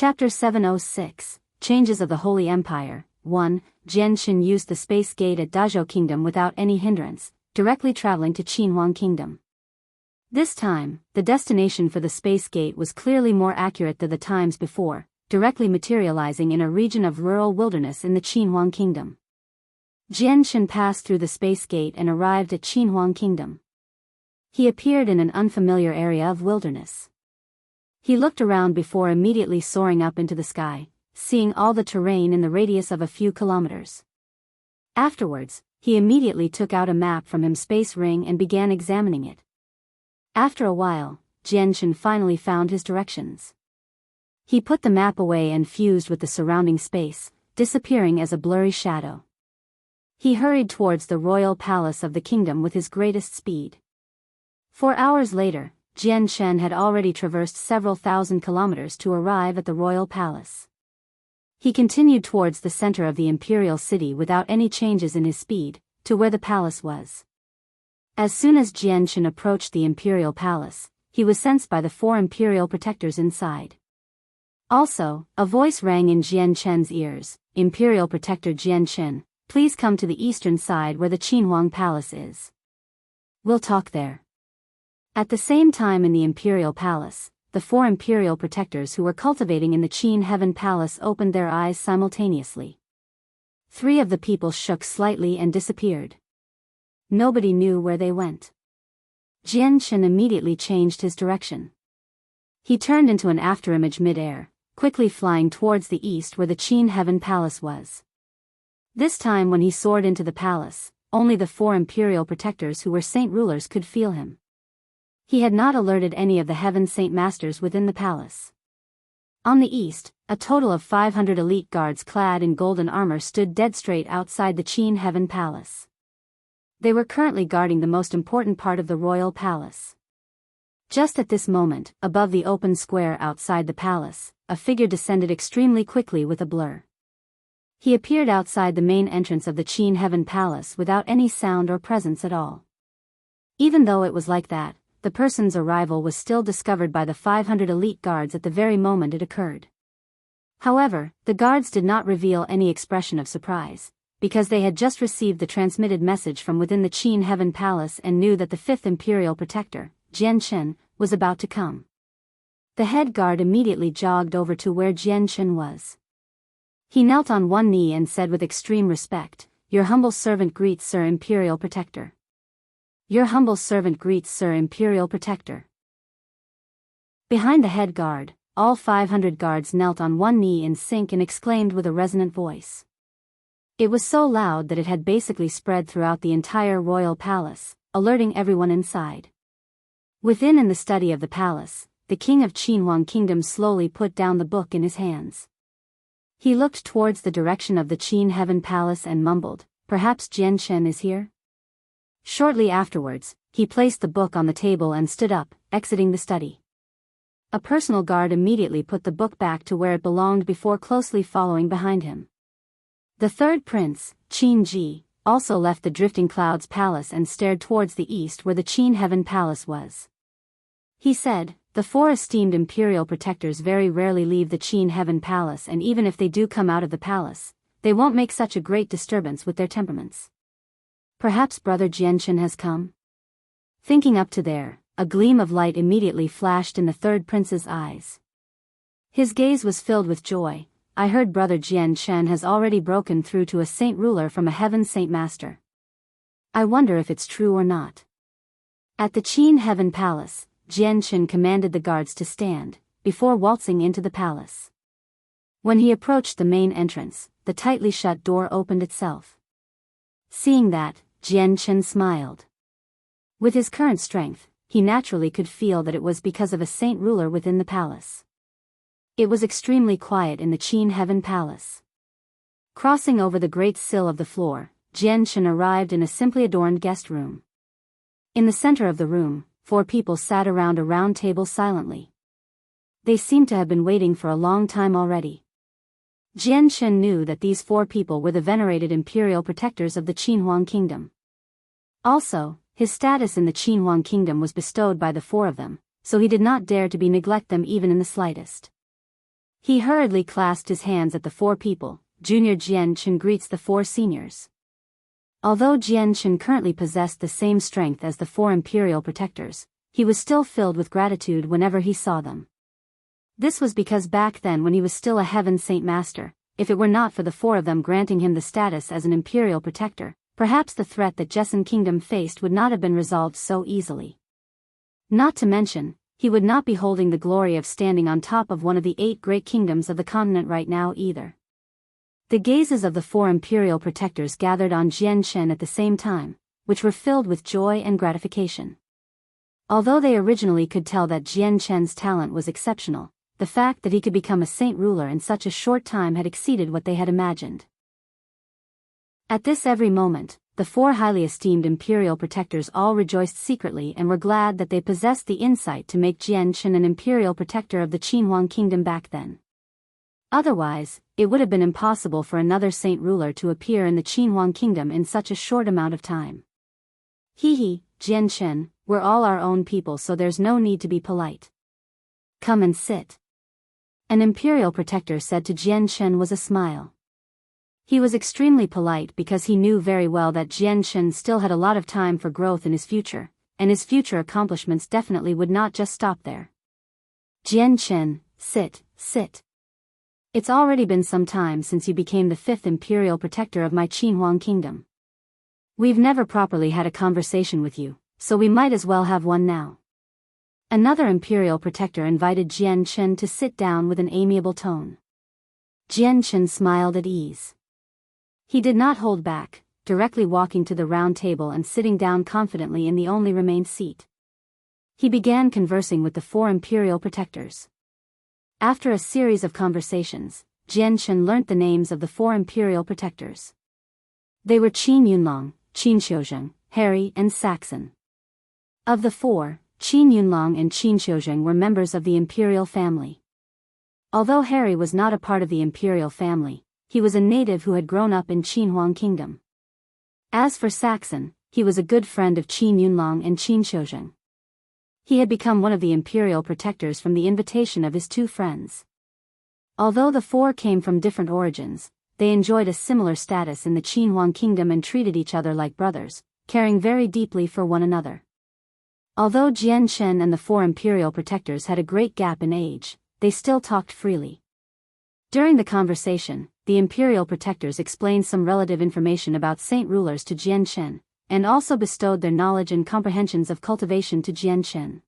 Chapter 706, Changes of the Holy Empire. 1. Jianxin used the space gate at Dazhou Kingdom without any hindrance, directly traveling to Qinhuang Kingdom. This time, the destination for the space gate was clearly more accurate than the times before, directly materializing in a region of rural wilderness in the Qinhuang Kingdom. Jianxin passed through the space gate and arrived at Qinhuang Kingdom. He appeared in an unfamiliar area of wilderness. He looked around before immediately soaring up into the sky, seeing all the terrain in the radius of a few kilometers. Afterwards, he immediately took out a map from his space ring and began examining it. After a while, Jianxin finally found his directions. He put the map away and fused with the surrounding space, disappearing as a blurry shadow. He hurried towards the royal palace of the kingdom with his greatest speed. 4 hours later, Jianxin had already traversed several thousand kilometers to arrive at the royal palace. He continued towards the center of the imperial city without any changes in his speed, to where the palace was. As soon as Jianxin approached the imperial palace, he was sensed by the 4 imperial protectors inside. Also, a voice rang in Jianxin's ears, "Imperial Protector Jianxin, please come to the eastern side where the Qinhuang Palace is. We'll talk there." At the same time in the imperial palace, the 4 imperial protectors who were cultivating in the Qin Heaven Palace opened their eyes simultaneously. 3 of the people shook slightly and disappeared. Nobody knew where they went. Jianxin immediately changed his direction. He turned into an afterimage mid-air, quickly flying towards the east where the Qin Heaven Palace was. This time when he soared into the palace, only the 4 imperial protectors who were saint rulers could feel him. He had not alerted any of the Heaven Saint Masters within the palace. On the east, a total of 500 elite guards clad in golden armor stood dead straight outside the Qin Heaven Palace. They were currently guarding the most important part of the royal palace. Just at this moment, above the open square outside the palace, a figure descended extremely quickly with a blur. He appeared outside the main entrance of the Qin Heaven Palace without any sound or presence at all. Even though it was like that, the person's arrival was still discovered by the 500 elite guards at the very moment it occurred. However, the guards did not reveal any expression of surprise, because they had just received the transmitted message from within the Qin Heaven Palace and knew that the 5th Imperial Protector, Jianxin, was about to come. The head guard immediately jogged over to where Jianxin was. He knelt on one knee and said with extreme respect, "Your humble servant greets Sir Imperial Protector." "Your humble servant greets Sir Imperial Protector." Behind the head guard, all 500 guards knelt on one knee in sync and exclaimed with a resonant voice. It was so loud that it had basically spread throughout the entire royal palace, alerting everyone inside. Within in the study of the palace, the king of Qinhuang Kingdom slowly put down the book in his hands. He looked towards the direction of the Qin Heaven Palace and mumbled, "Perhaps Jianxin is here?" Shortly afterwards, he placed the book on the table and stood up, exiting the study. A personal guard immediately put the book back to where it belonged before closely following behind him. The 3rd prince, Qin Ji, also left the Drifting Clouds Palace and stared towards the east where the Qin Heaven Palace was. He said, "The 4 esteemed imperial protectors very rarely leave the Qin Heaven Palace, and even if they do come out of the palace, they won't make such a great disturbance with their temperaments. Perhaps Brother Jianxin has come?" Thinking up to there, a gleam of light immediately flashed in the 3rd prince's eyes. His gaze was filled with joy. "I heard Brother Jianxin has already broken through to a saint ruler from a Heaven Saint Master. I wonder if it's true or not." At the Qin Heaven Palace, Jianxin commanded the guards to stand, before waltzing into the palace. When he approached the main entrance, the tightly shut door opened itself. Seeing that, Jianxin smiled. With his current strength, he naturally could feel that it was because of a saint ruler within the palace. It was extremely quiet in the Qin Heaven Palace. Crossing over the great sill of the floor, Jianxin arrived in a simply adorned guest room. In the center of the room, 4 people sat around a round table silently. They seemed to have been waiting for a long time already. Jianxin knew that these 4 people were the venerated imperial protectors of the Qinhuang Kingdom. Also, his status in the Qinhuang Kingdom was bestowed by the 4 of them, so he did not dare to neglect them even in the slightest. He hurriedly clasped his hands at the four people. Junior Jian Chen greets the four seniors. Although Jian Chen currently possessed the same strength as the four imperial protectors, he was still filled with gratitude whenever he saw them. This was because back then when he was still a Heaven Saint Master, if it were not for the four of them granting him the status as an imperial protector, perhaps the threat that Jessun Kingdom faced would not have been resolved so easily. Not to mention, he would not be holding the glory of standing on top of one of the 8 great kingdoms of the continent right now either. The gazes of the 4 imperial protectors gathered on Jian Chen at the same time, which were filled with joy and gratification. Although they originally could tell that Jian Chen's talent was exceptional, the fact that he could become a saint ruler in such a short time had exceeded what they had imagined. At this every moment, the 4 highly esteemed imperial protectors all rejoiced secretly and were glad that they possessed the insight to make Jian Chen an imperial protector of the Qinhuang kingdom back then. Otherwise, it would have been impossible for another saint ruler to appear in the Qinhuang kingdom in such a short amount of time. Hee, Jian Chen, we're all our own people, so there's no need to be polite. Come and sit. An imperial protector said to Jian Chen with a smile. He was extremely polite because he knew very well that Jian Chen still had a lot of time for growth in his future, and his future accomplishments definitely would not just stop there. Jian Chen, sit. It's already been some time since you became the 5th imperial protector of my Qinhuang kingdom. We've never properly had a conversation with you, so we might as well have one now. Another imperial protector invited Jian Chen to sit down with an amiable tone. Jian Chen smiled at ease. He did not hold back, directly walking to the round table and sitting down confidently in the only remained seat. He began conversing with the 4 imperial protectors. After a series of conversations, Jian Chen learnt the names of the 4 imperial protectors. They were Qinhuang, Qinhuang, Harry and Saxon. Of the 4, Qinhuang and Qinhuang were members of the imperial family. Although Harry was not a part of the imperial family, he was a native who had grown up in Qinhuang kingdom. As for Saxon, he was a good friend of Qinhuang and Qinhuang. He had become one of the imperial protectors from the invitation of his 2 friends. Although the 4 came from different origins, they enjoyed a similar status in the Qinhuang kingdom and treated each other like brothers, caring very deeply for one another. Although Jian Chen and the 4 imperial protectors had a great gap in age, they still talked freely. During the conversation, the imperial protectors explained some relative information about saint rulers to Jian Chen, and also bestowed their knowledge and comprehensions of cultivation to Jian Chen.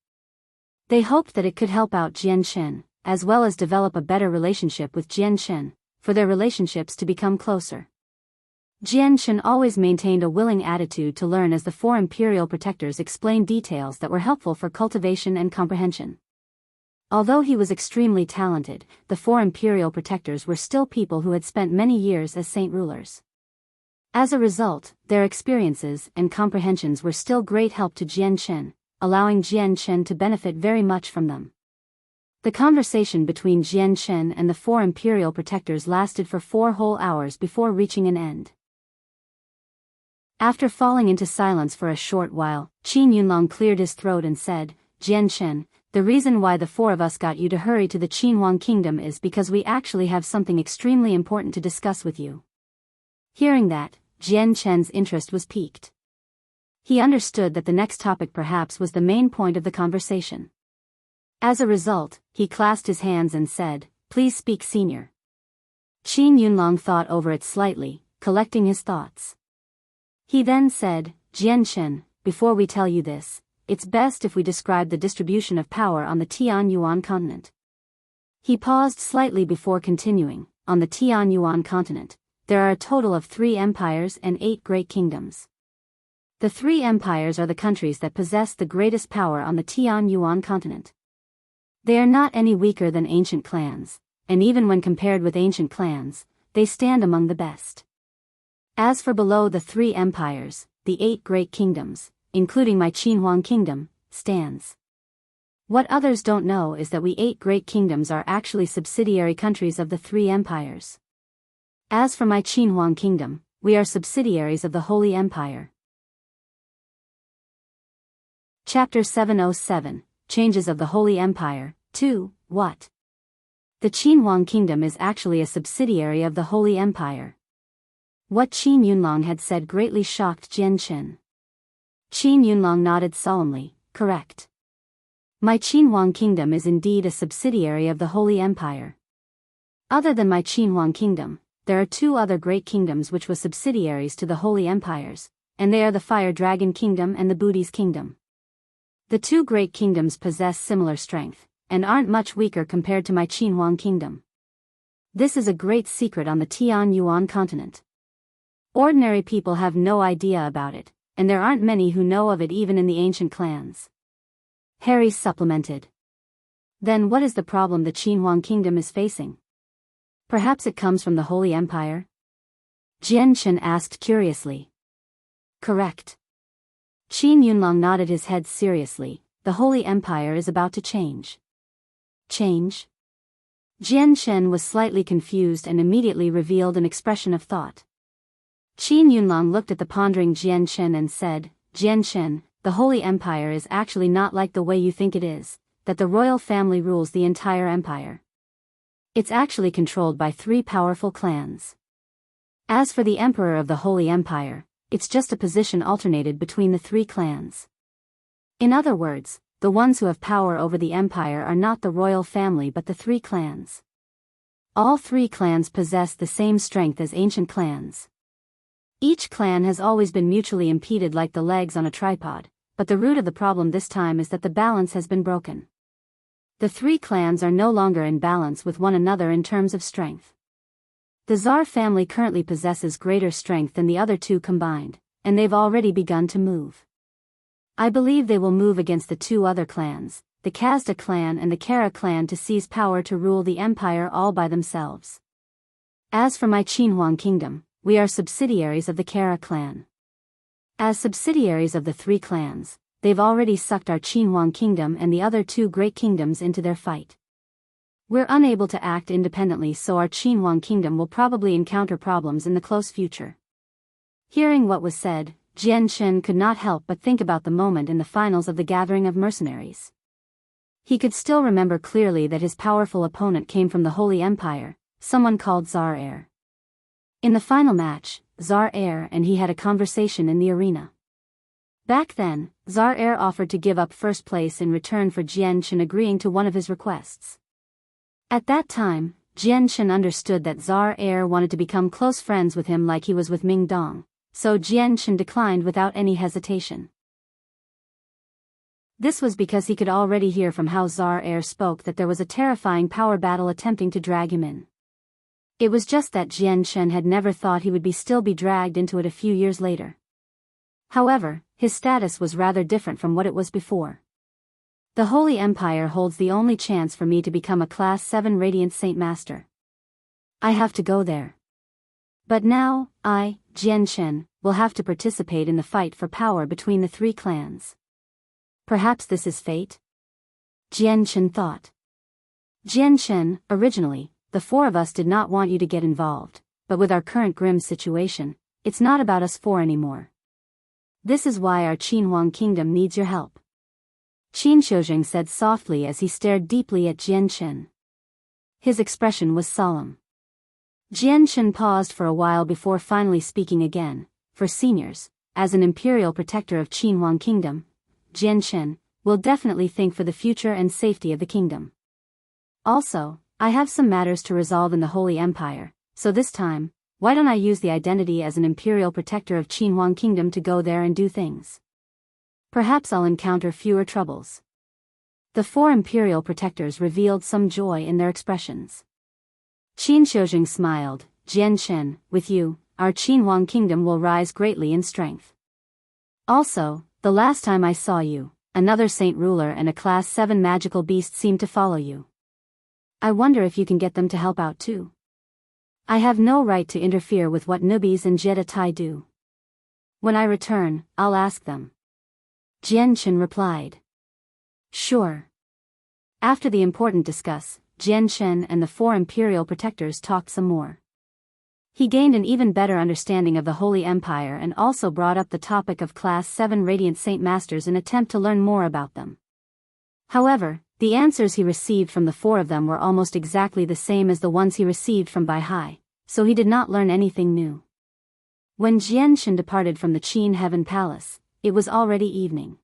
They hoped that it could help out Jian Chen, as well as develop a better relationship with Jian Chen, for their relationships to become closer. Jian Chen always maintained a willing attitude to learn as the 4 imperial protectors explained details that were helpful for cultivation and comprehension. Although he was extremely talented, the 4 imperial protectors were still people who had spent many years as saint rulers. As a result, their experiences and comprehensions were still great help to Jian Chen, allowing Jian Chen to benefit very much from them. The conversation between Jian Chen and the 4 imperial protectors lasted for 4 whole hours before reaching an end. After falling into silence for a short while, Qinhuang cleared his throat and said, Jian Chen, the reason why the 4 of us got you to hurry to the Qinhuang kingdom is because we actually have something extremely important to discuss with you. Hearing that, Jian Chen's interest was piqued. He understood that the next topic perhaps was the main point of the conversation. As a result, he clasped his hands and said, Please speak, senior. Qinhuang thought over it slightly, collecting his thoughts. He then said, Jian Chen, before we tell you this, it's best if we describe the distribution of power on the Tianyuan continent. He paused slightly before continuing. On the Tianyuan continent, there are a total of 3 empires and 8 great kingdoms. The 3 empires are the countries that possess the greatest power on the Tianyuan continent. They are not any weaker than ancient clans, and even when compared with ancient clans, they stand among the best. As for below the 3 empires, the 8 great kingdoms, including my Qinhuang kingdom, stands. What others don't know is that we 8 great kingdoms are actually subsidiary countries of the 3 empires. As for my Qinhuang kingdom, we are subsidiaries of the Holy Empire. Chapter 707, Changes of the Holy Empire, 2, What? The Qinhuang kingdom is actually a subsidiary of the Holy Empire. What Qin Yunlong had said greatly shocked Jian Chen. Qin Yunlong nodded solemnly, correct. My Qinhuang kingdom is indeed a subsidiary of the Holy Empire. Other than my Qinhuang kingdom, there are two other great kingdoms which were subsidiaries to the Holy Empires, and they are the Fire Dragon Kingdom and the Buddhist Kingdom. The two great kingdoms possess similar strength, and aren't much weaker compared to my Qinhuang kingdom. This is a great secret on the Tian Yuan continent. Ordinary people have no idea about it, and there aren't many who know of it even in the ancient clans. Harry supplemented. Then what is the problem the Qinhuang kingdom is facing? Perhaps it comes from the Holy Empire? Jian Chen asked curiously. Correct. Qin Yunlong nodded his head seriously. The Holy Empire is about to change. Change? Jian Chen was slightly confused and immediately revealed an expression of thought. Qin Yunlong looked at the pondering Jian Chen and said, Jian Chen, the Holy Empire is actually not like the way you think it is, that the royal family rules the entire empire. It's actually controlled by three powerful clans. As for the Emperor of the Holy Empire, it's just a position alternated between the three clans. In other words, the ones who have power over the empire are not the royal family but the three clans. All three clans possess the same strength as ancient clans. Each clan has always been mutually impeded like the legs on a tripod, but the root of the problem this time is that the balance has been broken. The three clans are no longer in balance with one another in terms of strength. The Tsar family currently possesses greater strength than the other two combined, and they've already begun to move. I believe they will move against the two other clans, the Kazda clan and the Kara clan, to seize power to rule the empire all by themselves. As for my Qinhuang kingdom, we are subsidiaries of the Kara clan. As subsidiaries of the three clans, they've already sucked our Qinhuang kingdom and the other two great kingdoms into their fight. We're unable to act independently, so our Qinhuang kingdom will probably encounter problems in the close future. Hearing what was said, Jian Chen could not help but think about the moment in the finals of the gathering of mercenaries. He could still remember clearly that his powerful opponent came from the Holy Empire, someone called Tsar Air. In the final match, Tsar Air and he had a conversation in the arena. Back then, Tsar Air offered to give up first place in return for Jian Chen agreeing to one of his requests. At that time, Jian Chen understood that Tsar Air wanted to become close friends with him like he was with Ming Dong, so Jian Chen declined without any hesitation. This was because he could already hear from how Tsar Air spoke that there was a terrifying power battle attempting to drag him in. It was just that Jian Chen had never thought he would still be dragged into it a few years later. However, his status was rather different from what it was before. The Holy Empire holds the only chance for me to become a Class 7 Radiant Saint Master. I have to go there. But now, I, Jian Chen, will have to participate in the fight for power between the three clans. Perhaps this is fate? Jian Chen thought. Jian Chen, originally, the four of us did not want you to get involved, but with our current grim situation, it's not about us four anymore. This is why our Qinhuang kingdom needs your help. Qin Shoujing said softly as he stared deeply at Jian Chen. His expression was solemn. Jian Chen paused for a while before finally speaking again. For seniors, as an imperial protector of Qinhuang kingdom, Jian Chen will definitely think for the future and safety of the kingdom. Also, I have some matters to resolve in the Holy Empire, so this time, why don't I use the identity as an imperial protector of Qinhuang kingdom to go there and do things? Perhaps I'll encounter fewer troubles. The four imperial protectors revealed some joy in their expressions. Qin Shoujing smiled. Jian Chen, with you, our Qinhuang kingdom will rise greatly in strength. Also, the last time I saw you, another saint ruler and a Class 7 magical beast seemed to follow you. I wonder if you can get them to help out too. I have no right to interfere with what newbies and Jedi do. When I return, I'll ask them. Jian Chen replied. Sure. After the important discuss, Jian Chen and the four imperial protectors talked some more. He gained an even better understanding of the Holy Empire and also brought up the topic of Class 7 Radiant Saint Masters in an attempt to learn more about them. However, The answers he received from the four of them were almost exactly the same as the ones he received from Biyao, so he did not learn anything new. When Jianshan departed from the Qin Heaven Palace, it was already evening.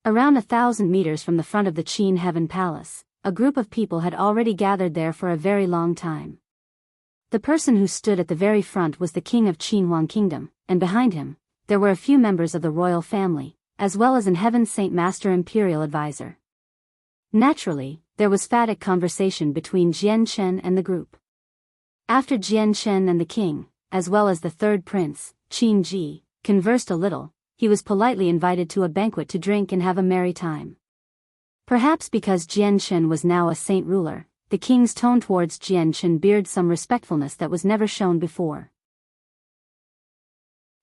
Around 1,000 meters from the front of the Qin Heaven Palace, a group of people had already gathered there for a very long time. The person who stood at the very front was the king of Qinhuang Kingdom, and behind him, there were a few members of the royal family, as well as an Heaven Saint Master Imperial Advisor. Naturally, there was phatic conversation between Jianshan and the group. After Jianshan and the king, as well as the third prince, Qin Ji, conversed a little, he was politely invited to a banquet to drink and have a merry time. Perhaps because Jianshan was now a saint ruler, the king's tone towards Jianshan beared some respectfulness that was never shown before.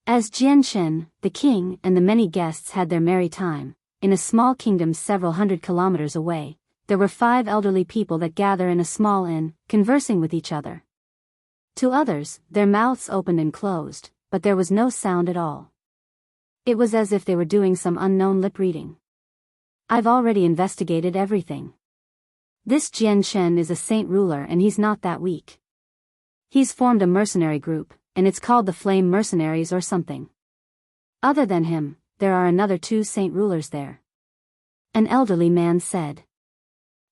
As Jianshan, the king, and the many guests had their merry time, in a small kingdom several hundred kilometers away, there were 5 elderly people that gather in a small inn, conversing with each other. To others, their mouths opened and closed, but there was no sound at all. It was as if they were doing some unknown lip reading. I've already investigated everything. This Jianshan is a saint ruler and he's not that weak. He's formed a mercenary group, and it's called the Flame Mercenaries or something. Other than him, there are another 2 saint rulers there. An elderly man said.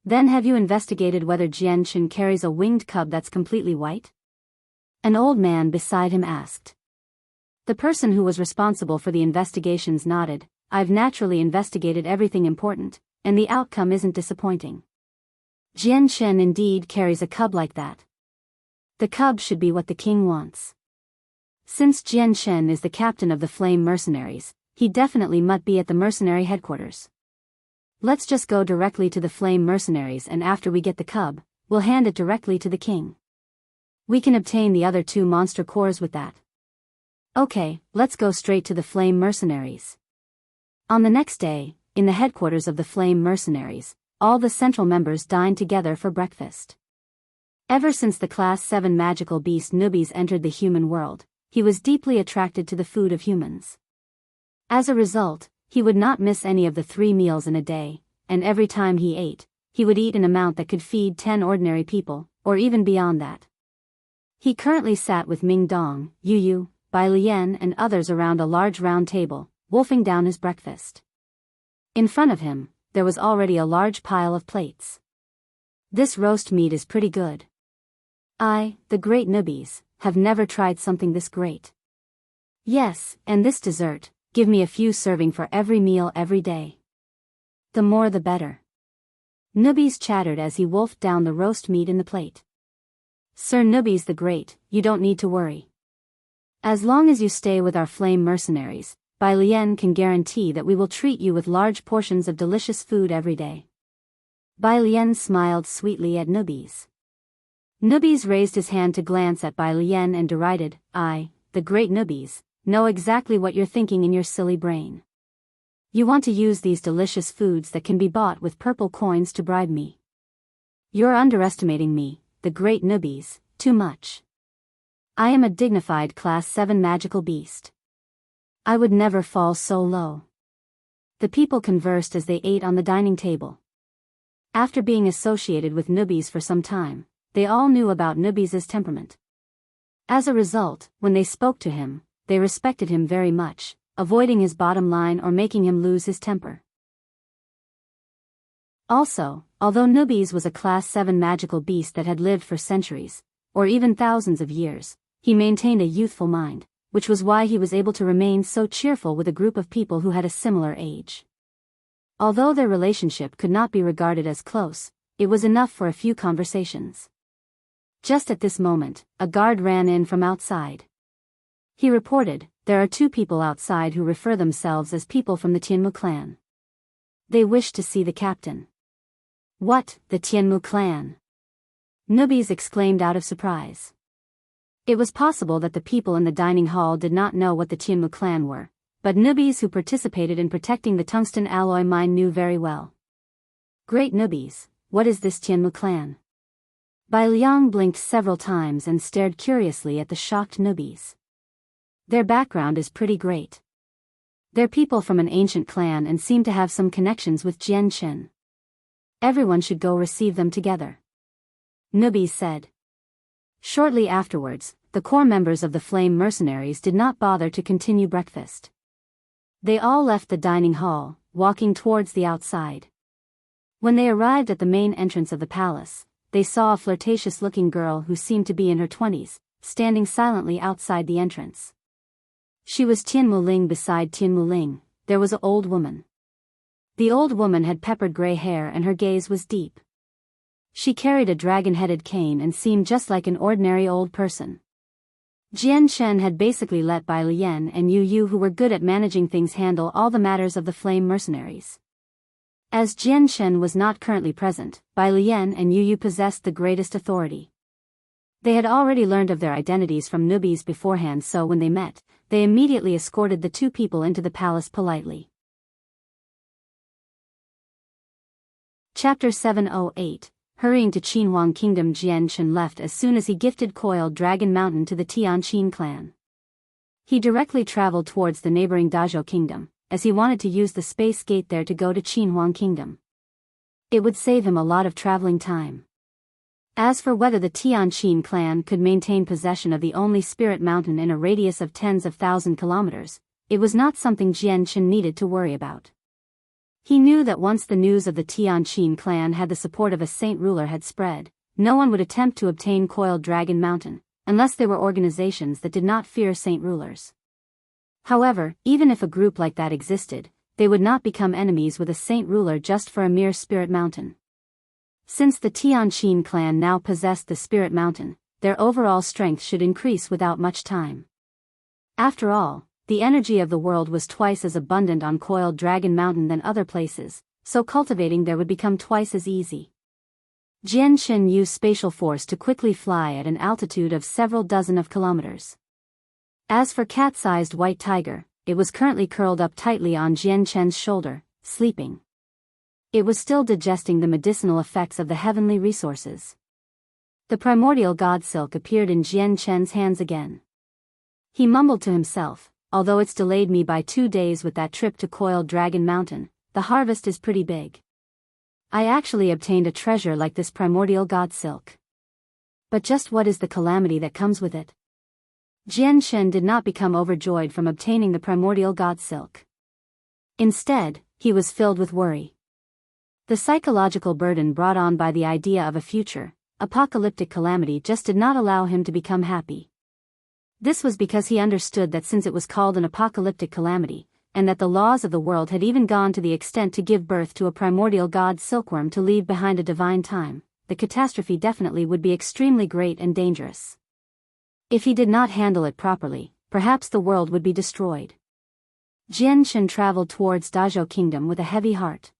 Then have you investigated whether Jianshan carries a winged cub that's completely white? An old man beside him asked. The person who was responsible for the investigations nodded. I've naturally investigated everything important, and the outcome isn't disappointing. Jianshan indeed carries a cub like that. The cub should be what the king wants. Since Jianshan is the captain of the Flame Mercenaries, he definitely must be at the mercenary headquarters. Let's just go directly to the Flame Mercenaries, and after we get the cub, we'll hand it directly to the king. We can obtain the other 2 monster cores with that. Okay, let's go straight to the Flame Mercenaries. On the next day, in the headquarters of the Flame Mercenaries, all the central members dined together for breakfast. Ever since the Class 7 magical beast Nubis entered the human world, he was deeply attracted to the food of humans. As a result, he would not miss any of the 3 meals in a day, and every time he ate, he would eat an amount that could feed 10 ordinary people, or even beyond that. He currently sat with Ming Dong, Yu Yu, Bai Lian and others around a large round table, wolfing down his breakfast. In front of him, there was already a large pile of plates. This roast meat is pretty good. I, the great Nubis, have never tried something this great. Yes, and this dessert, give me a few serving for every meal every day. The more the better. Nubis chattered as he wolfed down the roast meat in the plate. Sir Nubis the Great, you don't need to worry. As long as you stay with our Flame Mercenaries, Bai Lian can guarantee that we will treat you with large portions of delicious food every day. Bai Lian smiled sweetly at Nubis. Nubis raised his hand to glance at Bai Lian and derided, I, the great Nubis, know exactly what you're thinking in your silly brain. You want to use these delicious foods that can be bought with purple coins to bribe me. You're underestimating me, the great Nubis, too much. I am a dignified Class 7 magical beast. I would never fall so low. The people conversed as they ate on the dining table. After being associated with Nubis for some time, they all knew about Nubis' temperament. As a result, when they spoke to him, they respected him very much, avoiding his bottom line or making him lose his temper. Also, although Nubis was a Class 7 magical beast that had lived for centuries, or even thousands of years, he maintained a youthful mind, which was why he was able to remain so cheerful with a group of people who had a similar age. Although their relationship could not be regarded as close, it was enough for a few conversations. Just at this moment, a guard ran in from outside. He reported, there are 2 people outside who refer themselves as people from the Tianmu clan. They wish to see the captain. What, the Tianmu clan? Nubis exclaimed out of surprise. It was possible that the people in the dining hall did not know what the Qinhuang clan were, but Nubis who participated in protecting the tungsten alloy mine knew very well. Great Nubis, what is this Qinhuang clan? Bai Liang blinked several times and stared curiously at the shocked Nubis. Their background is pretty great. They're people from an ancient clan and seem to have some connections with Jianshan. Everyone should go receive them together. Nubis said. Shortly afterwards, the core members of the Flame Mercenaries did not bother to continue breakfast. They all left the dining hall, walking towards the outside. When they arrived at the main entrance of the palace, they saw a flirtatious-looking girl who seemed to be in her 20s, standing silently outside the entrance. She was Tian Muling. Beside Tian Muling, there was an old woman. The old woman had peppered gray hair and her gaze was deep. She carried a dragon-headed cane and seemed just like an ordinary old person. Jian Shen had basically let Bai Lian and Yu Yu, who were good at managing things, handle all the matters of the Flame Mercenaries. As Jian Shen was not currently present, Bai Lian and Yu Yu possessed the greatest authority. They had already learned of their identities from newbies beforehand, so when they met, they immediately escorted the two people into the palace politely. Chapter 708. Hurrying to Qinhuang Kingdom. Jian Shen left as soon as he gifted Coiled Dragon Mountain to the Tianqin clan. He directly traveled towards the neighboring Dazhou Kingdom, as he wanted to use the space gate there to go to Qinhuang Kingdom. It would save him a lot of traveling time. As for whether the Tianqin clan could maintain possession of the only spirit mountain in a radius of tens of thousand kilometers, it was not something Jian Shen needed to worry about. He knew that once the news of the Tianqin clan had the support of a saint ruler had spread, no one would attempt to obtain Coiled Dragon Mountain, unless they were organizations that did not fear saint rulers. However, even if a group like that existed, they would not become enemies with a saint ruler just for a mere spirit mountain. Since the Tianqin clan now possessed the spirit mountain, their overall strength should increase without much time. After all, the energy of the world was twice as abundant on Coiled Dragon Mountain than other places, so cultivating there would become twice as easy. Jian Shen used spatial force to quickly fly at an altitude of several dozen of kilometers. As for cat-sized white tiger, it was currently curled up tightly on Jian Shen's shoulder, sleeping. It was still digesting the medicinal effects of the heavenly resources. The primordial god silk appeared in Jian Shen's hands again. He mumbled to himself, although it's delayed me by 2 days with that trip to Coiled Dragon Mountain, the harvest is pretty big. I actually obtained a treasure like this primordial god silk. But just what is the calamity that comes with it? Jian Shen did not become overjoyed from obtaining the primordial god silk. Instead, he was filled with worry. The psychological burden brought on by the idea of a future, apocalyptic calamity just did not allow him to become happy. This was because he understood that since it was called an apocalyptic calamity, and that the laws of the world had even gone to the extent to give birth to a primordial god silkworm to leave behind a divine time, the catastrophe definitely would be extremely great and dangerous. If he did not handle it properly, perhaps the world would be destroyed. Jian Shen traveled towards Dazhou Kingdom with a heavy heart.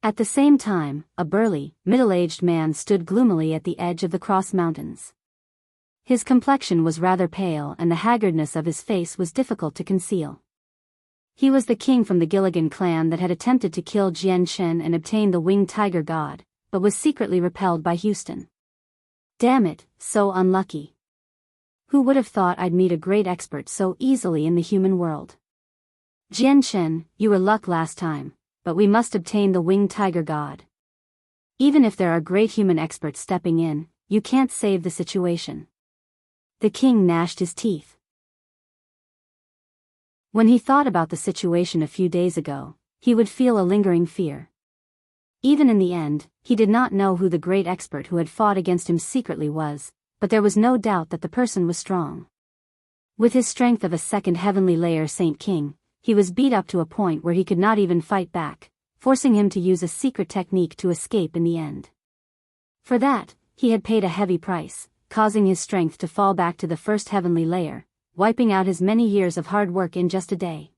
At the same time, a burly, middle-aged man stood gloomily at the edge of the Cross Mountains. His complexion was rather pale and the haggardness of his face was difficult to conceal. He was the king from the Gilligan clan that had attempted to kill Jian Shen and obtain the winged tiger god, but was secretly repelled by Houston. Damn it, so unlucky. Who would have thought I'd meet a great expert so easily in the human world? Jian Shen, you were luck last time, but we must obtain the winged tiger god. Even if there are great human experts stepping in, you can't save the situation. The king gnashed his teeth. When he thought about the situation a few days ago, he would feel a lingering fear. Even in the end, he did not know who the great expert who had fought against him secretly was, but there was no doubt that the person was strong. With his strength of a second heavenly layer Saint King, he was beat up to a point where he could not even fight back, forcing him to use a secret technique to escape in the end. For that, he had paid a heavy price, causing his strength to fall back to the first heavenly layer, wiping out his many years of hard work in just a day.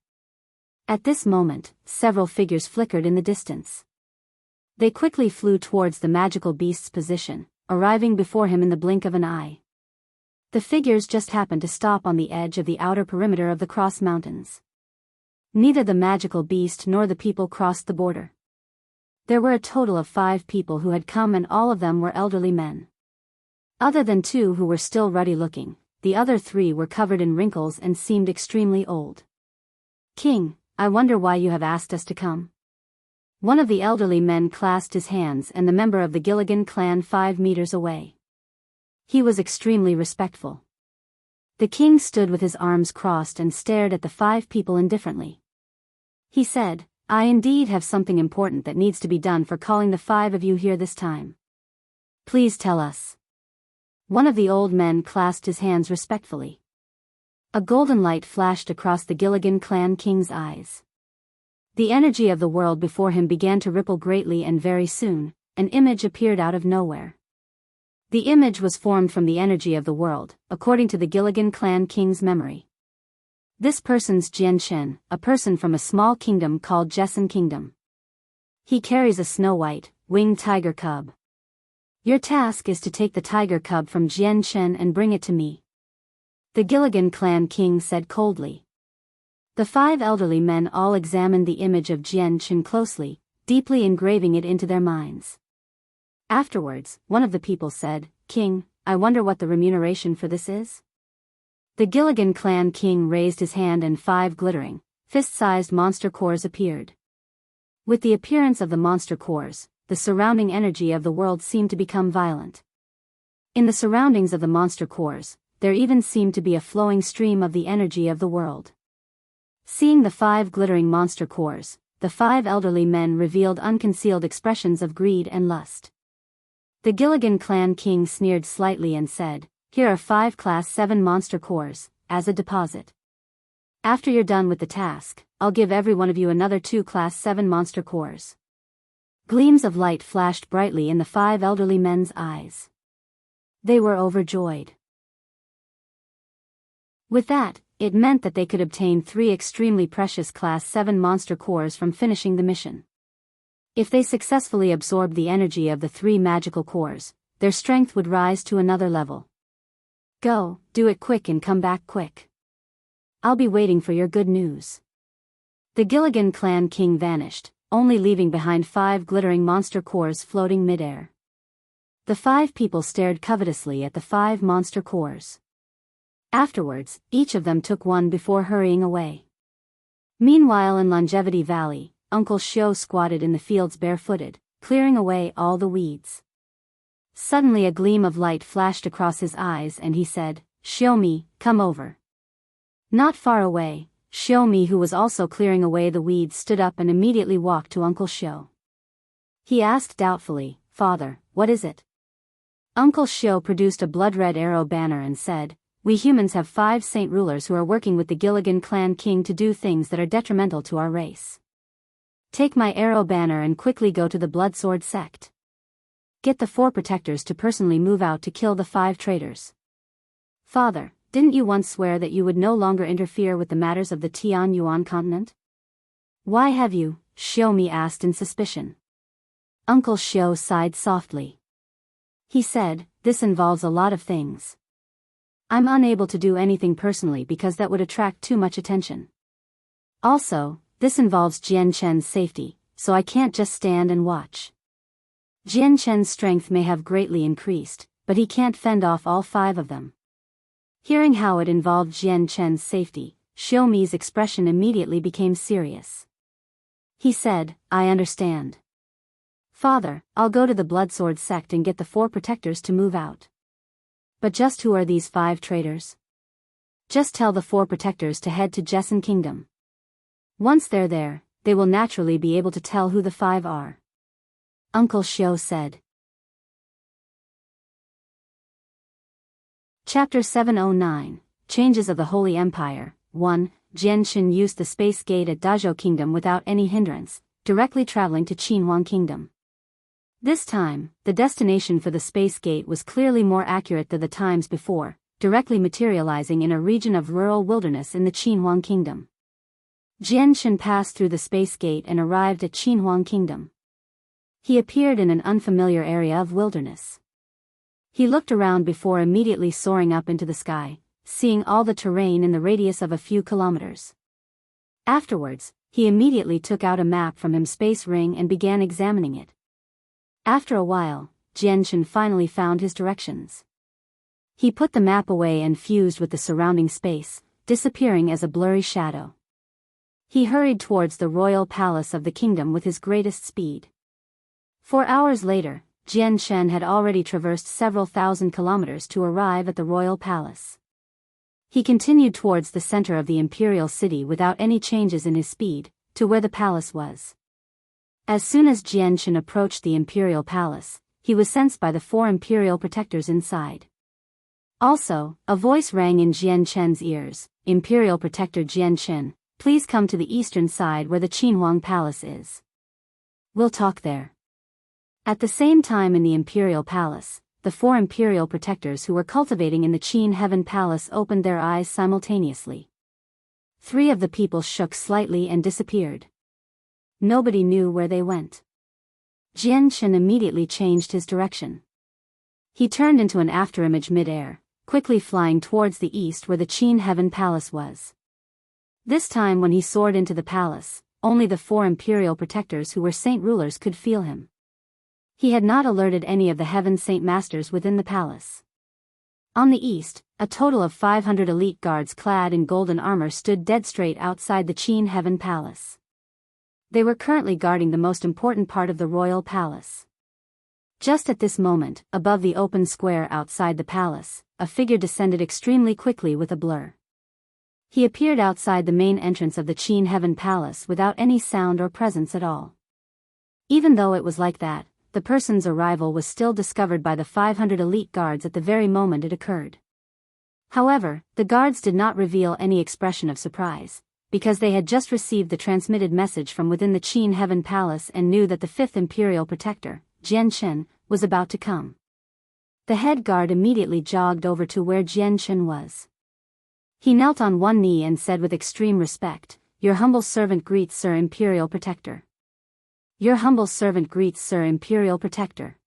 At this moment, several figures flickered in the distance. They quickly flew towards the magical beast's position, arriving before him in the blink of an eye. The figures just happened to stop on the edge of the outer perimeter of the Cross Mountains. Neither the magical beast nor the people crossed the border. There were a total of 5 people who had come and all of them were elderly men. Other than 2 who were still ruddy-looking, the other 3 were covered in wrinkles and seemed extremely old. King, I wonder why you have asked us to come. One of the elderly men clasped his hands and the member of the Gilligan clan 5 meters away. He was extremely respectful. The king stood with his arms crossed and stared at the 5 people indifferently. He said, I indeed have something important that needs to be done for calling the 5 of you here this time. Please tell us. One of the old men clasped his hands respectfully. A golden light flashed across the Gilligan clan king's eyes. The energy of the world before him began to ripple greatly, and very soon, an image appeared out of nowhere. The image was formed from the energy of the world, according to the Gilligan clan king's memory. This person's Jian Chen, a person from a small kingdom called Jesson Kingdom. He carries a snow-white, winged tiger cub. Your task is to take the tiger cub from Jian Chen and bring it to me. The Gilligan clan king said coldly. The 5 elderly men all examined the image of Jian Chen closely, deeply engraving it into their minds. Afterwards, one of the people said, King, I wonder what the remuneration for this is? The Gilligan clan king raised his hand and 5 glittering, fist-sized monster cores appeared. With the appearance of the monster cores, the surrounding energy of the world seemed to become violent. In the surroundings of the monster cores, there even seemed to be a flowing stream of the energy of the world. Seeing the 5 glittering monster cores, the 5 elderly men revealed unconcealed expressions of greed and lust. The Gilligan clan king sneered slightly and said, Here are 5 class 7 monster cores, as a deposit. After you're done with the task, I'll give every one of you another 2 class 7 monster cores. Gleams of light flashed brightly in the 5 elderly men's eyes. They were overjoyed. With that, it meant that they could obtain 3 extremely precious class 7 monster cores from finishing the mission. If they successfully absorbed the energy of the 3 magical cores, their strength would rise to another level. Go, do it quick and come back quick. I'll be waiting for your good news. The Gilligan clan king vanished, only leaving behind 5 glittering monster cores floating midair. The 5 people stared covetously at the 5 monster cores. Afterwards, each of them took one before hurrying away. Meanwhile, in Longevity Valley, Uncle Xiao squatted in the fields barefooted, clearing away all the weeds. Suddenly a gleam of light flashed across his eyes and he said, Xiaomi, come over. Not far away, Xiaomi, who was also clearing away the weeds, stood up and immediately walked to Uncle Xiao. He asked doubtfully, Father, what is it? Uncle Xiao produced a blood-red arrow banner and said, We humans have 5 saint rulers who are working with the Gilligan clan king to do things that are detrimental to our race. Take my arrow banner and quickly go to the Bloodsword Sect. Get the 4 protectors to personally move out to kill the 5 traitors. Father, didn't you once swear that you would no longer interfere with the matters of the Tianyuan continent? Why have you? Xiaomi asked in suspicion. Uncle Xiao sighed softly. He said, This involves a lot of things. I'm unable to do anything personally because that would attract too much attention. Also, this involves Jian Chen's safety, so I can't just stand and watch. Jian Chen's strength may have greatly increased, but he can't fend off all 5 of them. Hearing how it involved Jian Chen's safety, Xiaomi's expression immediately became serious. He said, I understand. Father, I'll go to the Bloodsword Sect and get the 4 protectors to move out. But just who are these 5 traitors? Just tell the 4 protectors to head to Jesson Kingdom. Once they're there, they will naturally be able to tell who the 5 are. Uncle Xiao said. Chapter 709, Changes of the Holy Empire. 1. Jian Chen used the space gate at Dazhou Kingdom without any hindrance, directly traveling to Qinhuang Kingdom. This time, the destination for the space gate was clearly more accurate than the times before, directly materializing in a region of rural wilderness in the Qinhuang Kingdom. Jian Chen passed through the space gate and arrived at Qinhuang Kingdom. He appeared in an unfamiliar area of wilderness. He looked around before immediately soaring up into the sky, seeing all the terrain in the radius of a few kilometers. Afterwards, he immediately took out a map from his space ring and began examining it. After a while, Jian Chen finally found his directions. He put the map away and fused with the surrounding space, disappearing as a blurry shadow. He hurried towards the royal palace of the kingdom with his greatest speed. 4 hours later, Jian Shen had already traversed several thousand kilometers to arrive at the royal palace. He continued towards the center of the imperial city without any changes in his speed, to where the palace was. As soon as Jian Shen approached the imperial palace, he was sensed by the 4 imperial protectors inside. Also, a voice rang in Jian Shen's ears, "Imperial Protector Jian Shen, please come to the eastern side where the Qinhuang Palace is. We'll talk there." At the same time in the imperial palace, the 4 imperial protectors who were cultivating in the Qin Heaven Palace opened their eyes simultaneously. 3 of the people shook slightly and disappeared. Nobody knew where they went. Jian Shen immediately changed his direction. He turned into an afterimage mid-air, quickly flying towards the east where the Qin Heaven Palace was. This time when he soared into the palace, only the 4 imperial protectors who were saint rulers could feel him. He had not alerted any of the heaven saint masters within the palace. On the east, a total of 500 elite guards clad in golden armor stood dead straight outside the Qin Heaven Palace. They were currently guarding the most important part of the royal palace. Just at this moment, above the open square outside the palace, a figure descended extremely quickly with a blur. He appeared outside the main entrance of the Qin Heaven Palace without any sound or presence at all. Even though it was like that, the person's arrival was still discovered by the 500 elite guards at the very moment it occurred. However, the guards did not reveal any expression of surprise, because they had just received the transmitted message from within the Qin Heaven Palace and knew that the 5th Imperial Protector, Jian Shen, was about to come. The head guard immediately jogged over to where Jian Shen was. He knelt on one knee and said with extreme respect, "Your humble servant greets Sir Imperial Protector." "Your humble servant greets Sir Imperial Protector."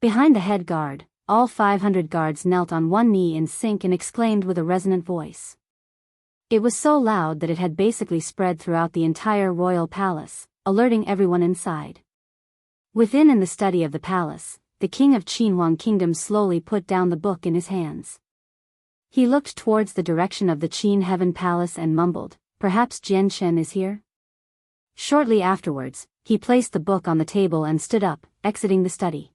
Behind the head guard, all 500 guards knelt on one knee in sync and exclaimed with a resonant voice. It was so loud that it had basically spread throughout the entire royal palace, alerting everyone inside. Within in the study of the palace, the king of Qinhuang Kingdom slowly put down the book in his hands. He looked towards the direction of the Qin Heaven Palace and mumbled, "Perhaps Jian Shen is here?" Shortly afterwards, he placed the book on the table and stood up, exiting the study.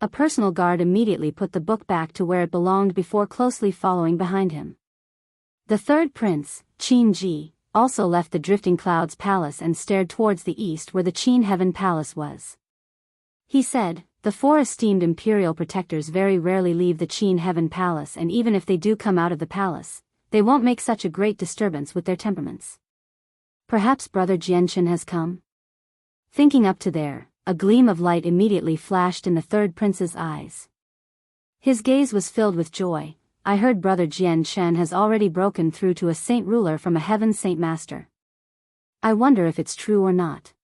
A personal guard immediately put the book back to where it belonged before closely following behind him. The 3rd prince, Qin Ji, also left the Drifting Clouds Palace and stared towards the east where the Qin Heaven Palace was. He said, "The 4 esteemed imperial protectors very rarely leave the Qin Heaven Palace, and even if they do come out of the palace, they won't make such a great disturbance with their temperaments. Perhaps brother Jian Shen has come?" Thinking up to there, a gleam of light immediately flashed in the 3rd prince's eyes. His gaze was filled with joy. "I heard brother Jian Shen has already broken through to a saint ruler from a heaven saint master. I wonder if it's true or not."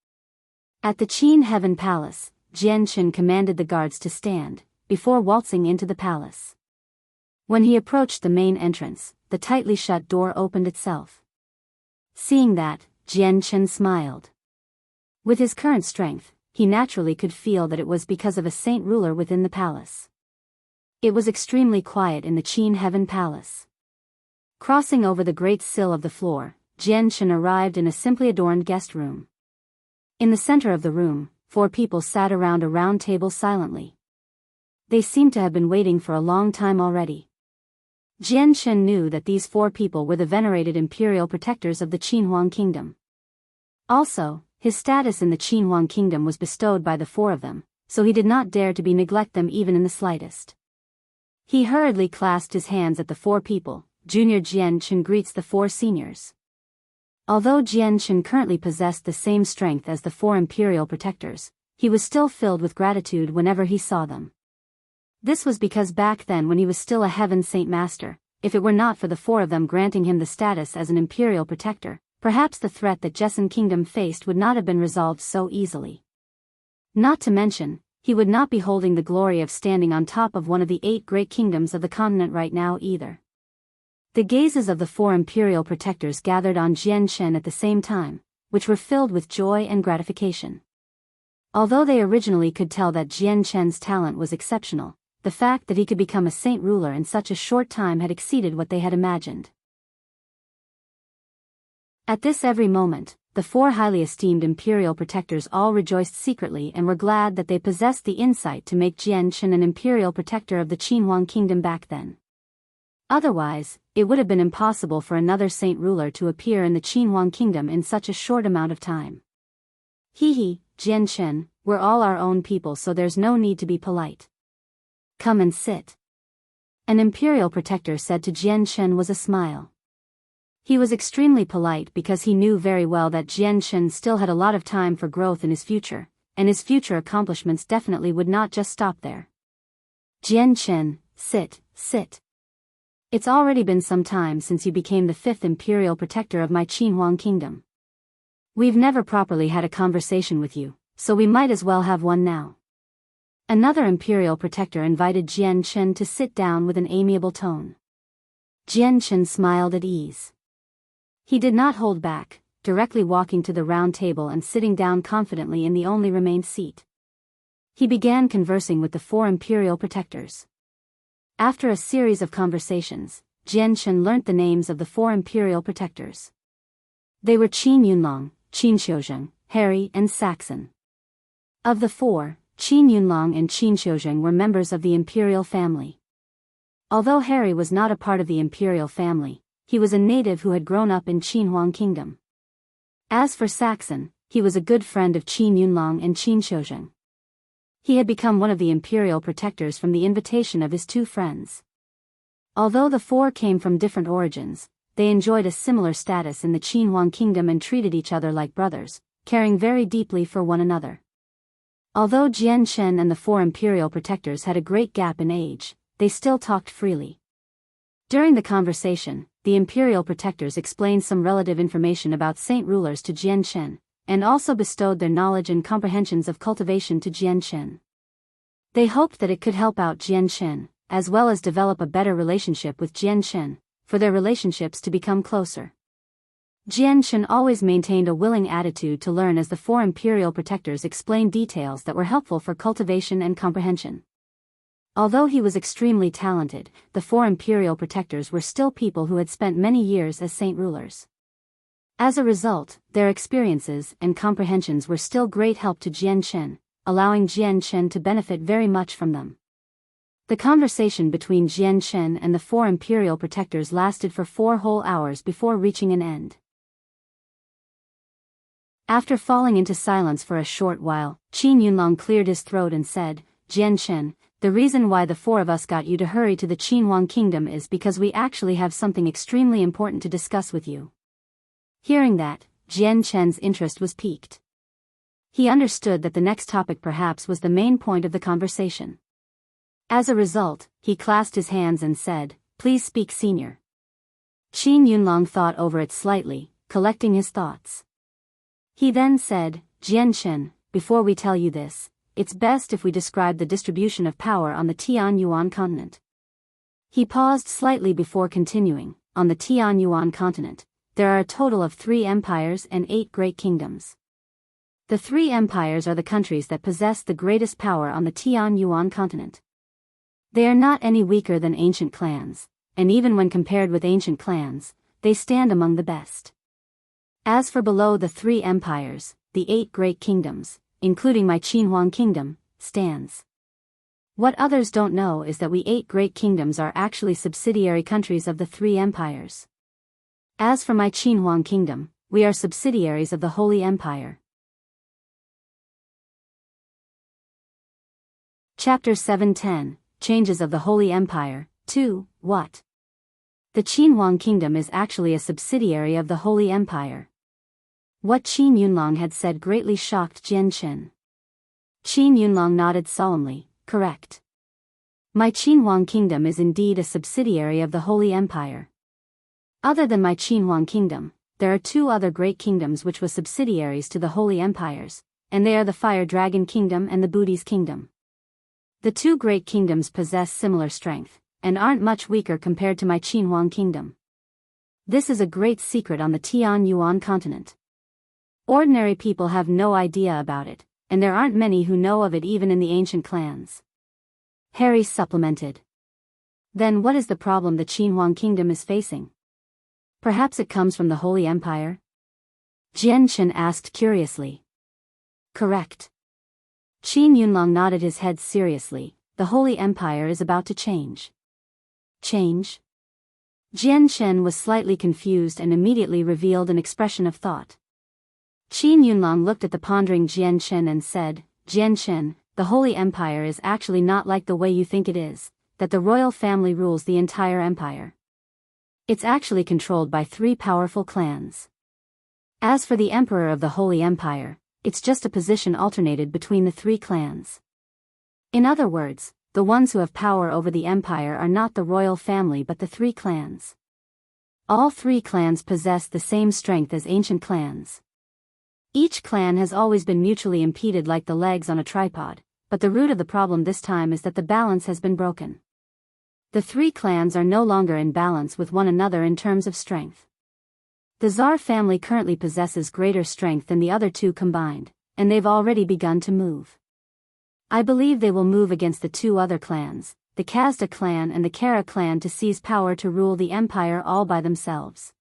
At the Qin Heaven Palace, Jian Shen commanded the guards to stand, before waltzing into the palace. When he approached the main entrance, the tightly shut door opened itself. Seeing that, Jian Shen smiled. With his current strength, he naturally could feel that it was because of a saint ruler within the palace. It was extremely quiet in the Qin Heaven Palace. Crossing over the great sill of the floor, Jian Shen arrived in a simply adorned guest room. In the center of the room, 4 people sat around a round table silently. They seemed to have been waiting for a long time already. Jian Shen knew that these 4 people were the venerated imperial protectors of the Qinhuang Kingdom. Also, his status in the Qinhuang Kingdom was bestowed by the 4 of them, so he did not dare to neglect them even in the slightest. He hurriedly clasped his hands at the 4 people. "Junior Jian Shen greets the 4 seniors." Although Jian Shen currently possessed the same strength as the 4 imperial protectors, he was still filled with gratitude whenever he saw them. This was because back then when he was still a heaven saint master, if it were not for the 4 of them granting him the status as an imperial protector, perhaps the threat that Jessan Kingdom faced would not have been resolved so easily. Not to mention, he would not be holding the glory of standing on top of one of the 8 great kingdoms of the continent right now either. The gazes of the 4 imperial protectors gathered on Jian Shen at the same time, which were filled with joy and gratification. Although they originally could tell that Jian Shen's talent was exceptional, the fact that he could become a saint ruler in such a short time had exceeded what they had imagined. At this every moment, the four highly esteemed imperial protectors all rejoiced secretly and were glad that they possessed the insight to make Jian Shen an imperial protector of the Qinhuang kingdom back then. Otherwise, it would have been impossible for another saint ruler to appear in the Qinhuang kingdom in such a short amount of time. Hee, Jian Shen, we're all our own people, so there's no need to be polite. Come and sit. An imperial protector said to Jian Shen with a smile. He was extremely polite because he knew very well that Jian Shen still had a lot of time for growth in his future, and his future accomplishments definitely would not just stop there. Jian Shen, sit. It's already been some time since you became the 5th imperial protector of my Qinhuang kingdom. We've never properly had a conversation with you, so we might as well have one now. Another imperial protector invited Jian Shen to sit down with an amiable tone. Jian Shen smiled at ease. He did not hold back, directly walking to the round table and sitting down confidently in the only remained seat. He began conversing with the 4 imperial protectors. After a series of conversations, Jian Shen learnt the names of the 4 imperial protectors. They were Qinhuang, Qinhuang, Harry and Saxon. Of the 4, Qinhuang and Qinhuang were members of the imperial family. Although Harry was not a part of the imperial family, he was a native who had grown up in Qinhuang kingdom. As for Saxon, he was a good friend of Qinhuang and Qinhuang. He had become one of the imperial protectors from the invitation of his 2 friends. Although the 4 came from different origins, they enjoyed a similar status in the Qinhuang kingdom and treated each other like brothers, caring very deeply for one another. Although Jian Shen and the 4 imperial protectors had a great gap in age, they still talked freely. During the conversation, the imperial protectors explained some relative information about saint rulers to Jian Shen, and also bestowed their knowledge and comprehensions of cultivation to Jian Shen. They hoped that it could help out Jian Shen, as well as develop a better relationship with Jian Shen, for their relationships to become closer. Jian Shen always maintained a willing attitude to learn as the 4 imperial protectors explained details that were helpful for cultivation and comprehension. Although he was extremely talented, the 4 imperial protectors were still people who had spent many years as saint rulers. As a result, their experiences and comprehensions were still great help to Jian Shen, allowing Jian Shen to benefit very much from them. The conversation between Jian Shen and the 4 imperial protectors lasted for 4 whole hours before reaching an end. After falling into silence for a short while, Qinhuang cleared his throat and said, Jian Shen, the reason why the 4 of us got you to hurry to the Qinhuang kingdom is because we actually have something extremely important to discuss with you. Hearing that, Jian Shen's interest was piqued. He understood that the next topic perhaps was the main point of the conversation. As a result, he clasped his hands and said, Please speak, senior. Qinhuang thought over it slightly, collecting his thoughts. He then said, Jian Shen, before we tell you this, it's best if we describe the distribution of power on the Tianyuan continent. He paused slightly before continuing. On the Tianyuan continent, there are a total of 3 empires and 8 great kingdoms. The 3 empires are the countries that possess the greatest power on the Tianyuan continent. They are not any weaker than ancient clans, and even when compared with ancient clans, they stand among the best. As for below the 3 empires, the 8 great kingdoms, including my Qinhuang kingdom, stands. What others don't know is that we 8 great kingdoms are actually subsidiary countries of the 3 empires. As for my Qinhuang kingdom, we are subsidiaries of the Holy Empire. Chapter 710, Changes of the Holy Empire, 2, What? The Qinhuang kingdom is actually a subsidiary of the Holy Empire. What Qinhuang had said greatly shocked Jian Shen. Qinhuang nodded solemnly, correct. My Qinhuang kingdom is indeed a subsidiary of the Holy Empire. Other than my Qinhuang kingdom, there are 2 other great kingdoms which were subsidiaries to the Holy Empires, and they are the Fire Dragon Kingdom and the Booties Kingdom. The 2 great kingdoms possess similar strength, and aren't much weaker compared to my Qinhuang kingdom. This is a great secret on the Tianyuan continent. Ordinary people have no idea about it, and there aren't many who know of it even in the ancient clans. Harry supplemented. Then what is the problem the Qinhuang kingdom is facing? Perhaps it comes from the Holy Empire? Jian asked curiously. Correct. Qinhuang nodded his head seriously. The Holy Empire is about to change. Change? Jian was slightly confused and immediately revealed an expression of thought. Qinhuang looked at the pondering Jian and said, Jian, the Holy Empire is actually not like the way you think it is, that the royal family rules the entire empire. It's actually controlled by 3 powerful clans. As for the Emperor of the Holy Empire, it's just a position alternated between the 3 clans. In other words, the ones who have power over the empire are not the royal family but the 3 clans. All 3 clans possess the same strength as ancient clans. Each clan has always been mutually impeded like the legs on a tripod, but the root of the problem this time is that the balance has been broken. The 3 clans are no longer in balance with one another in terms of strength. The Tsar family currently possesses greater strength than the other 2 combined, and they've already begun to move. I believe they will move against the 2 other clans, the Kazda clan and the Kara clan, to seize power to rule the empire all by themselves.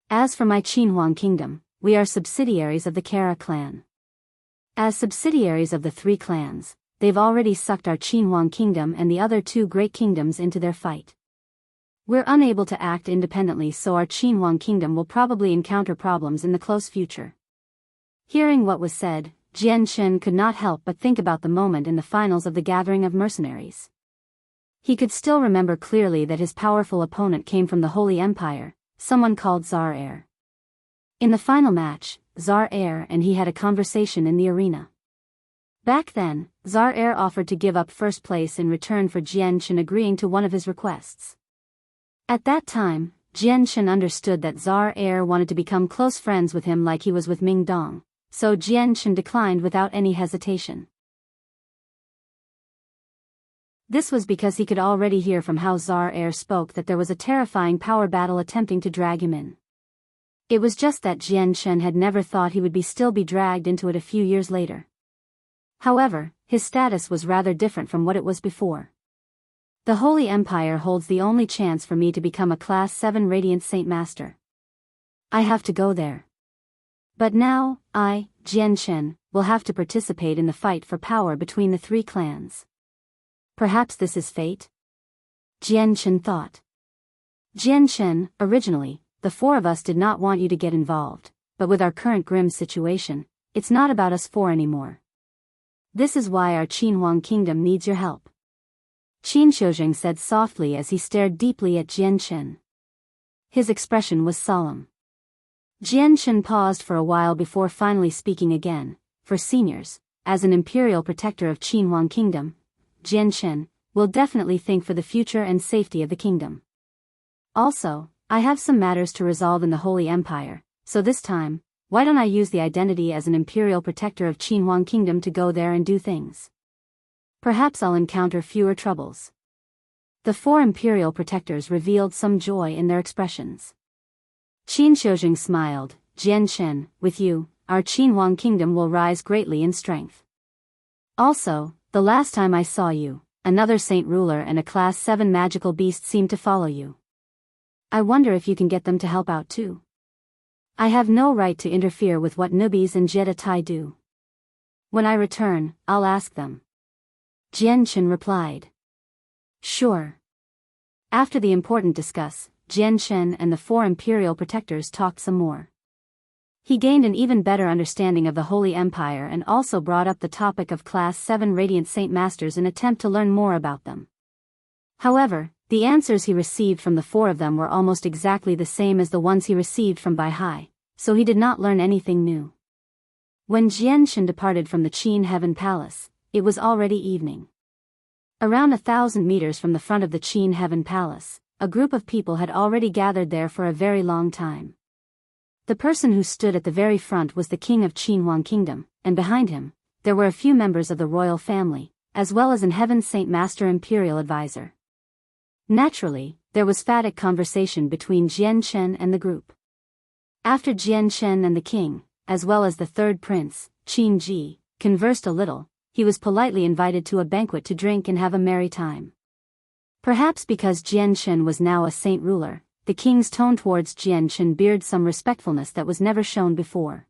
As for my Qinhuang kingdom, we are subsidiaries of the Kara clan. As subsidiaries of the 3 clans, they've already sucked our Qinhuang kingdom and the other 2 great kingdoms into their fight. We're unable to act independently, so our Qinhuang kingdom will probably encounter problems in the close future. Hearing what was said, Jian could not help but think about the moment in the finals of the gathering of mercenaries. He could still remember clearly that his powerful opponent came from the Holy Empire, someone called Tsar Air. In the final match, Tsar Air and he had a conversation in the arena. Back then, Tsar Air offered to give up first place in return for Jian agreeing to one of his requests. At that time, Jian understood that Tsar Air wanted to become close friends with him like he was with Ming Dong, so Jian declined without any hesitation. This was because he could already hear from how Tsar Air spoke that there was a terrifying power battle attempting to drag him in. It was just that Jian had never thought he would still be dragged into it a few years later. However, his status was rather different from what it was before. The Holy Empire holds the only chance for me to become a Class 7 Radiant Saint Master. I have to go there. But now, I, Jian, will have to participate in the fight for power between the 3 clans. Perhaps this is fate? Jian thought. Jian, originally, the 4 of us did not want you to get involved, but with our current grim situation, it's not about us 4 anymore. This is why our Qinhuang kingdom needs your help. Qin said softly as he stared deeply at Jian. His expression was solemn. Jian paused for a while before finally speaking again. For seniors, as an imperial protector of Qinhuang kingdom, Jian will definitely think for the future and safety of the kingdom. Also, I have some matters to resolve in the Holy Empire, so this time, why don't I use the identity as an imperial protector of Qinhuang kingdom to go there and do things? Perhaps I'll encounter fewer troubles. The 4 imperial protectors revealed some joy in their expressions. Qin smiled. Jian, with you, our Qinhuang kingdom will rise greatly in strength. Also, the last time I saw you, another saint ruler and a Class 7 magical beast seemed to follow you. I wonder if you can get them to help out too. I have no right to interfere with what newbies and Jedi do. When I return, I'll ask them. Jian replied. Sure. After the important discuss, Jian and the 4 imperial protectors talked some more. He gained an even better understanding of the Holy Empire and also brought up the topic of Class 7 Radiant Saint Masters in an attempt to learn more about them. However, the answers he received from the 4 of them were almost exactly the same as the ones he received from Biyao, so he did not learn anything new. When Jian departed from the Qin Heaven Palace, it was already evening. Around 1,000 meters from the front of the Qin Heaven Palace, a group of people had already gathered there for a very long time. The person who stood at the very front was the king of Qinhuang Kingdom, and behind him, there were a few members of the royal family, as well as an Heaven Saint Master Imperial Advisor. Naturally, there was phatic conversation between Jian and the group. After Jian and the king, as well as the 3rd prince, Qin Ji, conversed a little, he was politely invited to a banquet to drink and have a merry time. Perhaps because Jian was now a saint ruler, the king's tone towards Jian Chen beared some respectfulness that was never shown before.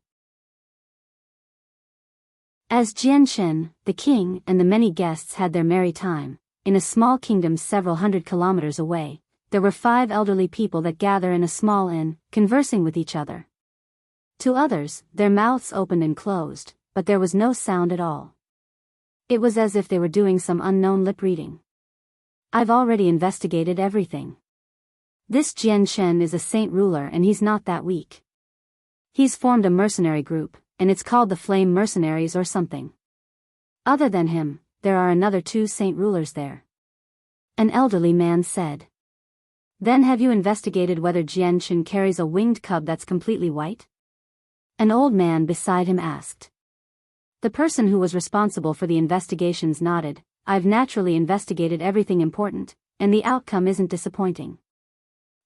As Jian Chen, the king, and the many guests had their merry time, in a small kingdom several hundred kilometers away, there were 5 elderly people that gather in a small inn, conversing with each other. To others, their mouths opened and closed, but there was no sound at all. It was as if they were doing some unknown lip reading. I've already investigated everything. This Jian Chen is a saint ruler and he's not that weak. He's formed a mercenary group, and it's called the Flame Mercenaries or something. Other than him, there are another 2 saint rulers there. An elderly man said. Then have you investigated whether Jian Chen carries a winged cub that's completely white? An old man beside him asked. The person who was responsible for the investigations nodded. I've naturally investigated everything important, and the outcome isn't disappointing.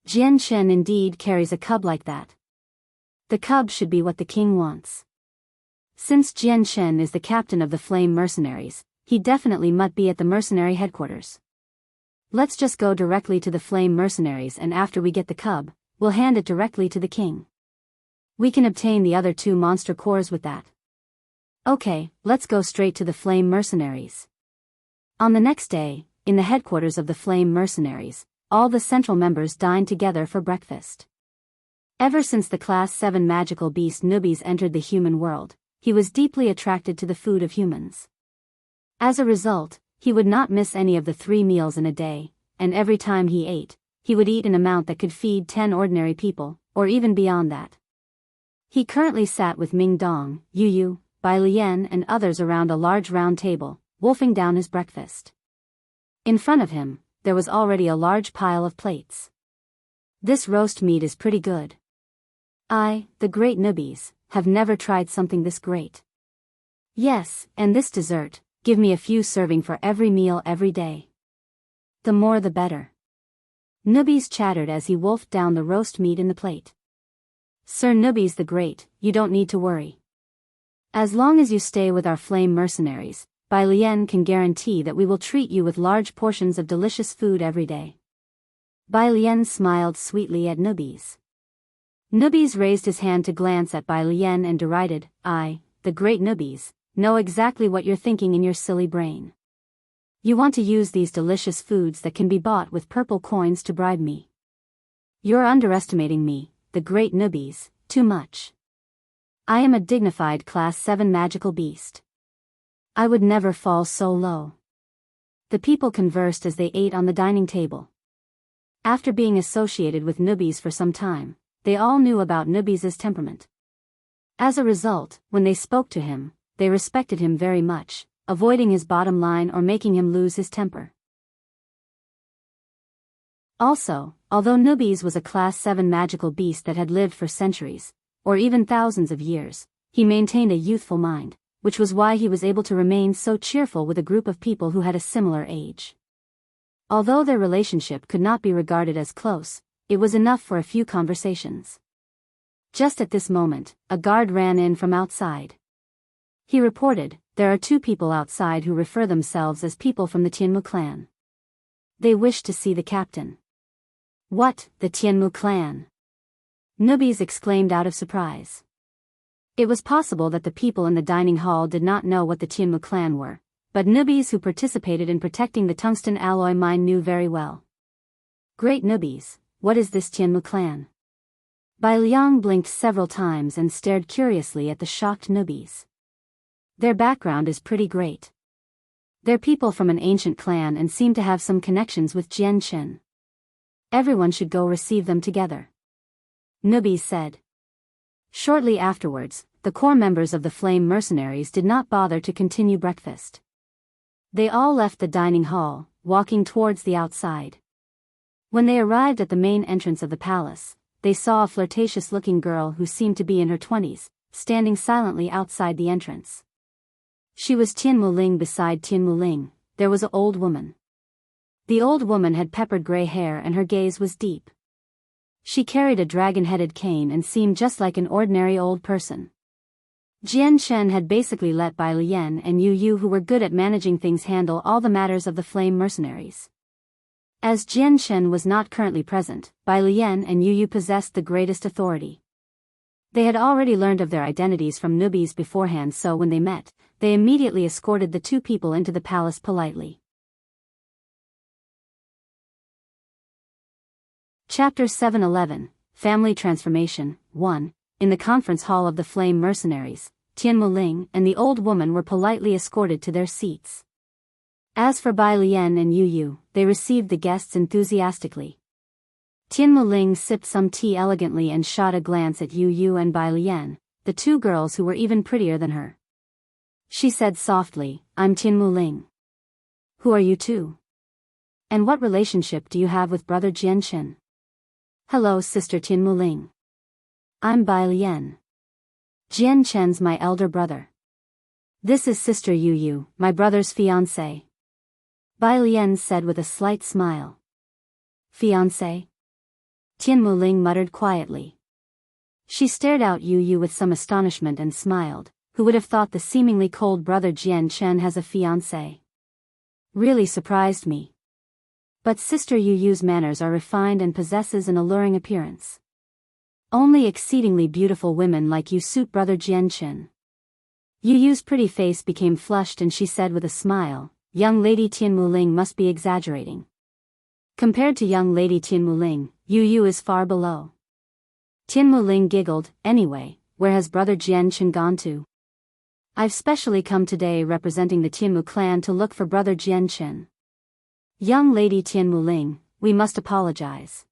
Jian Chen indeed carries a cub like that. The cub should be what the king wants. Since Jian Chen is the captain of the Flame Mercenaries, he definitely must be at the mercenary headquarters. Let's just go directly to the Flame Mercenaries, and after we get the cub, we'll hand it directly to the king. We can obtain the other 2 monster cores with that. Okay, let's go straight to the Flame Mercenaries. On the next day, in the headquarters of the Flame Mercenaries, all the central members dined together for breakfast. Ever since the Class 7 magical beast Nubis entered the human world, he was deeply attracted to the food of humans. As a result, he would not miss any of the 3 meals in a day, and every time he ate, he would eat an amount that could feed 10 ordinary people, or even beyond that. He currently sat with Ming Dong, Yu Yu, Bai Lian and others around a large round table, wolfing down his breakfast. In front of him, there was already a large pile of plates. This roast meat is pretty good. I, the great Nubis, have never tried something this great. Yes, and this dessert, give me a few serving for every meal every day. The more the better. Nubis chattered as he wolfed down the roast meat in the plate. Sir Nubis the Great, you don't need to worry. As long as you stay with our Flame Mercenaries, Bai Lian can guarantee that we will treat you with large portions of delicious food every day. Bai Lian smiled sweetly at Nubis. Nubis raised his hand to glance at Bai Lian and derided, I, the great Nubis, know exactly what you're thinking in your silly brain. You want to use these delicious foods that can be bought with purple coins to bribe me. You're underestimating me, the great Nubis, too much. I am a dignified Class 7 magical beast. I would never fall so low. The people conversed as they ate on the dining table. After being associated with Nubis for some time, they all knew about Nubis' temperament. As a result, when they spoke to him, they respected him very much, avoiding his bottom line or making him lose his temper. Also, although Nubis was a Class 7 magical beast that had lived for centuries, or even thousands of years, he maintained a youthful mind, which was why he was able to remain so cheerful with a group of people who had a similar age. Although their relationship could not be regarded as close, it was enough for a few conversations. Just at this moment, a guard ran in from outside. He reported, there are 2 people outside who refer themselves as people from the Tianmu clan. They wish to see the captain. What, the Tianmu clan? Nubis exclaimed out of surprise. It was possible that the people in the dining hall did not know what the Qinhuang clan were, but Nubis who participated in protecting the tungsten alloy mine knew very well. Great Nubis, what is this Qinhuang clan? Bai Liang blinked several times and stared curiously at the shocked Nubis. Their background is pretty great. They're people from an ancient clan and seem to have some connections with Jian Chen. Everyone should go receive them together. Nubis said. Shortly afterwards, the core members of the Flame Mercenaries did not bother to continue breakfast. They all left the dining hall, walking towards the outside. When they arrived at the main entrance of the palace, they saw a flirtatious-looking girl who seemed to be in her 20s, standing silently outside the entrance. She was Tian Muling. Beside Tian Muling, there was an old woman. The old woman had peppered gray hair and her gaze was deep. She carried a dragon-headed cane and seemed just like an ordinary old person. Jian Chen had basically let Bai Lian and Yu Yu, who were good at managing things, handle all the matters of the Flame Mercenaries. As Jian was not currently present, Bai Lian and Yu possessed the greatest authority. They had already learned of their identities from newbies beforehand, so when they met, they immediately escorted the two people into the palace politely. Chapter 711, Family Transformation, 1. In the conference hall of the Flame Mercenaries, Tian Muling and the old woman were politely escorted to their seats. As for Bai Lian and Yu, they received the guests enthusiastically. Tian Muling sipped some tea elegantly and shot a glance at Yu and Bai Lian, the two girls who were even prettier than her. She said softly, "I'm Tian Muling. Who are you two? And what relationship do you have with brother Jian?" "Hello, sister Tian Muling. I'm Bai Lian. Jian my elder brother. This is sister Yu, my brother's fiancée." Bai Lian said with a slight smile. "Fiancé?" Tian Muling muttered quietly. She stared out Yu with some astonishment and smiled. Who would have thought the seemingly cold brother Jian has a fiancé? Really surprised me. But sister Yu's manners are refined and possesses an alluring appearance. Only exceedingly beautiful women like you suit brother Jian. Yu's pretty face became flushed and she said with a smile, "Young lady Tian Muling must be exaggerating. Compared to young lady Tian Muling, Yu is far below." Tian Muling giggled. "Anyway, where has brother Jian gone to? I've specially come today representing the Tianmu clan to look for brother Jian. Young lady Tian Muling, we must apologize.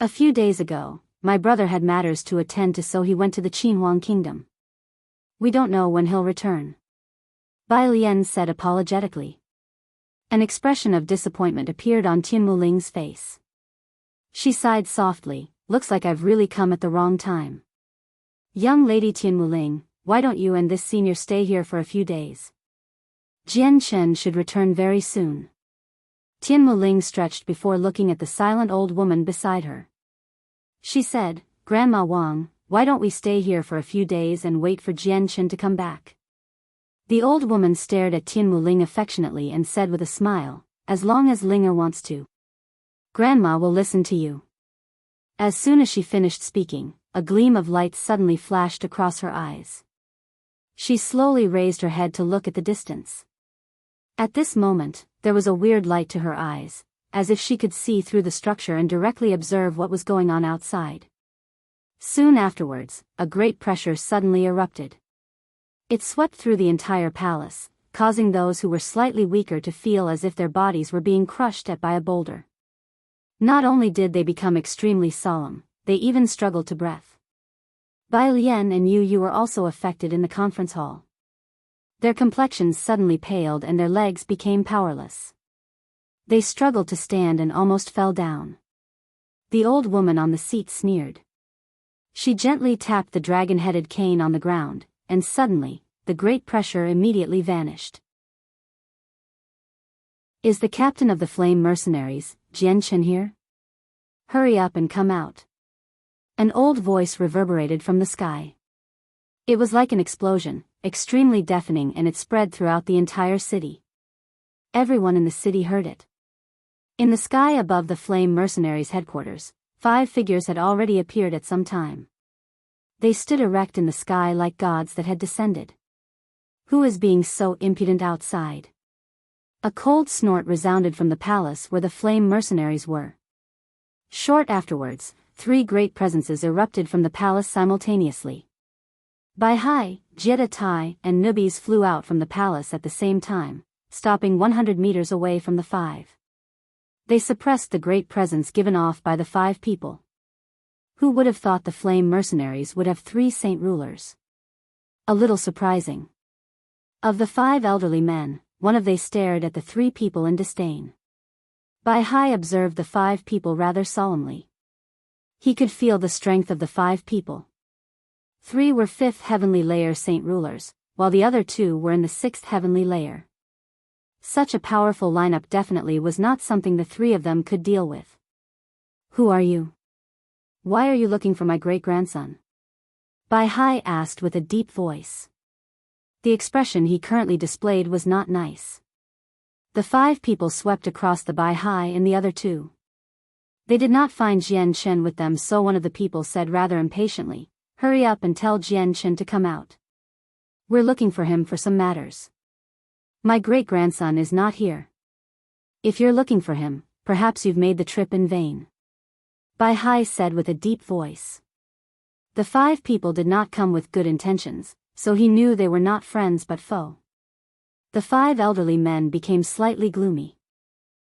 A few days ago, my brother had matters to attend to, so he went to the Qinhuang kingdom. We don't know when he'll return." Bai Lian said apologetically. An expression of disappointment appeared on Tian Muling's face. She sighed softly, "Looks like I've really come at the wrong time. Young lady Tian Muling, why don't you and this senior stay here for a few days? Jian should return very soon." Tian Muling stretched before looking at the silent old woman beside her. She said, "Grandma Wang, why don't we stay here for a few days and wait for Jian to come back?" The old woman stared at Tian Muling affectionately and said with a smile, "As long as Linger wants to. Grandma will listen to you." As soon as she finished speaking, a gleam of light suddenly flashed across her eyes. She slowly raised her head to look at the distance. At this moment, there was a weird light to her eyes, as if she could see through the structure and directly observe what was going on outside. Soon afterwards, a great pressure suddenly erupted. It swept through the entire palace, causing those who were slightly weaker to feel as if their bodies were being crushed at by a boulder. Not only did they become extremely solemn, they even struggled to breath. Bai Lian and Yu were also affected in the conference hall. Their complexions suddenly paled and their legs became powerless. They struggled to stand and almost fell down. The old woman on the seat sneered. She gently tapped the dragon-headed cane on the ground, and suddenly, the great pressure immediately vanished. "Is the captain of the Flame Mercenaries, Jian here? Hurry up and come out." An old voice reverberated from the sky. It was like an explosion, extremely deafening, and it spread throughout the entire city. Everyone in the city heard it. In the sky above the Flame Mercenaries' headquarters, 5 figures had already appeared at some time. They stood erect in the sky like gods that had descended. "Who is being so impudent outside?" A cold snort resounded from the palace where the Flame Mercenaries were. Short afterwards, 3 great presences erupted from the palace simultaneously. Bai Hai, Jetta Tai, and Nubis flew out from the palace at the same time, stopping 100 meters away from the 5. They suppressed the great presence given off by the 5 people. Who would have thought the Flame Mercenaries would have 3 saint rulers? A little surprising. Of the 5 elderly men, one of they stared at the 3 people in disdain. Bai Hai observed the 5 people rather solemnly. He could feel the strength of the 5 people. 3 were 5th heavenly layer saint rulers, while the other 2 were in the 6th heavenly layer. Such a powerful lineup definitely was not something the 3 of them could deal with. "Who are you? Why are you looking for my great-grandson?" Bai Hai asked with a deep voice. The expression he currently displayed was not nice. The 5 people swept across the Biyao and the other 2. They did not find Jian Chen with them, so one of the people said rather impatiently, "Hurry up and tell Jian Chen to come out. We're looking for him for some matters. My great-grandson is not here. If you're looking for him, perhaps you've made the trip in vain," Biyao said with a deep voice. The 5 people did not come with good intentions, so he knew they were not friends but foe. The 5 elderly men became slightly gloomy.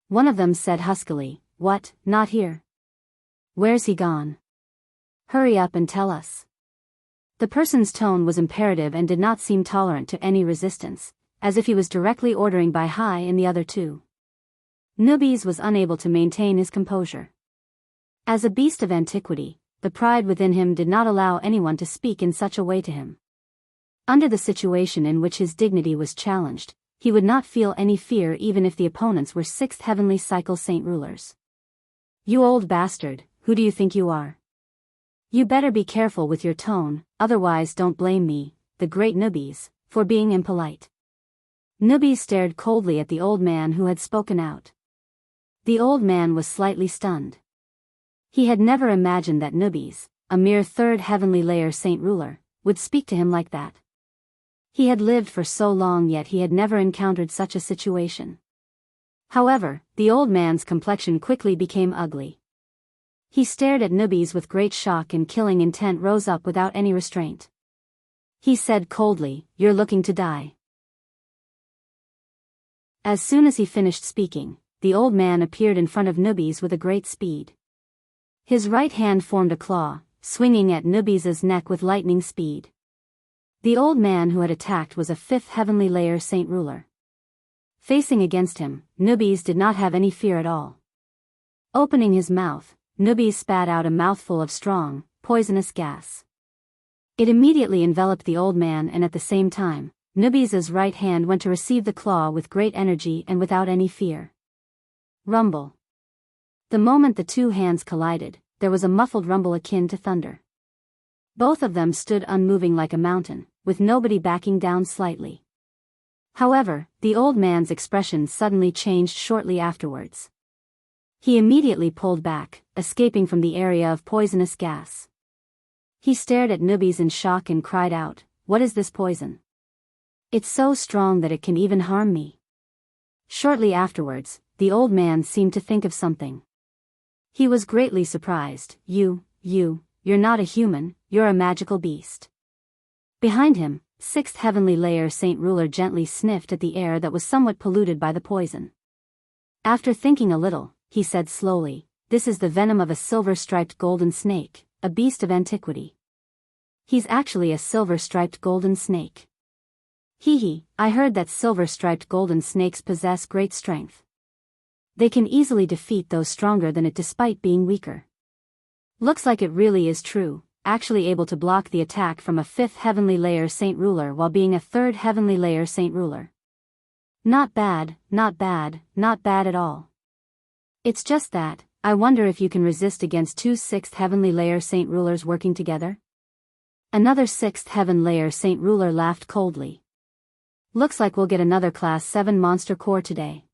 One of them said huskily, "What, not here? Where's he gone? Hurry up and tell us." The person's tone was imperative and did not seem tolerant to any resistance, as if he was directly ordering Biyao and the other 2. Nubis was unable to maintain his composure. As a beast of antiquity, the pride within him did not allow anyone to speak in such a way to him. Under the situation in which his dignity was challenged, he would not feel any fear even if the opponents were 6th heavenly cycle saint rulers. "You old bastard, who do you think you are? You better be careful with your tone, otherwise don't blame me, the great Nubis, for being impolite." Nubis stared coldly at the old man who had spoken out. The old man was slightly stunned. He had never imagined that Nubis, a mere 3rd heavenly layer saint ruler, would speak to him like that. He had lived for so long, yet he had never encountered such a situation. However, the old man's complexion quickly became ugly. He stared at Nubis with great shock, and killing intent rose up without any restraint. He said coldly, "You're looking to die." As soon as he finished speaking, the old man appeared in front of Nubis with a great speed. His right hand formed a claw, swinging at Nubis's neck with lightning speed. The old man who had attacked was a 5th heavenly layer saint ruler. Facing against him, Nubis did not have any fear at all. Opening his mouth, Nubis spat out a mouthful of strong, poisonous gas. It immediately enveloped the old man, and at the same time, Nubis's right hand went to receive the claw with great energy and without any fear. Rumble. The moment the 2 hands collided, there was a muffled rumble akin to thunder. Both of them stood unmoving like a mountain, with nobody backing down slightly. However, the old man's expression suddenly changed shortly afterwards. He immediately pulled back, escaping from the area of poisonous gas. He stared at Nubis in shock and cried out, "What is this poison? It's so strong that it can even harm me." Shortly afterwards, the old man seemed to think of something. He was greatly surprised. You're not a human, you're a magical beast." Behind him, 6th heavenly layer saint ruler gently sniffed at the air that was somewhat polluted by the poison. After thinking a little, he said slowly, "This is the venom of a silver-striped golden snake, a beast of antiquity. He's actually a silver-striped golden snake. I heard that silver-striped golden snakes possess great strength. They can easily defeat those stronger than it despite being weaker. Looks like it really is true, actually able to block the attack from a 5th heavenly layer saint ruler while being a 3rd heavenly layer saint ruler. Not bad, not bad, not bad at all. It's just that, I wonder if you can resist against 2 6th heavenly layer saint rulers working together?" Another 6th heaven layer saint ruler laughed coldly. "Looks like we'll get another class 7 monster core today."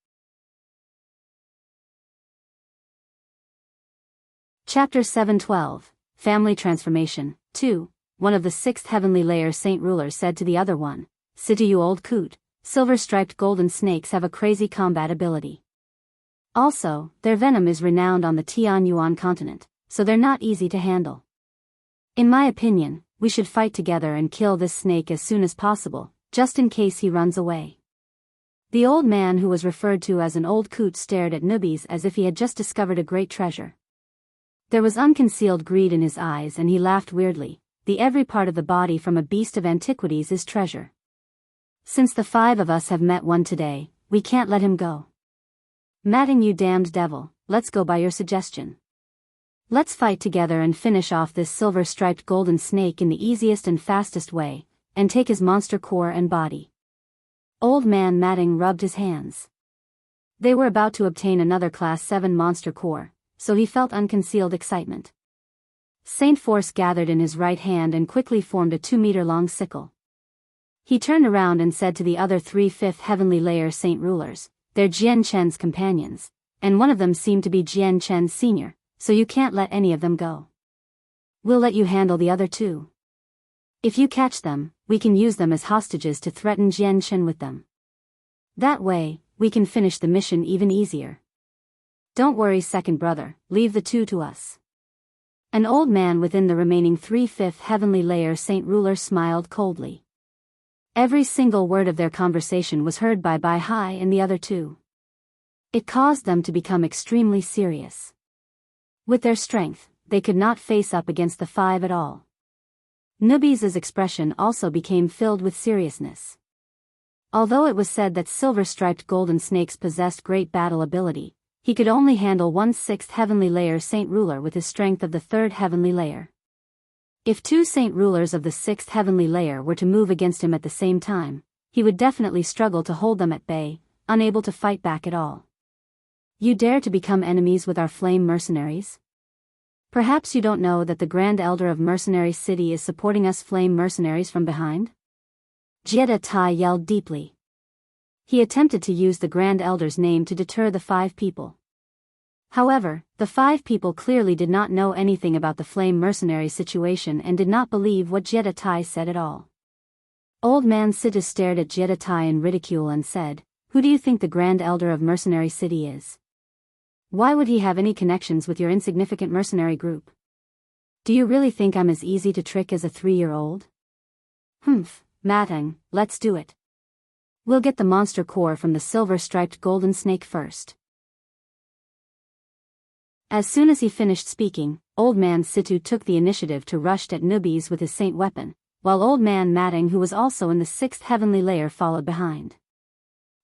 Chapter 712, Family Transformation, 2. One of the 6th heavenly layer saint rulers said to the other one, "Sit you old coot, silver-striped golden snakes have a crazy combat ability. Also, their venom is renowned on the Tianyuan continent, so they're not easy to handle. In my opinion, we should fight together and kill this snake as soon as possible, just in case he runs away." The old man who was referred to as an old coot stared at Nubis as if he had just discovered a great treasure. There was unconcealed greed in his eyes, and he laughed weirdly. "The every part of the body from a beast of antiquities is treasure. Since the 5 of us have met one today, we can't let him go. Matting, you damned devil, let's go by your suggestion. Let's fight together and finish off this silver-striped golden snake in the easiest and fastest way, and take his monster core and body." Old man Matting rubbed his hands. They were about to obtain another class 7 monster core, so he felt unconcealed excitement. Saint Force gathered in his right hand and quickly formed a 2-meter-long sickle. He turned around and said to the other 3 5th heavenly layer saint rulers, They're Jian Chen's companions, and one of them seemed to be Jian Chen's senior, so you can't let any of them go. We'll let you handle the other two. If you catch them, we can use them as hostages to threaten Jian Chen with them. That way, we can finish the mission even easier. Don't worry, second brother, leave the two to us. An old man within the remaining 3/5 heavenly layer Saint Ruler smiled coldly. Every single word of their conversation was heard by Bai Hai and the other two. It caused them to become extremely serious. With their strength, they could not face up against the 5 at all. Nubis' expression also became filled with seriousness. Although it was said that silver-striped golden snakes possessed great battle ability, he could only handle 1/6 heavenly layer Saint Ruler with his strength of the 3rd heavenly layer. If 2 Saint Rulers of the 6th heavenly layer were to move against him at the same time, he would definitely struggle to hold them at bay, unable to fight back at all. You dare to become enemies with our flame mercenaries? Perhaps you don't know that the Grand Elder of Mercenary City is supporting us flame mercenaries from behind? Jie Tai yelled deeply. He attempted to use the Grand Elder's name to deter the 5 people. However, the 5 people clearly did not know anything about the flame mercenary situation and did not believe what Jie Tai said at all. Old man Situ stared at Jie Tai in ridicule and said, "Who do you think the Grand Elder of Mercenary City is? Why would he have any connections with your insignificant mercenary group? Do you really think I'm as easy to trick as a 3-year-old? Humph, Matang, let's do it. We'll get the monster core from the silver-striped golden snake first." As soon as he finished speaking, Old Man Situ took the initiative to rush at Nubis with his saint weapon, while Old Man Matang, who was also in the 6th heavenly layer, followed behind.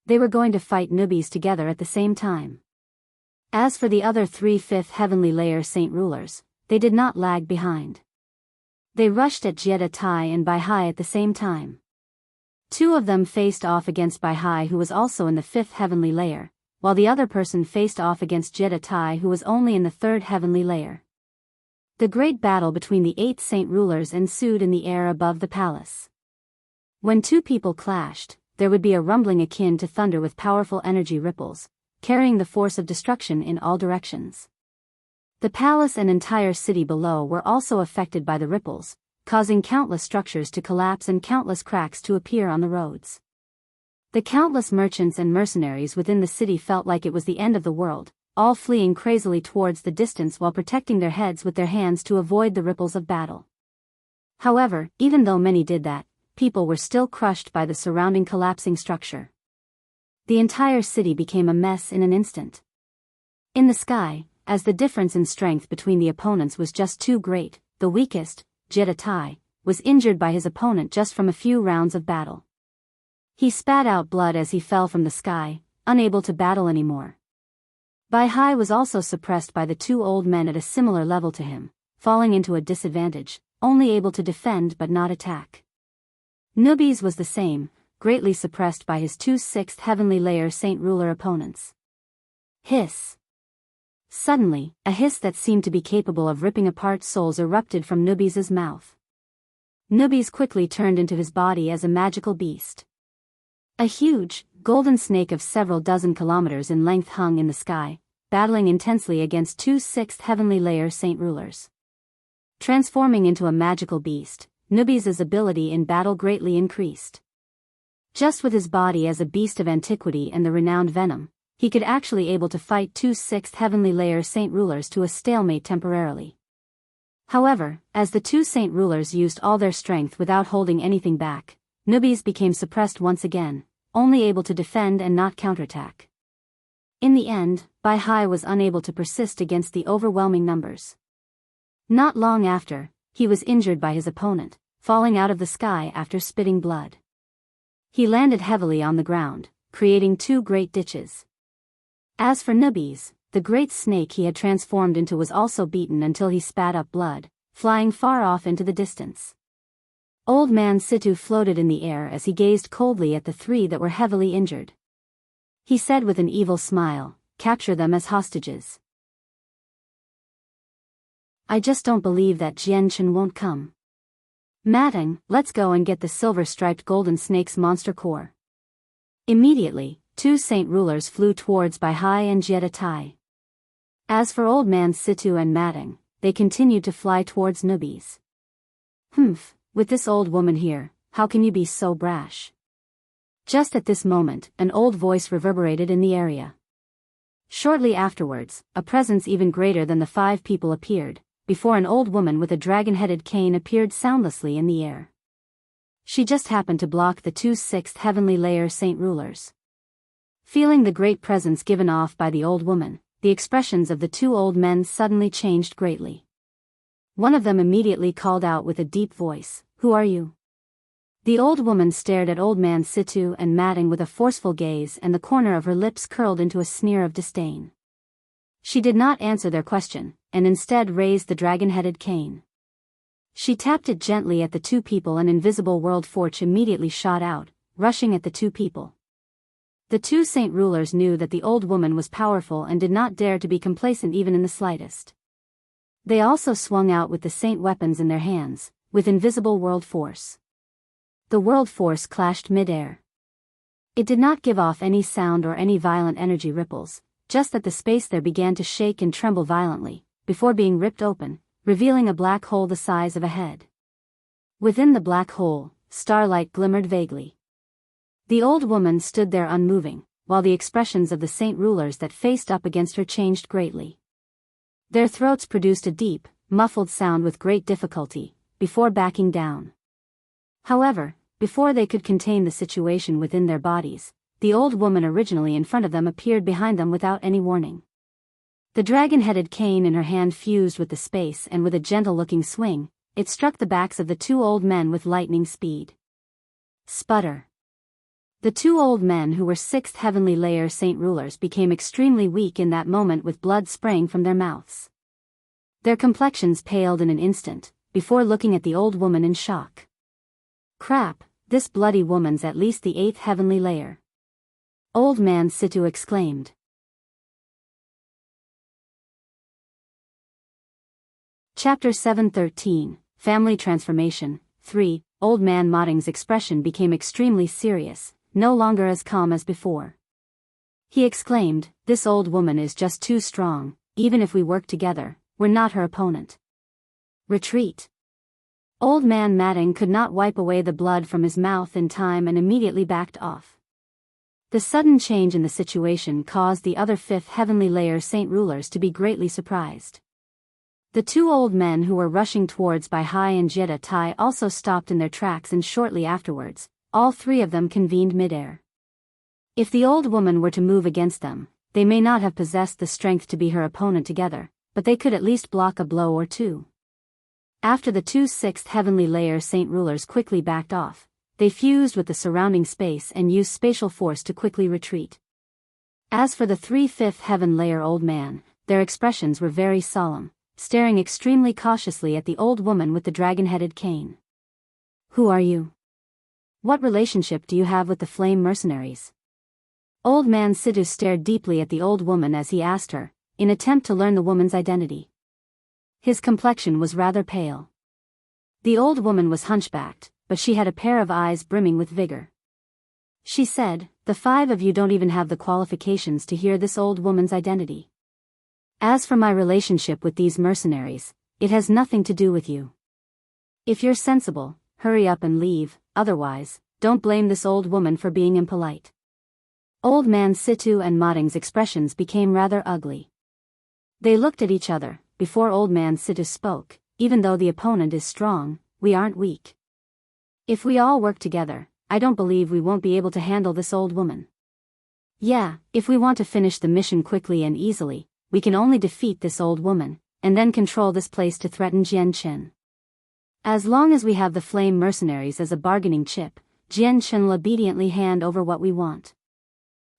They were going to fight Nubis together at the same time. As for the other 3/5 heavenly layer Saint Rulers, they did not lag behind. They rushed at Jie Tai and Bai Hai at the same time. 2 of them faced off against Bai Hai, who was also in the 5th heavenly layer, while the other person faced off against Jie Tai, who was only in the 3rd heavenly layer. The great battle between the 8 Saint Rulers ensued in the air above the palace. When 2 people clashed, there would be a rumbling akin to thunder with powerful energy ripples, carrying the force of destruction in all directions. The palace and entire city below were also affected by the ripples, causing countless structures to collapse and countless cracks to appear on the roads. The countless merchants and mercenaries within the city felt like it was the end of the world, all fleeing crazily towards the distance while protecting their heads with their hands to avoid the ripples of battle. However, even though many did that, people were still crushed by the surrounding collapsing structure. The entire city became a mess in an instant. In the sky, as the difference in strength between the opponents was just too great, the weakest, Jie Tai, was injured by his opponent just from a few rounds of battle. He spat out blood as he fell from the sky, unable to battle anymore. Bai Hai was also suppressed by the 2 old men at a similar level to him, falling into a disadvantage, only able to defend but not attack. Nubis was the same, greatly suppressed by his 2 6th heavenly layer Saint Ruler opponents. Hiss. Suddenly, a hiss that seemed to be capable of ripping apart souls erupted from Nubis' mouth. Nubis quickly turned into his body as a magical beast. A huge, golden snake of several dozen kilometers in length hung in the sky, battling intensely against 2 6th heavenly layer Saint Rulers. Transforming into a magical beast, Nubis' ability in battle greatly increased. Just with his body as a beast of antiquity and the renowned venom, he could actually able to fight 2 6th heavenly layer Saint Rulers to a stalemate temporarily. However, as the 2 Saint Rulers used all their strength without holding anything back, Nubis became suppressed once again, only able to defend and not counterattack. In the end, Bai Hai was unable to persist against the overwhelming numbers. Not long after, he was injured by his opponent, falling out of the sky after spitting blood. He landed heavily on the ground, creating 2 great ditches. As for Nubis, the great snake he had transformed into was also beaten until he spat up blood, flying far off into the distance. Old Man Situ floated in the air as he gazed coldly at the 3 that were heavily injured. He said with an evil smile, "Capture them as hostages. I just don't believe that Jian Chen won't come. Matang, let's go and get the silver-striped golden snake's monster core." Immediately, two saint rulers flew towards Biyao and Jiedatai. As for Old Man Situ and Mading, they continued to fly towards Nubis. Humph, with this old woman here, how can you be so brash? Just at this moment, an old voice reverberated in the area. Shortly afterwards, a presence even greater than the 5 people appeared, before an old woman with a dragon-headed cane appeared soundlessly in the air. She just happened to block the 2 sixth heavenly layer saint rulers. Feeling the great presence given off by the old woman, the expressions of the 2 old men suddenly changed greatly. One of them immediately called out with a deep voice, "Who are you?" The old woman stared at Old Man Situ and Mading with a forceful gaze, and the corner of her lips curled into a sneer of disdain. She did not answer their question, and instead raised the dragon-headed cane. She tapped it gently at the 2 people. An invisible world forge immediately shot out, rushing at the 2 people. The 2 saint rulers knew that the old woman was powerful and did not dare to be complacent even in the slightest. They also swung out with the saint weapons in their hands, with invisible world force. The world force clashed mid-air. It did not give off any sound or any violent energy ripples, just that the space there began to shake and tremble violently, before being ripped open, revealing a black hole the size of a head. Within the black hole, starlight glimmered vaguely. The old woman stood there unmoving, while the expressions of the saint rulers that faced up against her changed greatly. Their throats produced a deep, muffled sound with great difficulty, before backing down. However, before they could contain the situation within their bodies, the old woman originally in front of them appeared behind them without any warning. The dragon-headed cane in her hand fused with the space, and with a gentle-looking swing, it struck the backs of the 2 old men with lightning speed. Sputter. The 2 old men who were 6th heavenly layer saint rulers became extremely weak in that moment, with blood spraying from their mouths. Their complexions paled in an instant, before looking at the old woman in shock. Crap, this bloody woman's at least the 8th heavenly layer. Old Man Situ exclaimed. Chapter 713, Family Transformation, 3. Old Man Mading's expression became extremely serious, no longer as calm as before. He exclaimed, "This old woman is just too strong. Even if we work together, we're not her opponent. Retreat." Old Man Mading could not wipe away the blood from his mouth in time and immediately backed off. The sudden change in the situation caused the other 5th heavenly layer saint rulers to be greatly surprised. The 2 old men who were rushing towards Biyao and Jiedatai also stopped in their tracks, and shortly afterwards, all 3 of them convened mid-air. If the old woman were to move against them, they may not have possessed the strength to be her opponent together, but they could at least block a blow or 2. After the 2 6th heavenly layer saint rulers quickly backed off, they fused with the surrounding space and used spatial force to quickly retreat. As for the 3 5th heaven layer old man, their expressions were very solemn, staring extremely cautiously at the old woman with the dragon-headed cane. "Who are you? What relationship do you have with the flame mercenaries?" Old Man Situ stared deeply at the old woman as he asked her, in attempt to learn the woman's identity. His complexion was rather pale. The old woman was hunchbacked, but she had a pair of eyes brimming with vigor. She said, "The 5 of you don't even have the qualifications to hear this old woman's identity. As for my relationship with these mercenaries, it has nothing to do with you. If you're sensible, hurry up and leave, otherwise, don't blame this old woman for being impolite." Old Man Situ and Mading's expressions became rather ugly. They looked at each other, before Old Man Situ spoke. "Even though the opponent is strong, we aren't weak. If we all work together, I don't believe we won't be able to handle this old woman. Yeah, if we want to finish the mission quickly and easily, we can only defeat this old woman, and then control this place to threaten Jianchen. As long as we have the flame mercenaries as a bargaining chip, Jianchen will obediently hand over what we want."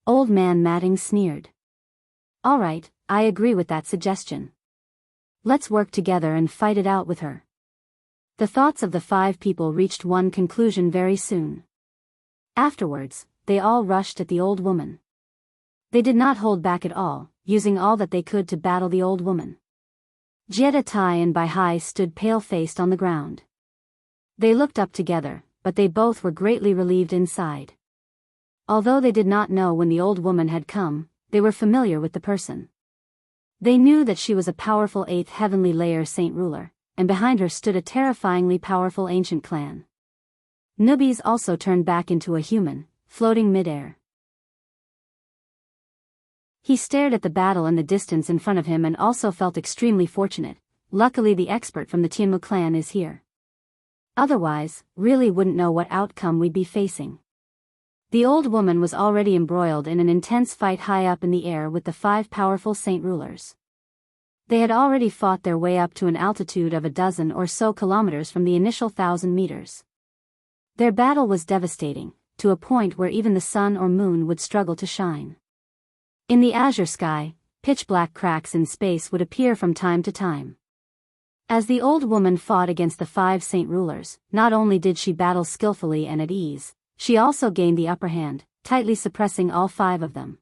Old Man Mading sneered. "Alright, I agree with that suggestion. Let's work together and fight it out with her." The thoughts of the 5 people reached one conclusion very soon. Afterwards, they all rushed at the old woman. They did not hold back at all, using all that they could to battle the old woman. Jiedatai and Biyao stood pale-faced on the ground. They looked up together, but they both were greatly relieved inside. Although they did not know when the old woman had come, they were familiar with the person. They knew that she was a powerful 8th heavenly layer saint ruler, and behind her stood a terrifyingly powerful ancient clan. Nubis also turned back into a human, floating mid-air. He stared at the battle in the distance in front of him and also felt extremely fortunate. Luckily the expert from the Qinhuang clan is here. Otherwise, really wouldn't know what outcome we'd be facing. The old woman was already embroiled in an intense fight high up in the air with the 5 powerful saint rulers. They had already fought their way up to an altitude of a dozen or so kilometers from the initial 1,000 meters. Their battle was devastating, to a point where even the sun or moon would struggle to shine. In the azure sky, pitch-black cracks in space would appear from time to time. As the old woman fought against the 5 saint rulers, not only did she battle skillfully and at ease, she also gained the upper hand, tightly suppressing all 5 of them.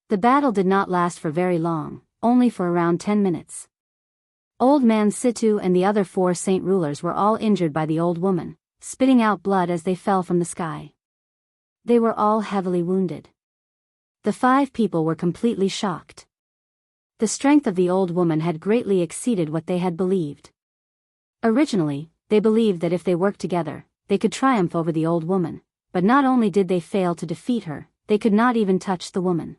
The battle did not last for very long, only for around 10 minutes. Old Man Situ and the other 4 saint rulers were all injured by the old woman, spitting out blood as they fell from the sky. They were all heavily wounded. The 5 people were completely shocked. The strength of the old woman had greatly exceeded what they had believed. Originally, they believed that if they worked together, they could triumph over the old woman, but not only did they fail to defeat her, they could not even touch the woman.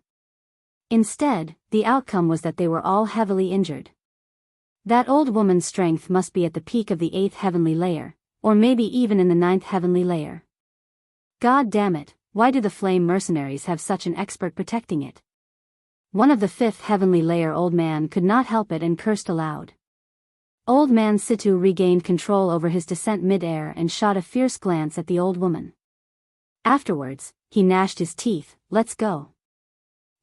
Instead, the outcome was that they were all heavily injured. That old woman's strength must be at the peak of the 8th heavenly layer, or maybe even in the 9th heavenly layer. God damn it, why do the flame mercenaries have such an expert protecting it? One of the 5th heavenly layer old man could not help it and cursed aloud. Old Man Situ regained control over his descent mid-air and shot a fierce glance at the old woman. Afterwards, he gnashed his teeth. Let's go.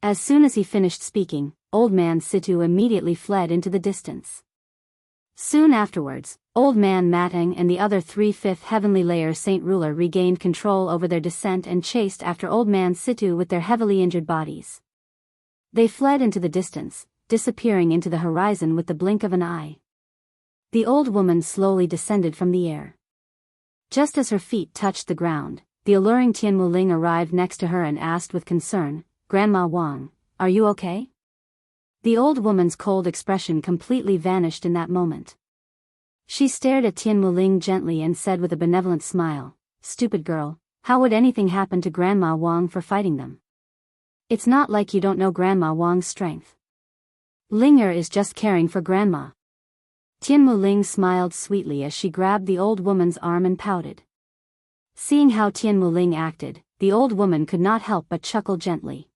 As soon as he finished speaking, Old Man Situ immediately fled into the distance. Soon afterwards, Old Man Matang and the other 3 5th heavenly layer saint ruler regained control over their descent and chased after Old Man Situ with their heavily injured bodies. They fled into the distance, disappearing into the horizon with the blink of an eye. The old woman slowly descended from the air. Just as her feet touched the ground, the alluring Tian Muling arrived next to her and asked with concern, "Grandma Wang, are you okay?" The old woman's cold expression completely vanished in that moment. She stared at Tian Muling gently and said with a benevolent smile, "Stupid girl, how would anything happen to Grandma Wang for fighting them? It's not like you don't know Grandma Wang's strength. Linger is just caring for Grandma." Tian Muling smiled sweetly as she grabbed the old woman's arm and pouted. Seeing how Tian Muling acted, the old woman could not help but chuckle gently.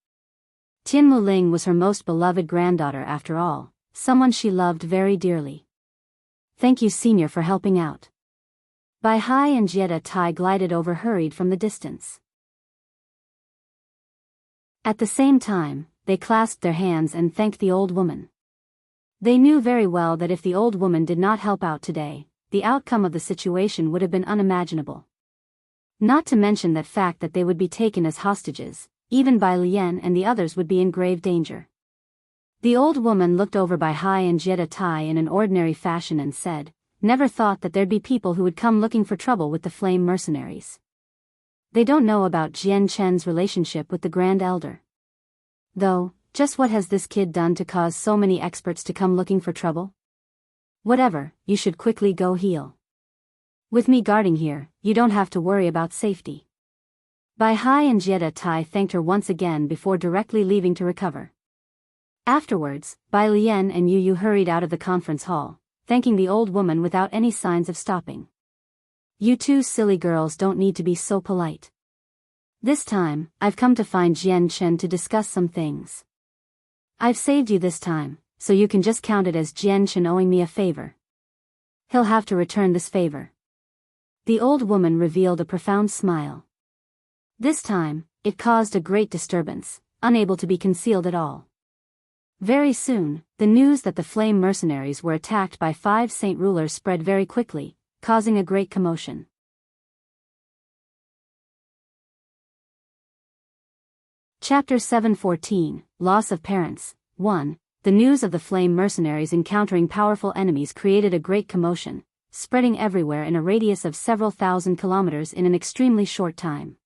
Tian Muling was her most beloved granddaughter after all, someone she loved very dearly. "Thank you, Senior, for helping out." Bai Hai and Jetta Tai glided over hurried from the distance. At the same time, they clasped their hands and thanked the old woman. They knew very well that if the old woman did not help out today, the outcome of the situation would have been unimaginable. Not to mention that fact that they would be taken as hostages, even Bai Lian and the others would be in grave danger. The old woman looked over Bai Hai and Jetta Tai in an ordinary fashion and said, "Never thought that there'd be people who would come looking for trouble with the flame mercenaries. They don't know about Jian Chen's relationship with the Grand Elder. Though, just what has this kid done to cause so many experts to come looking for trouble? Whatever, you should quickly go heal. With me guarding here, you don't have to worry about safety." Bai Hai and Jetta Tai thanked her once again before directly leaving to recover. Afterwards, Bai Lian and Yu Yu hurried out of the conference hall, thanking the old woman without any signs of stopping. "You two silly girls don't need to be so polite. This time, I've come to find Jian Chen to discuss some things. I've saved you this time, so you can just count it as Jian Chen owing me a favor. He'll have to return this favor." The old woman revealed a profound smile. This time, it caused a great disturbance, unable to be concealed at all. Very soon, the news that the flame mercenaries were attacked by 5 saint rulers spread very quickly, causing a great commotion. Chapter 714, Loss of Parents. 1. The news of the flame mercenaries encountering powerful enemies created a great commotion, spreading everywhere in a radius of several thousand kilometers in an extremely short time.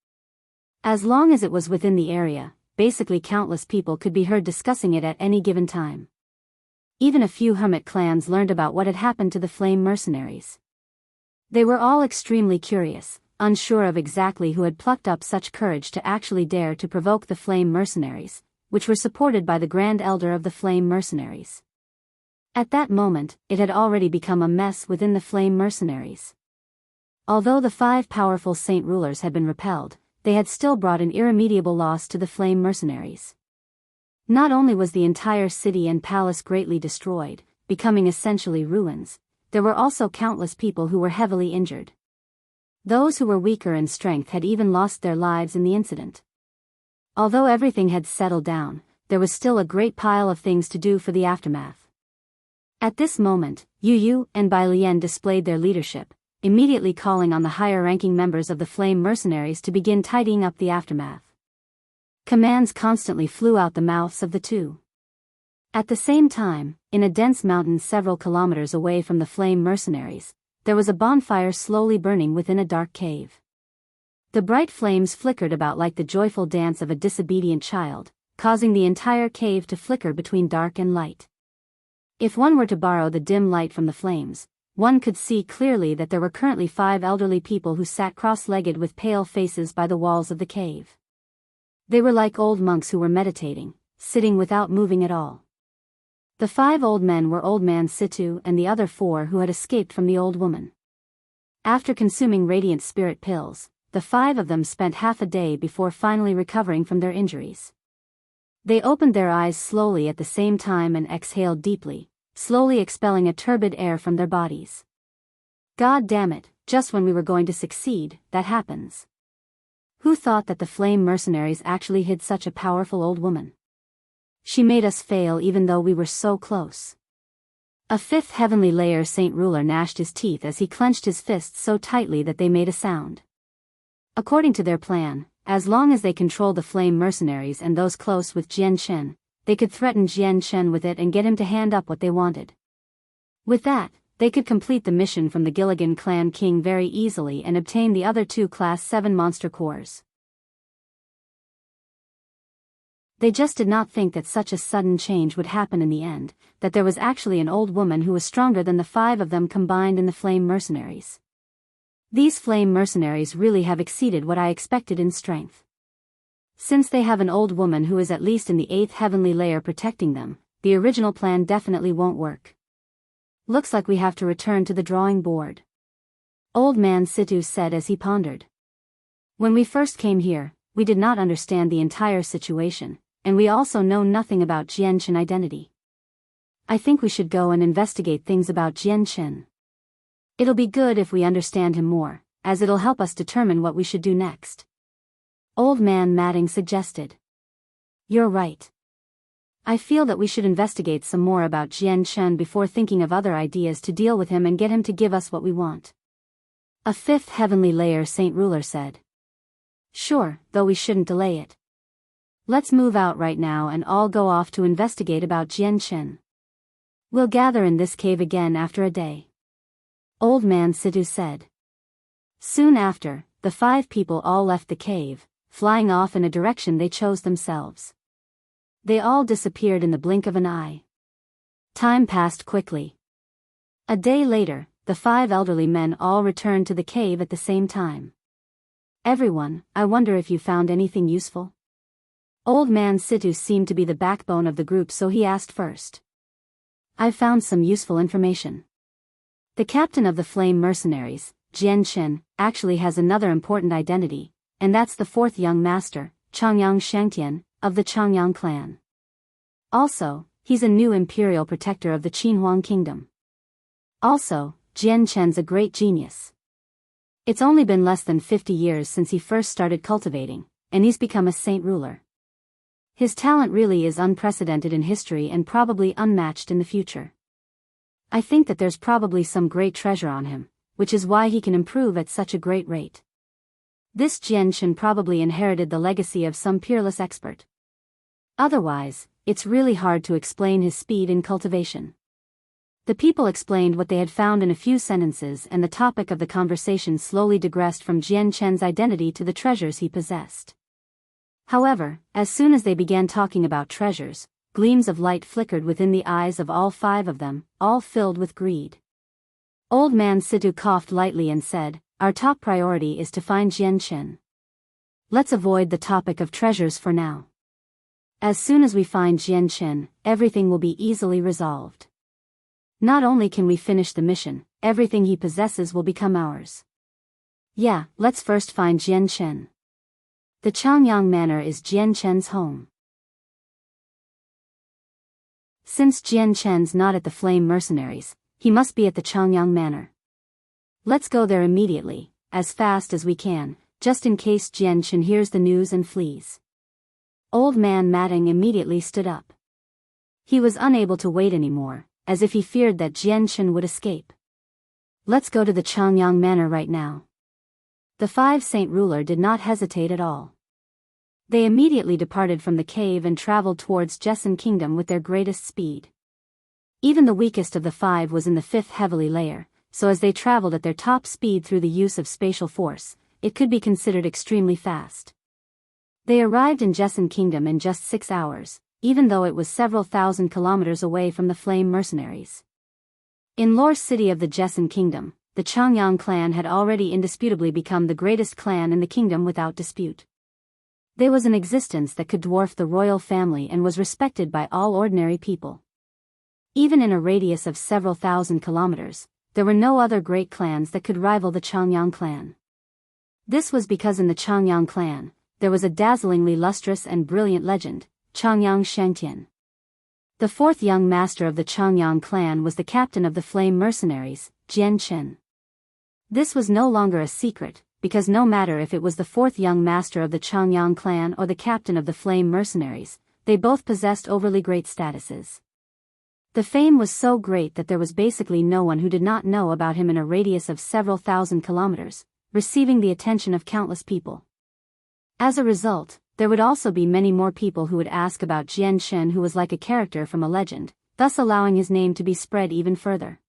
As long as it was within the area, basically countless people could be heard discussing it at any given time. Even a few hermit clans learned about what had happened to the flame mercenaries. They were all extremely curious, unsure of exactly who had plucked up such courage to actually dare to provoke the flame mercenaries, which were supported by the Grand Elder of the flame mercenaries. At that moment, it had already become a mess within the flame mercenaries. Although the 5 powerful saint rulers had been repelled, they had still brought an irremediable loss to the flame mercenaries. Not only was the entire city and palace greatly destroyed, becoming essentially ruins, there were also countless people who were heavily injured. Those who were weaker in strength had even lost their lives in the incident. Although everything had settled down, there was still a great pile of things to do for the aftermath. At this moment, Yu Yu and Bai Lian displayed their leadership, immediately calling on the higher-ranking members of the flame mercenaries to begin tidying up the aftermath. Commands constantly flew out the mouths of the two. At the same time, in a dense mountain several kilometers away from the flame mercenaries, there was a bonfire slowly burning within a dark cave. The bright flames flickered about like the joyful dance of a disobedient child, causing the entire cave to flicker between dark and light. If one were to borrow the dim light from the flames, one could see clearly that there were currently 5 elderly people who sat cross-legged with pale faces by the walls of the cave. They were like old monks who were meditating, sitting without moving at all. The 5 old men were Old Man Situ and the other 4 who had escaped from the old woman. After consuming radiant spirit pills, the 5 of them spent half a day before finally recovering from their injuries. They opened their eyes slowly at the same time and exhaled deeply, slowly expelling a turbid air from their bodies. God damn it, just when we were going to succeed, that happens. Who thought that the flame mercenaries actually hid such a powerful old woman? She made us fail even though we were so close. A 5th heavenly layer saint ruler gnashed his teeth as he clenched his fists so tightly that they made a sound. According to their plan, as long as they controlled the flame mercenaries and those close with Jian Chen, they could threaten Jian Chen with it and get him to hand up what they wanted. With that, they could complete the mission from the Gilligan clan king very easily and obtain the other 2 Class 7 monster cores. They just did not think that such a sudden change would happen in the end, that there was actually an old woman who was stronger than the 5 of them combined in the flame mercenaries. These flame mercenaries really have exceeded what I expected in strength. Since they have an old woman who is at least in the 8th heavenly layer protecting them, the original plan definitely won't work. Looks like we have to return to the drawing board. Old Man Situ said as he pondered. When we first came here, we did not understand the entire situation, and we also know nothing about Jian Chen identity. I think we should go and investigate things about Jian Chen. It'll be good if we understand him more, as it'll help us determine what we should do next. Old Man Matting suggested. You're right. I feel that we should investigate some more about Jian Chen before thinking of other ideas to deal with him and get him to give us what we want. A 5th heavenly layer saint ruler said. Sure, though we shouldn't delay it. Let's move out right now and all go off to investigate about Jian Chen. We'll gather in this cave again after a day. Old Man Situ said. Soon after, the 5 people all left the cave, flying off in a direction they chose themselves. They all disappeared in the blink of an eye. Time passed quickly. A day later, the 5 elderly men all returned to the cave at the same time. Everyone, I wonder if you found anything useful? Old Man Situ seemed to be the backbone of the group, so he asked first. I've found some useful information. The captain of the flame mercenaries, Jian Chen, actually has another important identity, and that's the 4th young master, Qinhuang Shangtian, of the Qinhuang clan. Also, he's a new imperial protector of the Qinhuang kingdom. Also, Jian Chen's a great genius. It's only been less than 50 years since he first started cultivating, and he's become a saint ruler. His talent really is unprecedented in history and probably unmatched in the future. I think that there's probably some great treasure on him, which is why he can improve at such a great rate. This Jian Chen probably inherited the legacy of some peerless expert. Otherwise, it's really hard to explain his speed in cultivation. The people explained what they had found in a few sentences, and the topic of the conversation slowly digressed from Jian Chen's identity to the treasures he possessed. However, as soon as they began talking about treasures, gleams of light flickered within the eyes of all 5 of them, all filled with greed. Old Man Situ coughed lightly and said, "Our top priority is to find Jianchen. Let's avoid the topic of treasures for now. As soon as we find Jianchen, everything will be easily resolved. Not only can we finish the mission, everything he possesses will become ours. Yeah, let's first find Jianchen. The Qinhuang Manor is Jianchen's home. Since Jianchen's not at the Flame Mercenaries, he must be at the Qinhuang Manor. Let's go there immediately, as fast as we can, just in case Jianchen hears the news and flees." Old Man Matting immediately stood up. He was unable to wait anymore, as if he feared that Jianchen would escape. "Let's go to the Qinhuang Manor right now." The 5 Saint Ruler did not hesitate at all. They immediately departed from the cave and traveled towards Jessan Kingdom with their greatest speed. Even the weakest of the 5 was in the 5th heavily layer, so as they traveled at their top speed through the use of spatial force, it could be considered extremely fast. They arrived in Jessan Kingdom in just 6 hours, even though it was several thousand kilometers away from the Flame Mercenaries. In Lore City of the Jessan Kingdom, the Qinhuang clan had already indisputably become the greatest clan in the kingdom without dispute. There was an existence that could dwarf the royal family and was respected by all ordinary people. Even in a radius of several thousand kilometers, there were no other great clans that could rival the Qinhuang clan. This was because in the Qinhuang clan, there was a dazzlingly lustrous and brilliant legend, Qinhuang Shangtian. The 4th young master of the Qinhuang clan was the captain of the Flame Mercenaries, Jianchen. This was no longer a secret, because no matter if it was the 4th young master of the Qinhuang clan or the captain of the Flame Mercenaries, they both possessed overly great statuses. The fame was so great that there was basically no one who did not know about him in a radius of several thousand kilometers, receiving the attention of countless people. As a result, there would also be many more people who would ask about Jianchen, who was like a character from a legend, thus allowing his name to be spread even further.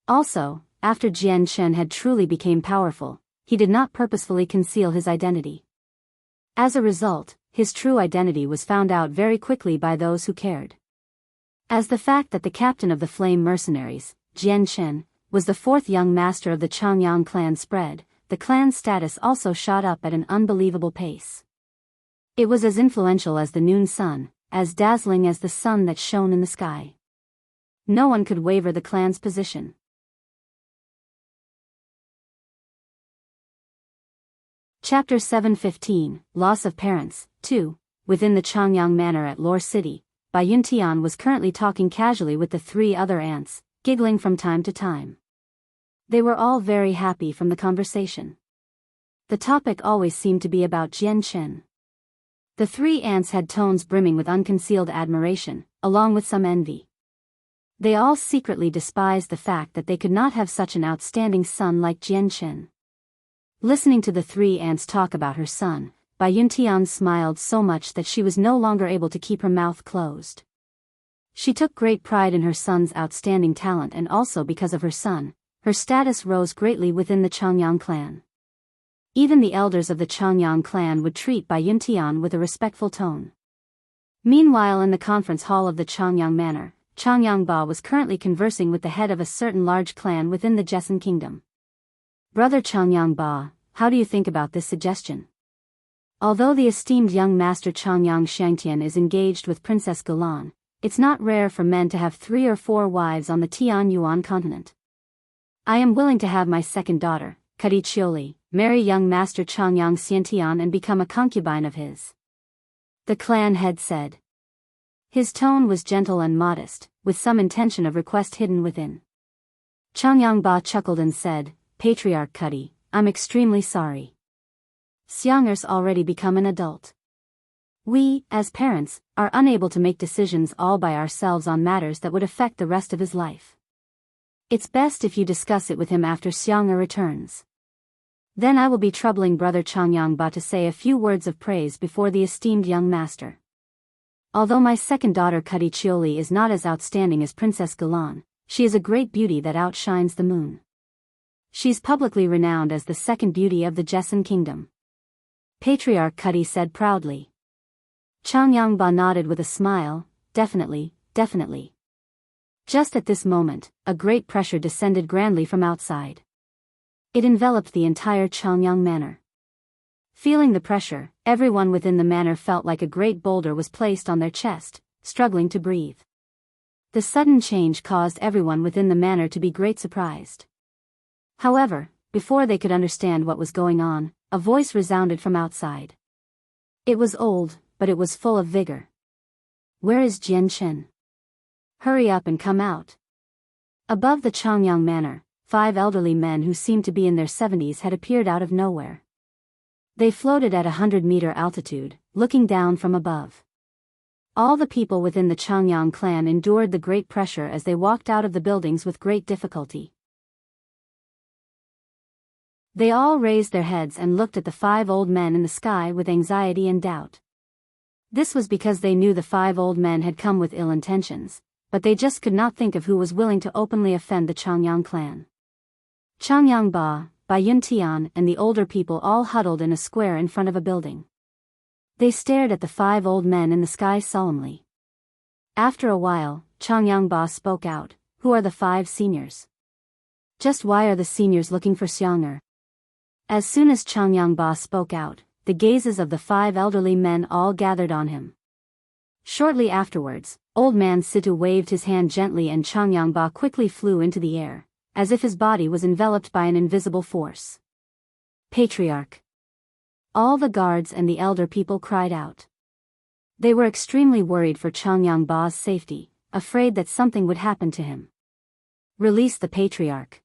Also, after Jianchen had truly become powerful, he did not purposefully conceal his identity. As a result, his true identity was found out very quickly by those who cared. As the fact that the captain of the Flame Mercenaries, Jianchen, was the 4th young master of the Qinhuang clan spread, the clan's status also shot up at an unbelievable pace. It was as influential as the noon sun, as dazzling as the sun that shone in the sky. No one could waver the clan's position. Chapter 715, Loss of Parents, 2. Within the Qinhuang Manor at Lore City, Bai Yuntian was currently talking casually with the 3 other ants, giggling from time to time. They were all very happy from the conversation. The topic always seemed to be about Jianchen. The 3 ants had tones brimming with unconcealed admiration, along with some envy. They all secretly despised the fact that they could not have such an outstanding son like Jianchen. Listening to the 3 ants talk about her son, Bai Yuntian smiled so much that she was no longer able to keep her mouth closed. She took great pride in her son's outstanding talent, and also because of her son, her status rose greatly within the Qinhuang clan. Even the elders of the Qinhuang clan would treat Bai Yuntian with a respectful tone. Meanwhile, in the conference hall of the Qinhuang Manor, Qinhuang Ba was currently conversing with the head of a certain large clan within the Jessan Kingdom. "Brother Qinhuang Ba, how do you think about this suggestion? Although the esteemed young master Qinhuang Shangtian is engaged with Princess Galan, it's not rare for men to have 3 or 4 wives on the Tianyuan continent. I am willing to have my second daughter, Cudi Chioli, marry young master Qinhuang Xiantian and become a concubine of his," the clan head said. His tone was gentle and modest, with some intention of request hidden within. Qinhuang Ba chuckled and said, "Patriarch Cudi, I'm extremely sorry. Xiang'er's already become an adult. We, as parents, are unable to make decisions all by ourselves on matters that would affect the rest of his life. It's best if you discuss it with him after Xiang'er returns. Then I will be troubling brother Qinhuang Ba to say a few words of praise before the esteemed young master. Although my second daughter Cudi Chioli is not as outstanding as Princess Galan, she is a great beauty that outshines the moon. She's publicly renowned as the second beauty of the Jessan Kingdom," Patriarch Cudi said proudly. Qinhuang Ba nodded with a smile, definitely, definitely. Just at this moment, a great pressure descended grandly from outside. It enveloped the entire Qinhuang manor. Feeling the pressure, everyone within the manor felt like a great boulder was placed on their chest, struggling to breathe. The sudden change caused everyone within the manor to be greatly surprised. However, before they could understand what was going on, a voice resounded from outside. It was old, but it was full of vigor. "Where is Jian Chen? Hurry up and come out." Above the Qinhuang manor, 5 elderly men who seemed to be in their 70s had appeared out of nowhere. They floated at 100-meter altitude, looking down from above. All the people within the Qinhuang clan endured the great pressure as they walked out of the buildings with great difficulty. They all raised their heads and looked at the 5 old men in the sky with anxiety and doubt. This was because they knew the 5 old men had come with ill intentions, but they just could not think of who was willing to openly offend the Qinhuang clan. Qinhuang Ba, Bai Yuntian and the older people all huddled in a square in front of a building. They stared at the 5 old men in the sky solemnly. After a while, Qinhuang Ba spoke out, "Who are the 5 seniors? Just why are the seniors looking for Xiang'er?" As soon as Qinhuang Ba spoke out, the gazes of the 5 elderly men all gathered on him. Shortly afterwards, Old Man Situ waved his hand gently and Qinhuang Ba quickly flew into the air, as if his body was enveloped by an invisible force. "Patriarch!" All the guards and the elder people cried out. They were extremely worried for Qinhuang Ba's safety, afraid that something would happen to him. "Release the Patriarch."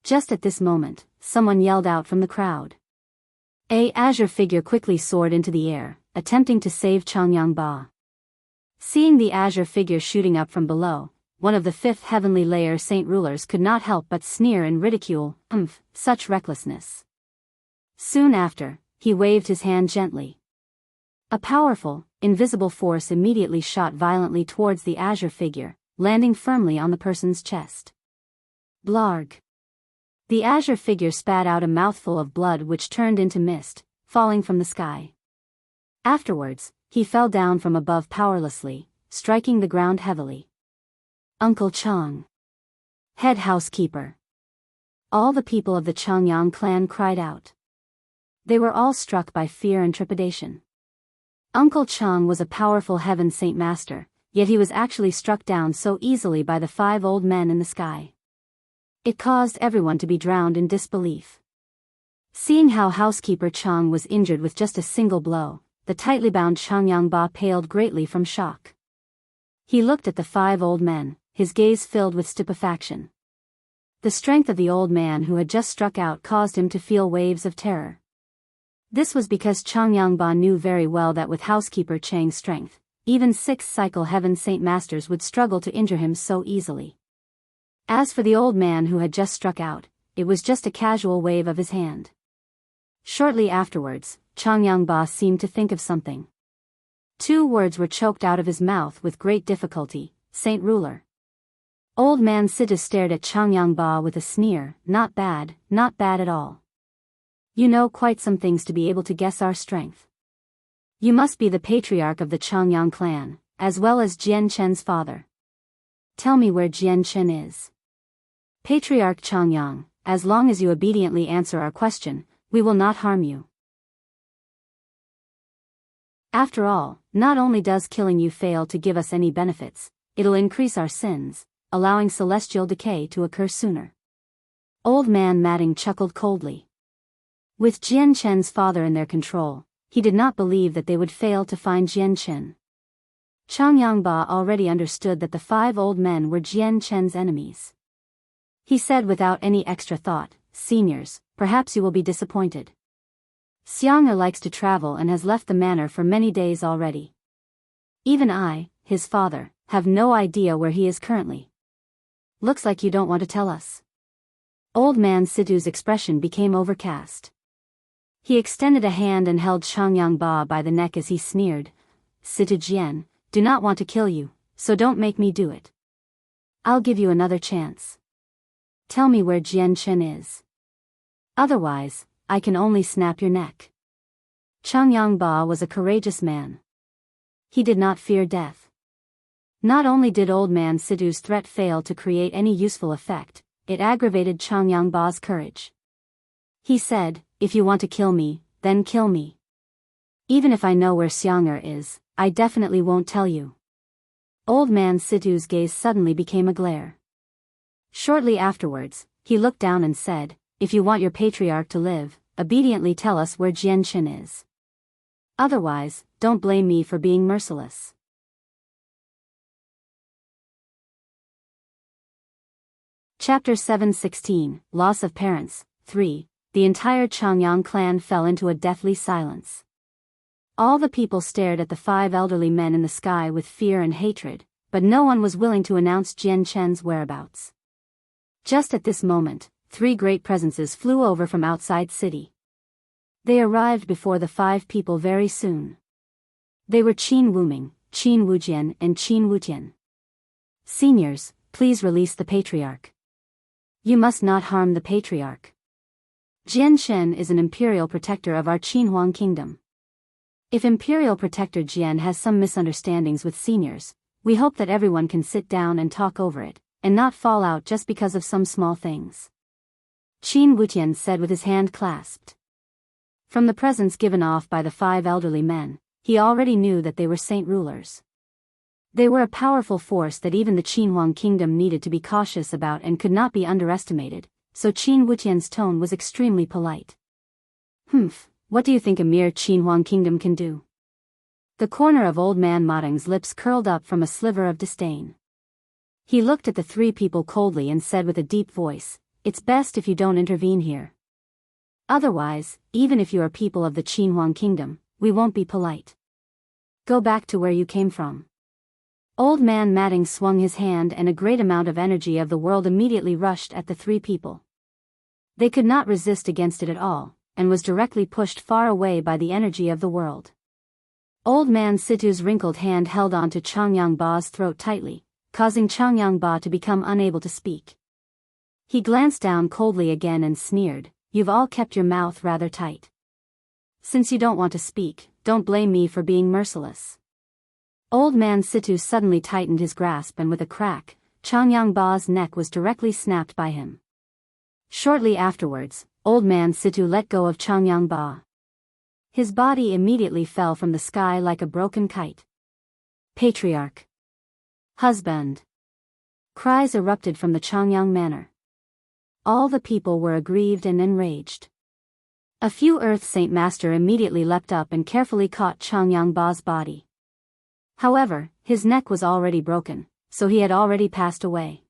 Just at this moment, someone yelled out from the crowd. A azure figure quickly soared into the air, attempting to save Qinhuang Ba. Seeing the azure figure shooting up from below, one of the 5th heavenly layer saint rulers could not help but sneer and ridicule, such recklessness. Soon after, he waved his hand gently. A powerful, invisible force immediately shot violently towards the azure figure, landing firmly on the person's chest. Blarg! The azure figure spat out a mouthful of blood which turned into mist, falling from the sky. Afterwards, he fell down from above powerlessly, striking the ground heavily. Uncle Chang! Head housekeeper! All the people of the Qinhuang clan cried out. They were all struck by fear and trepidation. Uncle Chang was a powerful heaven saint master, yet he was actually struck down so easily by the 5 old men in the sky. It caused everyone to be drowned in disbelief. Seeing how housekeeper Chang was injured with just a single blow, the tightly bound Qinhuang Ba paled greatly from shock. He looked at the 5 old men, his gaze filled with stupefaction. The strength of the old man who had just struck out caused him to feel waves of terror. This was because Qinhuang Ba knew very well that with housekeeper Chang's strength, even 6th cycle heaven saint masters would struggle to injure him so easily. As for the old man who had just struck out, it was just a casual wave of his hand. Shortly afterwards, Qinhuang Ba seemed to think of something. 2 words were choked out of his mouth with great difficulty: Saint Ruler. Old Man Siddha stared at Qinhuang Ba with a sneer. Not bad at all. You know quite some things to be able to guess our strength. You must be the patriarch of the Qinhuang clan, as well as Jian Chen's father. Tell me where Jian Chen is. Patriarch Qinhuang, as long as you obediently answer our question, we will not harm you. After all, not only does killing you fail to give us any benefits, it'll increase our sins, allowing celestial decay to occur sooner. Old Man Matting chuckled coldly. With Jian Chen's father in their control, he did not believe that they would fail to find Jian Chen. Qinhuang Ba already understood that the 5 old men were Jian Chen's enemies. He said without any extra thought, "Seniors, perhaps you will be disappointed. Xiang'er likes to travel and has left the manor for many days already. Even I, his father, have no idea where he is currently. Looks like you don't want to tell us." Old Man Situ's expression became overcast. He extended a hand and held Qinhuang Ba by the neck as he sneered, "Situ Jian, do not want to kill you, so don't make me do it. I'll give you another chance. Tell me where Jian Chen is. Otherwise, I can only snap your neck." Qinhuang Ba was a courageous man. He did not fear death. Not only did Old Man Situ's threat fail to create any useful effect, it aggravated Qinhuang Ba's courage. He said, "If you want to kill me, then kill me. Even if I know where Xiang'er is, I definitely won't tell you." Old Man Situ's gaze suddenly became a glare. Shortly afterwards, he looked down and said, "If you want your patriarch to live, obediently tell us where Jianchen is. Otherwise, don't blame me for being merciless." Chapter 7:16, Loss of Parents, 3. The entire Qinhuang clan fell into a deathly silence. All the people stared at the 5 elderly men in the sky with fear and hatred, but no one was willing to announce Jianchen's whereabouts. Just at this moment, 3 great presences flew over from outside city. They arrived before the 5 people very soon. They were Qin Wuming, Qin Wujian and Qin Wutian. "Seniors, please release the patriarch. You must not harm the patriarch. Jianshen is an imperial protector of our Qinhuang kingdom. If Imperial Protector Jian has some misunderstandings with seniors, we hope that everyone can sit down and talk over it, and not fall out just because of some small things." Qin Wutian said with his hand clasped. From the presents given off by the 5 elderly men, he already knew that they were saint rulers. They were a powerful force that even the Qinhuang kingdom needed to be cautious about and could not be underestimated, so Qin Wutian's tone was extremely polite. "Humph, what do you think a mere Qinhuang kingdom can do?" The corner of Old Man Matang's lips curled up from a sliver of disdain. He looked at the 3 people coldly and said with a deep voice, "It's best if you don't intervene here. Otherwise, even if you are people of the Qinhuang kingdom, we won't be polite. Go back to where you came from." Old Man Matang swung his hand and a great amount of energy of the world immediately rushed at the 3 people. They could not resist against it at all, and was directly pushed far away by the energy of the world. Old Man Situ's wrinkled hand held on to Qinhuang Ba's throat tightly, causing Qinhuang Ba to become unable to speak. He glanced down coldly again and sneered, "You've all kept your mouth rather tight. Since you don't want to speak, don't blame me for being merciless." Old Man Situ suddenly tightened his grasp and with a crack, Qinhuang Ba's neck was directly snapped by him. Shortly afterwards, Old Man Situ let go of Qinhuang Ba. His body immediately fell from the sky like a broken kite. "Patriarch! Husband!" Cries erupted from the Qinhuang manor. All the people were aggrieved and enraged. A few Earth Saint Master immediately leapt up and carefully caught Qinhuang Ba's body. However, his neck was already broken, so he had already passed away.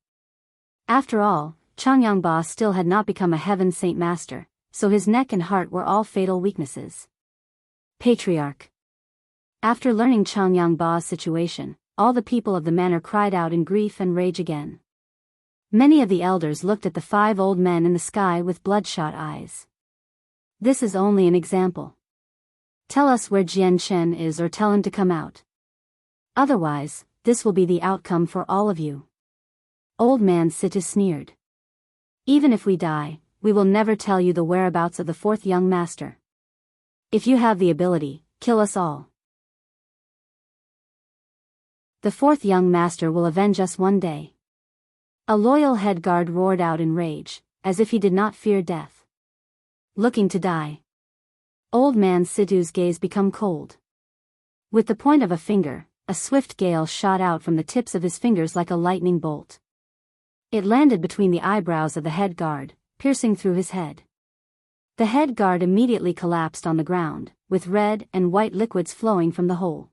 After all, Qinhuang Ba still had not become a Heaven Saint Master, so his neck and heart were all fatal weaknesses. "Patriarch!" After learning Qinhuang Ba's situation, all the people of the manor cried out in grief and rage again. Many of the elders looked at the 5 old men in the sky with bloodshot eyes. "This is only an example. Tell us where Jianshen is or tell him to come out. Otherwise, this will be the outcome for all of you." Old Man Situ sneered. "Even if we die, we will never tell you the whereabouts of the 4th young master. If you have the ability, kill us all. The 4th young master will avenge us one day." A loyal head guard roared out in rage, as if he did not fear death. "Looking to die?" Old Man Situ's gaze became cold. With the point of a finger, a swift gale shot out from the tips of his fingers like a lightning bolt. It landed between the eyebrows of the head guard, piercing through his head. The head guard immediately collapsed on the ground, with red and white liquids flowing from the hole.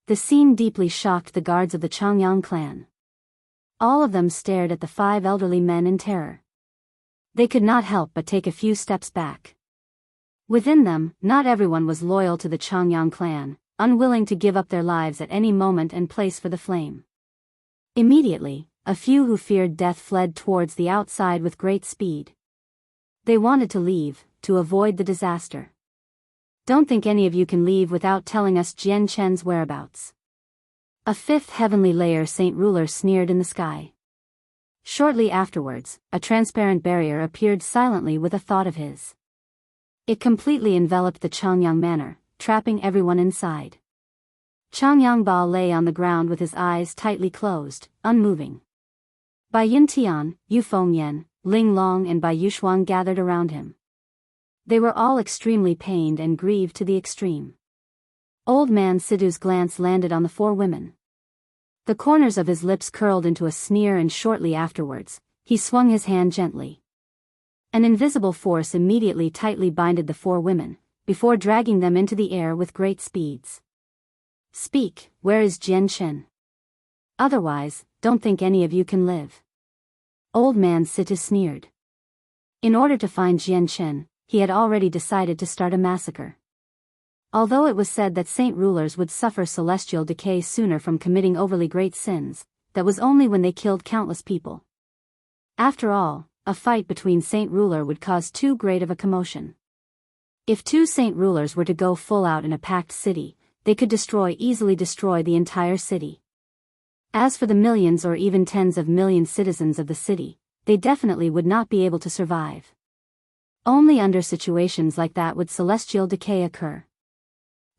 The scene deeply shocked the guards of the Qinhuang clan. All of them stared at the 5 elderly men in terror. They could not help but take a few steps back. Within them, not everyone was loyal to the Qinhuang clan, unwilling to give up their lives at any moment and place for the flame. Immediately, a few who feared death fled towards the outside with great speed. They wanted to leave, to avoid the disaster. "Don't think any of you can leave without telling us Jianchen's whereabouts." A 5th heavenly layer saint ruler sneered in the sky. Shortly afterwards, a transparent barrier appeared silently with a thought of his. It completely enveloped the Qinhuang manor, trapping everyone inside. Qinhuang lay on the ground with his eyes tightly closed, unmoving. Bai Yintian, Yu Fengyan, Ling Long and Bai Yushuang gathered around him. They were all extremely pained and grieved to the extreme. Old Man Sidhu's glance landed on the four women. The corners of his lips curled into a sneer, and shortly afterwards, he swung his hand gently. An invisible force immediately tightly binded the four women, before dragging them into the air with great speeds. "Speak, where is Jian Chen? Otherwise, don't think any of you can live." Old Man Sidhu sneered. In order to find Jian Chen, he had already decided to start a massacre. Although it was said that saint rulers would suffer celestial decay sooner from committing overly great sins, that was only when they killed countless people. After all, a fight between saint ruler would cause too great of a commotion. If two saint rulers were to go full out in a packed city, they could easily destroy the entire city. As for the millions or even tens of million citizens of the city, they definitely would not be able to survive. Only under situations like that would celestial decay occur.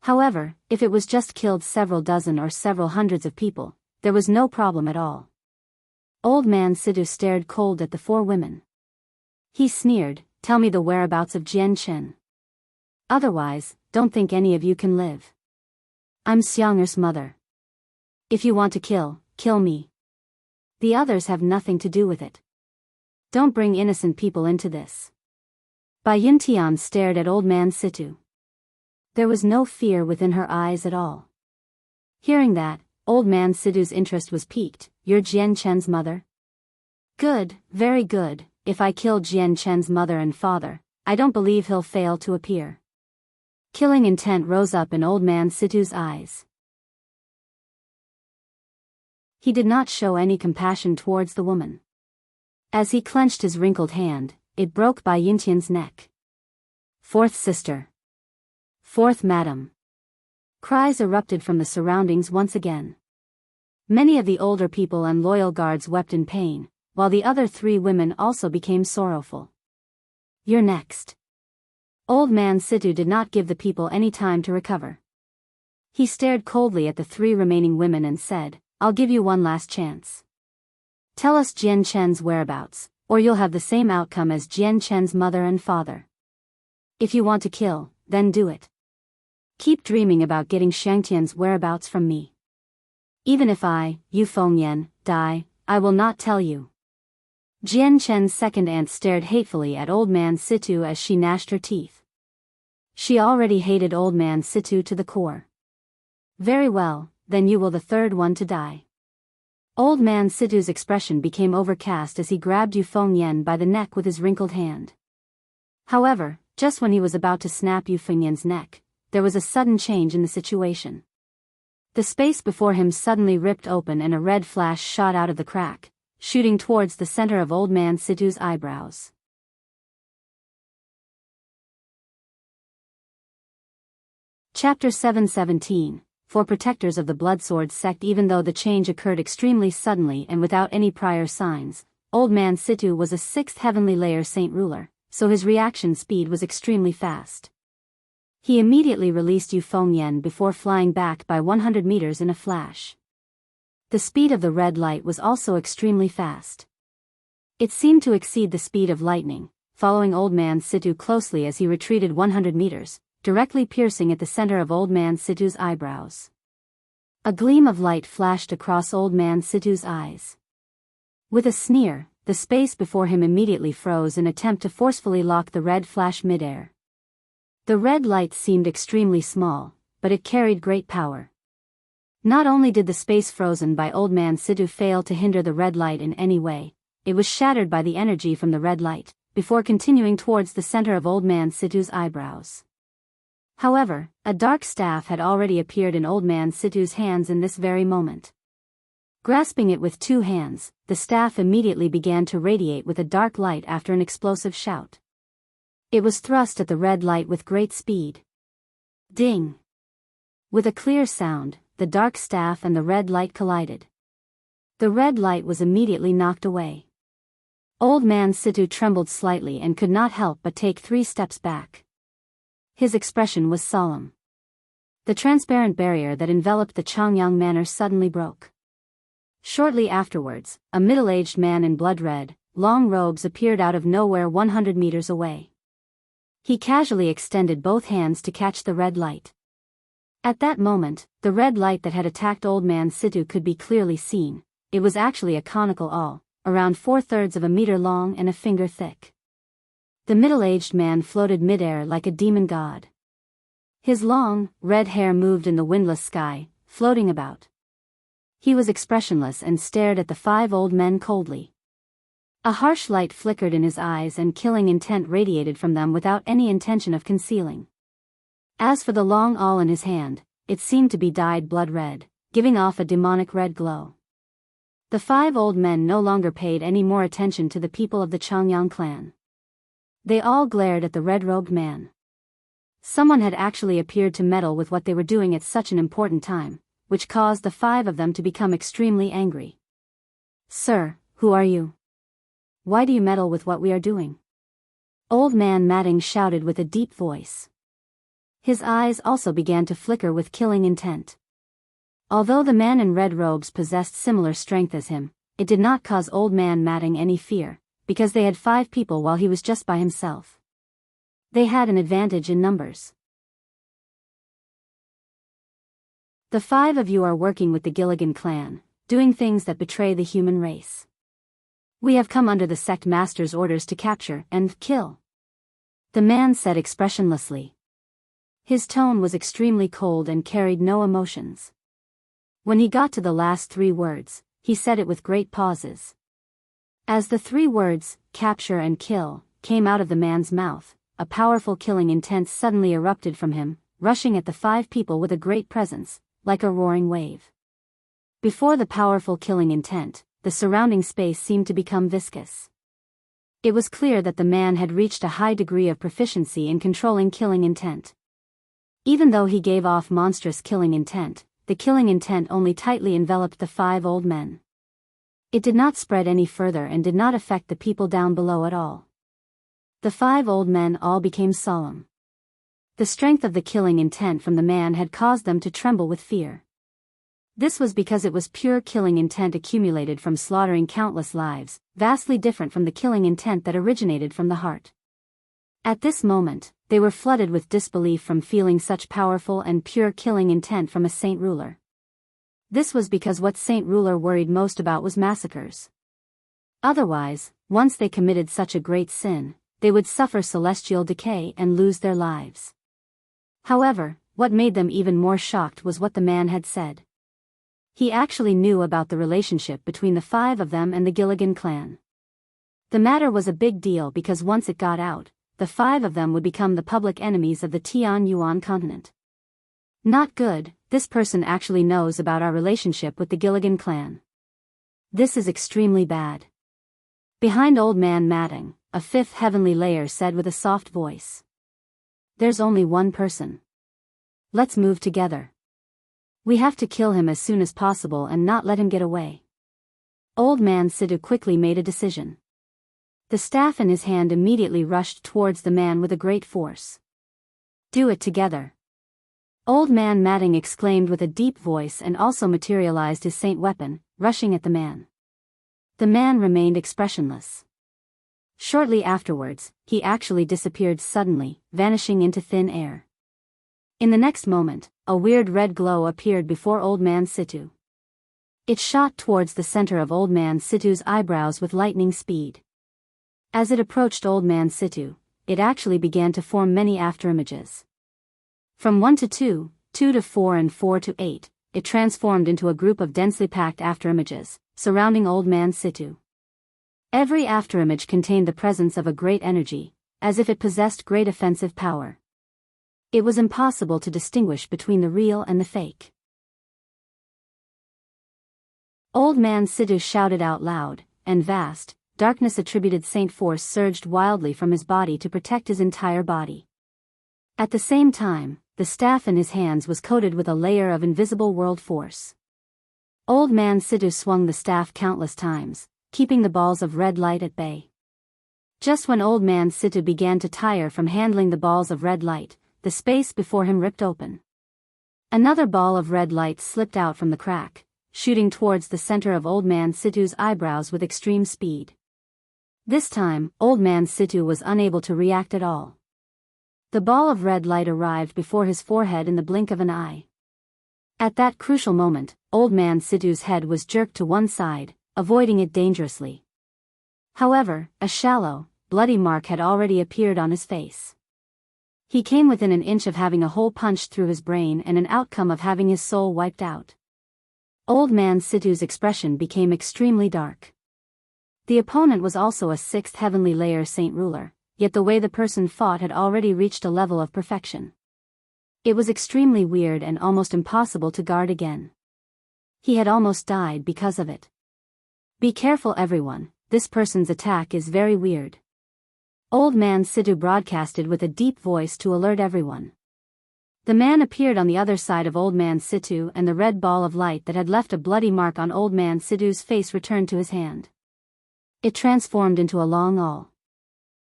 However, if it was just killed several dozen or several hundreds of people, there was no problem at all. Old Man Sidhu stared cold at the four women. He sneered, "Tell me the whereabouts of Jian Chen. Otherwise, don't think any of you can live. I'm Xiang'er's mother. If you want to kill, kill me. The others have nothing to do with it. Don't bring innocent people into this." Bai Yintian stared at Old Man Sidhu. There was no fear within her eyes at all. Hearing that, Old Man Sidhu's interest was piqued. "You're Jian Chen's mother? Good, very good. If I kill Jian Chen's mother and father, I don't believe he'll fail to appear." Killing intent rose up in Old Man Sidhu's eyes. He did not show any compassion towards the woman. As he clenched his wrinkled hand, it broke Bai Yintian's neck. "Fourth sister! Fourth madam!" Cries erupted from the surroundings once again. Many of the older people and loyal guards wept in pain, while the other three women also became sorrowful. "You're next." Old Man Sidhu did not give the people any time to recover. He stared coldly at the three remaining women and said, "I'll give you one last chance. Tell us Jian Chen's whereabouts, or you'll have the same outcome as Jian Chen's mother and father. If you want to kill, then do it. Keep dreaming about getting Shangtian's whereabouts from me. Even if I, Yu Fengyan, die, I will not tell you." Jian Chen's second aunt stared hatefully at Old Man Sidhu as she gnashed her teeth. She already hated Old Man Sidhu to the core. "Very well, then you will the third one to die." Old Man Sidhu's expression became overcast as he grabbed Yu Fengyan by the neck with his wrinkled hand. However, just when he was about to snap Yu Fengyan's neck, there was a sudden change in the situation. The space before him suddenly ripped open and a red flash shot out of the crack, shooting towards the center of Old Man Sidhu's eyebrows. Chapter 717, For Protectors of the Bloodsword Sect. Even though the change occurred extremely suddenly and without any prior signs, Old Man Sidhu was a 6th heavenly layer saint ruler, so his reaction speed was extremely fast. He immediately released Yu Fengyan before flying back by 100 meters in a flash. The speed of the red light was also extremely fast. It seemed to exceed the speed of lightning, following Old Man Sidhu closely as he retreated 100 meters, directly piercing at the center of Old Man Sidhu's eyebrows. A gleam of light flashed across Old Man Sidhu's eyes. With a sneer, the space before him immediately froze in attempt to forcefully lock the red flash midair. The red light seemed extremely small, but it carried great power. Not only did the space frozen by Old Man Sidhu fail to hinder the red light in any way, it was shattered by the energy from the red light, before continuing towards the center of Old Man Sidhu's eyebrows. However, a dark staff had already appeared in Old Man Sidhu's hands in this very moment. Grasping it with 2 hands, the staff immediately began to radiate with a dark light after an explosive shout. It was thrust at the red light with great speed. Ding! With a clear sound, the dark staff and the red light collided. The red light was immediately knocked away. Old Man Sidhu trembled slightly and could not help but take 3 steps back. His expression was solemn. The transparent barrier that enveloped the Qinhuang manor suddenly broke. Shortly afterwards, a middle-aged man in blood red, long robes appeared out of nowhere 100 meters away. He casually extended both hands to catch the red light. At that moment, the red light that had attacked Old Man Situ could be clearly seen. It was actually a conical awl, around 4/3 of a meter long and a finger thick. The middle-aged man floated mid-air like a demon god. His long, red hair moved in the windless sky, floating about. He was expressionless and stared at the 5 old men coldly. A harsh light flickered in his eyes and killing intent radiated from them without any intention of concealing. As for the long awl in his hand, it seemed to be dyed blood red, giving off a demonic red glow. The 5 old men no longer paid any more attention to the people of the Qinhuang clan. They all glared at the red-robed man. Someone had actually appeared to meddle with what they were doing at such an important time, which caused the 5 of them to become extremely angry. "Sir, who are you? Why do you meddle with what we are doing?" Old Man Matting shouted with a deep voice. His eyes also began to flicker with killing intent. Although the man in red robes possessed similar strength as him, it did not cause Old Man Matting any fear, because they had 5 people while he was just by himself. They had an advantage in numbers. "The 5 of you are working with the Gilligan clan, doing things that betray the human race. We have come under the Sect Master's orders to capture and kill," the man said expressionlessly. His tone was extremely cold and carried no emotions. When he got to the last 3 words, he said it with great pauses. As the 3 words, capture and kill, came out of the man's mouth, a powerful killing intent suddenly erupted from him, rushing at the 5 people with a great presence, like a roaring wave. Before the powerful killing intent, the surrounding space seemed to become viscous. It was clear that the man had reached a high degree of proficiency in controlling killing intent. Even though he gave off monstrous killing intent, the killing intent only tightly enveloped the 5 old men. It did not spread any further and did not affect the people down below at all. The 5 old men all became solemn. The strength of the killing intent from the man had caused them to tremble with fear. This was because it was pure killing intent accumulated from slaughtering countless lives, vastly different from the killing intent that originated from the heart. At this moment, they were flooded with disbelief from feeling such powerful and pure killing intent from a saint ruler. This was because what saint ruler worried most about was massacres. Otherwise, once they committed such a great sin, they would suffer celestial decay and lose their lives. However, what made them even more shocked was what the man had said. He actually knew about the relationship between the 5 of them and the Gilligan clan. The matter was a big deal because once it got out, the 5 of them would become the public enemies of the Tianyuan continent. "Not good, this person actually knows about our relationship with the Gilligan clan. This is extremely bad." Behind Old Man Matting, a 5th heavenly layer said with a soft voice. "There's only one person. Let's move together. We have to kill him as soon as possible and not let him get away." Old Man Situ quickly made a decision. The staff in his hand immediately rushed towards the man with a great force. "Do it together." Old Man Matting exclaimed with a deep voice and also materialized his saint weapon, rushing at the man. The man remained expressionless. Shortly afterwards, he actually disappeared suddenly, vanishing into thin air. In the next moment, a weird red glow appeared before Old Man Situ. It shot towards the center of Old Man Situ's eyebrows with lightning speed. As it approached Old Man Situ, it actually began to form many afterimages. From 1 to 2, 2 to 4 and 4 to 8, it transformed into a group of densely packed afterimages, surrounding Old Man Situ. Every afterimage contained the presence of a great energy, as if it possessed great offensive power. It was impossible to distinguish between the real and the fake. Old Man Situ shouted out loud, and vast, darkness-attributed saint force surged wildly from his body to protect his entire body. At the same time, the staff in his hands was coated with a layer of invisible world force. Old Man Situ swung the staff countless times, keeping the balls of red light at bay. Just when Old Man Situ began to tire from handling the balls of red light, the space before him ripped open. Another ball of red light slipped out from the crack, shooting towards the center of Old Man Situ's eyebrows with extreme speed. This time, Old Man Situ was unable to react at all. The ball of red light arrived before his forehead in the blink of an eye. At that crucial moment, Old Man Situ's head was jerked to one side, avoiding it dangerously. However, a shallow, bloody mark had already appeared on his face. He came within an inch of having a hole punched through his brain and an outcome of having his soul wiped out. Old Man Situ's expression became extremely dark. The opponent was also a sixth heavenly layer saint ruler, yet the way the person fought had already reached a level of perfection. It was extremely weird and almost impossible to guard again. He had almost died because of it. Be careful everyone, this person's attack is very weird. Old Man Situ broadcasted with a deep voice to alert everyone. The man appeared on the other side of Old Man Situ and the red ball of light that had left a bloody mark on Old Man Situ's face returned to his hand. It transformed into a long awl.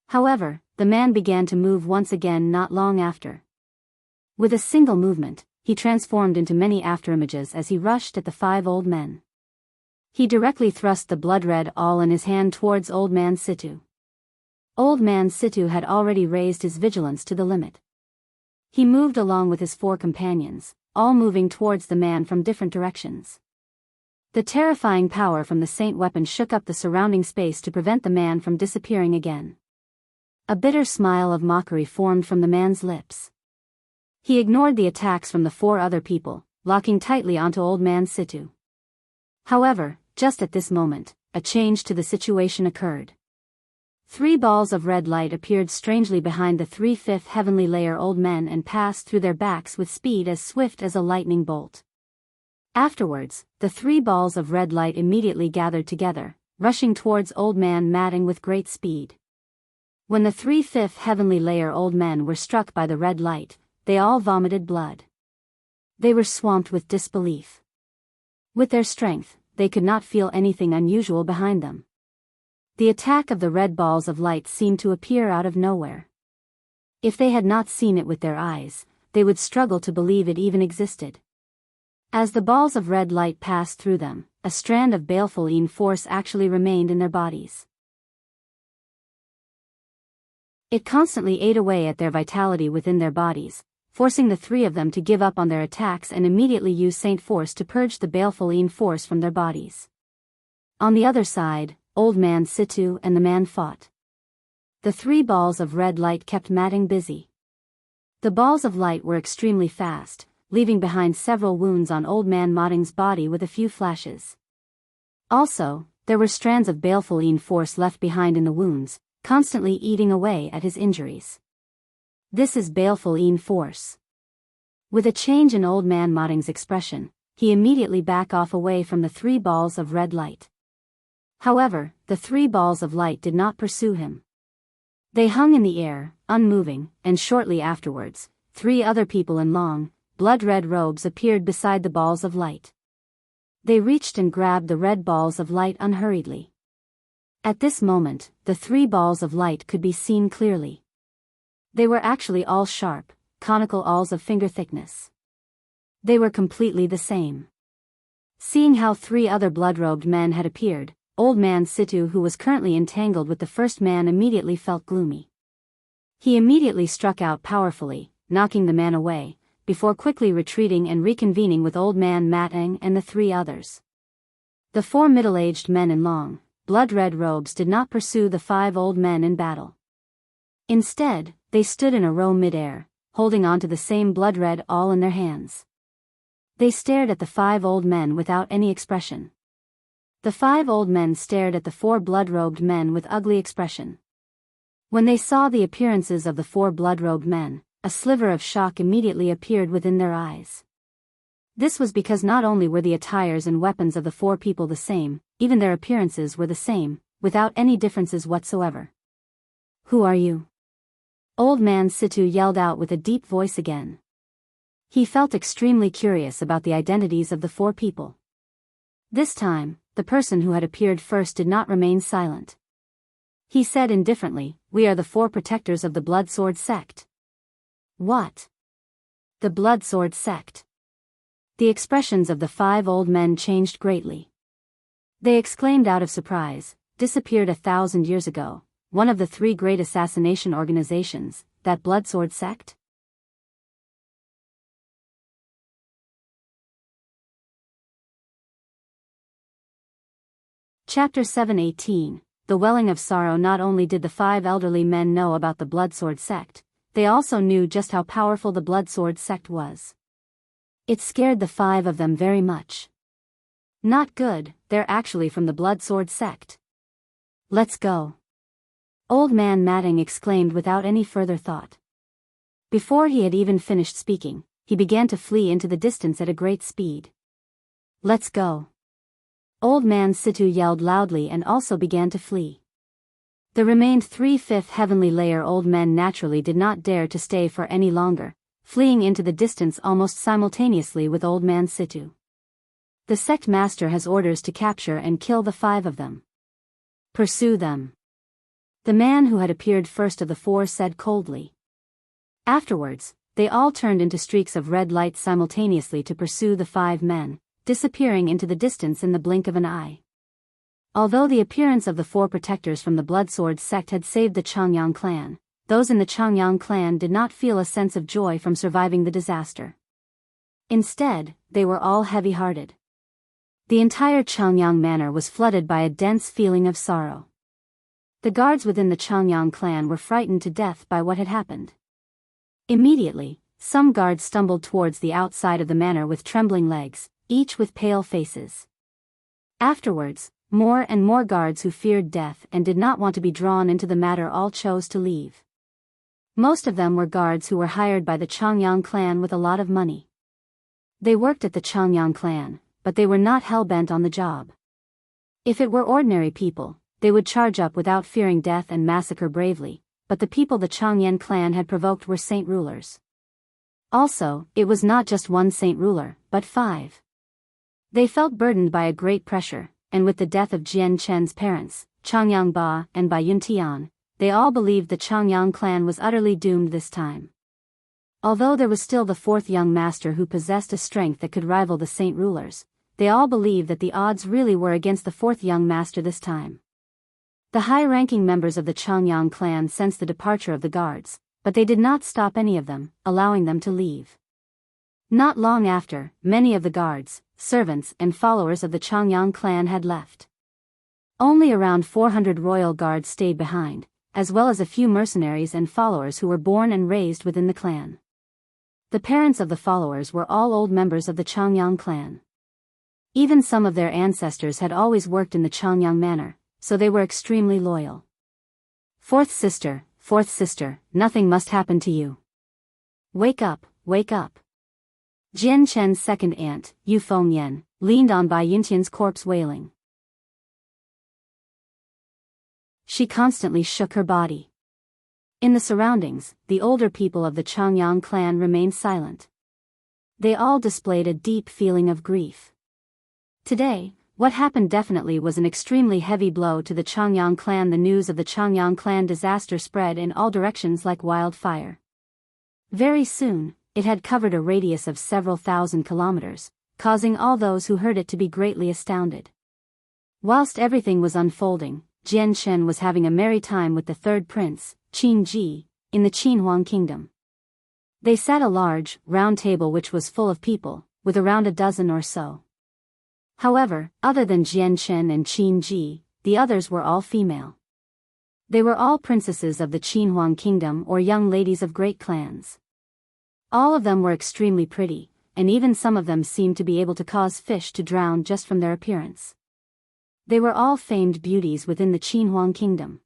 However, the man began to move once again not long after. With a single movement, he transformed into many afterimages as he rushed at the 5 old men. He directly thrust the blood-red awl in his hand towards Old Man Situ. Old Man Situ had already raised his vigilance to the limit. He moved along with his 4 companions, all moving towards the man from different directions. The terrifying power from the saint weapon shook up the surrounding space to prevent the man from disappearing again. A bitter smile of mockery formed from the man's lips. He ignored the attacks from the 4 other people, locking tightly onto Old Man Situ. However, just at this moment, a change to the situation occurred. 3 balls of red light appeared strangely behind the 3 fifth heavenly layer old men and passed through their backs with speed as swift as a lightning bolt. Afterwards, the 3 balls of red light immediately gathered together, rushing towards Old Man Matting with great speed. When the 3 fifth heavenly layer old men were struck by the red light, they all vomited blood. They were swamped with disbelief. With their strength, they could not feel anything unusual behind them. The attack of the red balls of light seemed to appear out of nowhere. If they had not seen it with their eyes, they would struggle to believe it even existed. As the balls of red light passed through them, a strand of baleful force actually remained in their bodies. It constantly ate away at their vitality within their bodies, forcing the 3 of them to give up on their attacks and immediately use Saint Force to purge the baleful force from their bodies. On the other side, Old Man Situ and the man fought. The 3 balls of red light kept Matting busy. The balls of light were extremely fast, leaving behind several wounds on Old Man Matting's body with a few flashes. Also, there were strands of baleful force left behind in the wounds, constantly eating away at his injuries. This is baleful force. With a change in Old Man Matting's expression, he immediately backed off away from the 3 balls of red light. However, the 3 balls of light did not pursue him. They hung in the air, unmoving, and shortly afterwards, 3 other people in long, blood-red robes appeared beside the balls of light. They reached and grabbed the red balls of light unhurriedly. At this moment, the 3 balls of light could be seen clearly. They were actually all sharp, conical awls of finger thickness. They were completely the same. Seeing how 3 other blood-robed men had appeared, Old Man Situ, who was currently entangled with the first man, immediately felt gloomy. He immediately struck out powerfully, knocking the man away, before quickly retreating and reconvening with Old Man Matting and the 3 others. The 4 middle-aged men in long, blood-red robes did not pursue the 5 old men in battle. Instead, they stood in a row mid-air, holding on to the same blood-red awl in their hands. They stared at the 5 old men without any expression. The 5 old men stared at the 4 blood-robed men with ugly expression. When they saw the appearances of the 4 blood-robed men, a sliver of shock immediately appeared within their eyes. This was because not only were the attires and weapons of the 4 people the same, even their appearances were the same, without any differences whatsoever. "Who are you?" Old Man Situ yelled out with a deep voice again. He felt extremely curious about the identities of the 4 people. This time, the person who had appeared first did not remain silent. He said indifferently, "We are the 4 protectors of the Bloodsword Sect." "What? The Bloodsword Sect?" The expressions of the 5 old men changed greatly. They exclaimed out of surprise, "Disappeared 1,000 years ago, one of the 3 great assassination organizations, that Bloodsword sect?" Chapter 7:18. The Welling of Sorrow. Not only did the 5 elderly men know about the Bloodsword sect, they also knew just how powerful the Bloodsword sect was. It scared the 5 of them very much. "Not good, they're actually from the Bloodsword sect. Let's go," Old Man Matting exclaimed without any further thought. Before he had even finished speaking, he began to flee into the distance at a great speed. "Let's go." Old Man Situ yelled loudly and also began to flee. The remained 3/5 heavenly layer old men naturally did not dare to stay for any longer, fleeing into the distance almost simultaneously with Old Man Situ. "The sect master has orders to capture and kill the 5 of them. Pursue them," the man who had appeared first of the 4 said coldly. Afterwards, they all turned into streaks of red light simultaneously to pursue the 5 men, disappearing into the distance in the blink of an eye. Although the appearance of the 4 protectors from the Bloodsword sect had saved the Qinhuang clan, those in the Qinhuang clan did not feel a sense of joy from surviving the disaster. Instead, they were all heavy-hearted. The entire Qinhuang manor was flooded by a dense feeling of sorrow. The guards within the Qinhuang clan were frightened to death by what had happened. Immediately, some guards stumbled towards the outside of the manor with trembling legs, each with pale faces. Afterwards, more and more guards who feared death and did not want to be drawn into the matter all chose to leave. Most of them were guards who were hired by the Qinhuang clan with a lot of money. They worked at the Qinhuang clan, but they were not hell-bent on the job. If it were ordinary people, they would charge up without fearing death and massacre bravely, but the people the Qinhuang clan had provoked were saint rulers. Also, it was not just one saint ruler, but 5. They felt burdened by a great pressure, and with the death of Jian Chen's parents, Qinhuang Ba and Bai Yuntian, they all believed the Qinhuang clan was utterly doomed this time. Although there was still the 4th young master who possessed a strength that could rival the saint rulers, they all believed that the odds really were against the 4th young master this time. The high-ranking members of the Qinhuang clan sensed the departure of the guards, but they did not stop any of them, allowing them to leave. Not long after, many of the guards, servants and followers of the Qinhuang clan had left. Only around 400 royal guards stayed behind, as well as a few mercenaries and followers who were born and raised within the clan. The parents of the followers were all old members of the Qinhuang clan. Even some of their ancestors had always worked in the Qinhuang manor, so they were extremely loyal. Fourth sister, nothing must happen to you. Wake up, wake up. Jian Chen's second aunt, Yu Fengyan, leaned on Bai Yuntian's corpse wailing. She constantly shook her body. In the surroundings, the older people of the Qinhuang clan remained silent. They all displayed a deep feeling of grief. Today, what happened definitely was an extremely heavy blow to the Qinhuang clan. The news of the Qinhuang clan disaster spread in all directions like wildfire. Very soon, it had covered a radius of several thousand kilometers, causing all those who heard it to be greatly astounded. Whilst everything was unfolding, Jian Chen was having a merry time with the 3rd prince, Qin Ji, in the Qinhuang kingdom. They sat at a large, round table which was full of people, with around a dozen or so. However, other than Jian Chen and Qin Ji, the others were all female. They were all princesses of the Qinhuang kingdom or young ladies of great clans. All of them were extremely pretty, and even some of them seemed to be able to cause fish to drown just from their appearance. They were all famed beauties within the Qinhuang kingdom.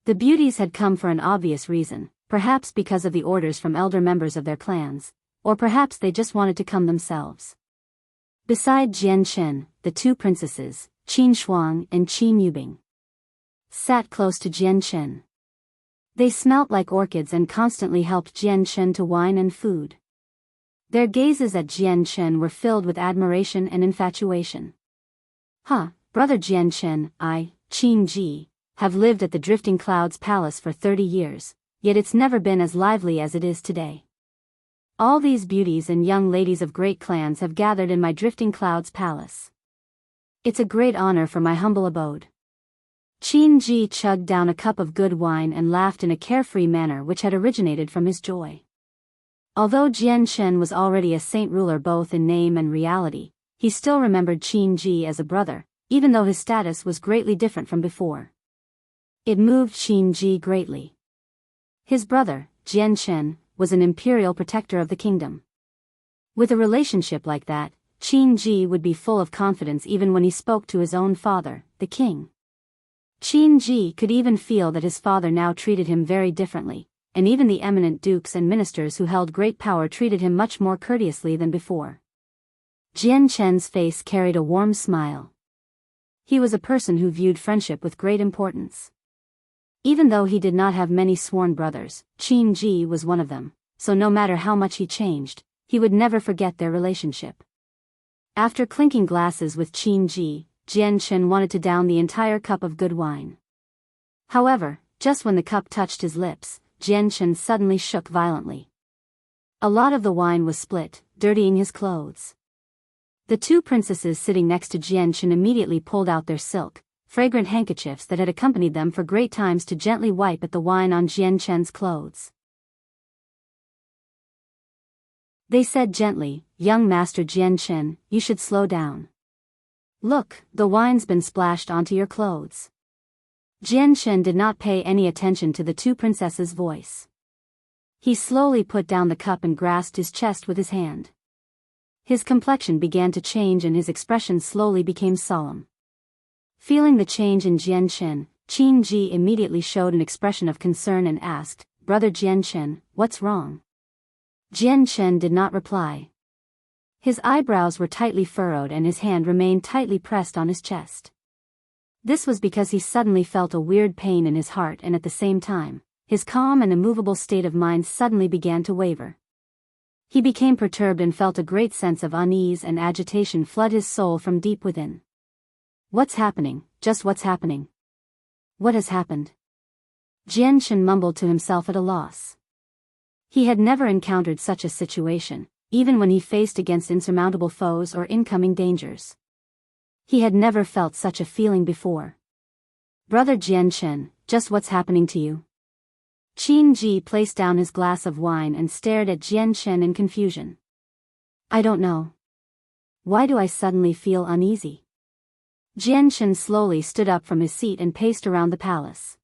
The beauties had come for an obvious reason, perhaps because of the orders from elder members of their clans, or perhaps they just wanted to come themselves. Beside Jian Chen, the 2 princesses, Qinhuang and Qin Yubing, sat close to Jian Chen. They smelt like orchids and constantly helped Jian Chen to wine and food. Their gazes at Jian Chen were filled with admiration and infatuation. Brother Jian Chen, I, Qin Ji, have lived at the Drifting Clouds Palace for 30 years, yet it's never been as lively as it is today. All these beauties and young ladies of great clans have gathered in my drifting clouds palace. It's a great honor for my humble abode. Qin chugged down a cup of good wine and laughed in a carefree manner which had originated from his joy. Although Jian Shen was already a saint ruler both in name and reality, he still remembered Qin as a brother, even though his status was greatly different from before. It moved Qin greatly. His brother, Jian Shen, was an imperial protector of the kingdom. With a relationship like that, Qin would be full of confidence even when he spoke to his own father, the king. Qin could even feel that his father now treated him very differently, and even the eminent dukes and ministers who held great power treated him much more courteously than before. Jian Shen's face carried a warm smile. He was a person who viewed friendship with great importance. Even though he did not have many sworn brothers, Qin was one of them, so no matter how much he changed, he would never forget their relationship. After clinking glasses with Qin, Jian Shen wanted to down the entire cup of good wine. However, just when the cup touched his lips, Jian Shen suddenly shook violently. A lot of the wine was split, dirtying his clothes. The two princesses sitting next to Jian Shen immediately pulled out their silk, fragrant handkerchiefs that had accompanied them for great times to gently wipe at the wine on Jian Shen's clothes. They said gently, "Young Master Jian Shen, you should slow down. Look, the wine's been splashed onto your clothes." Jian Shen did not pay any attention to the two princesses' voice. He slowly put down the cup and grasped his chest with his hand. His complexion began to change and his expression slowly became solemn. Feeling the change in Jian Shen, Qin immediately showed an expression of concern and asked, "Brother Jian Shen, what's wrong?" Jian Shen did not reply. His eyebrows were tightly furrowed and his hand remained tightly pressed on his chest. This was because he suddenly felt a weird pain in his heart and at the same time, his calm and immovable state of mind suddenly began to waver. He became perturbed and felt a great sense of unease and agitation flood his soul from deep within. What's happening? Just what's happening? What has happened? Jian Shen mumbled to himself at a loss. He had never encountered such a situation, even when he faced against insurmountable foes or incoming dangers. He had never felt such a feeling before. Brother Jian Shen, just what's happening to you? Qin placed down his glass of wine and stared at Jian Shen in confusion. I don't know. Why do I suddenly feel uneasy? Jian Shen slowly stood up from his seat and paced around the palace.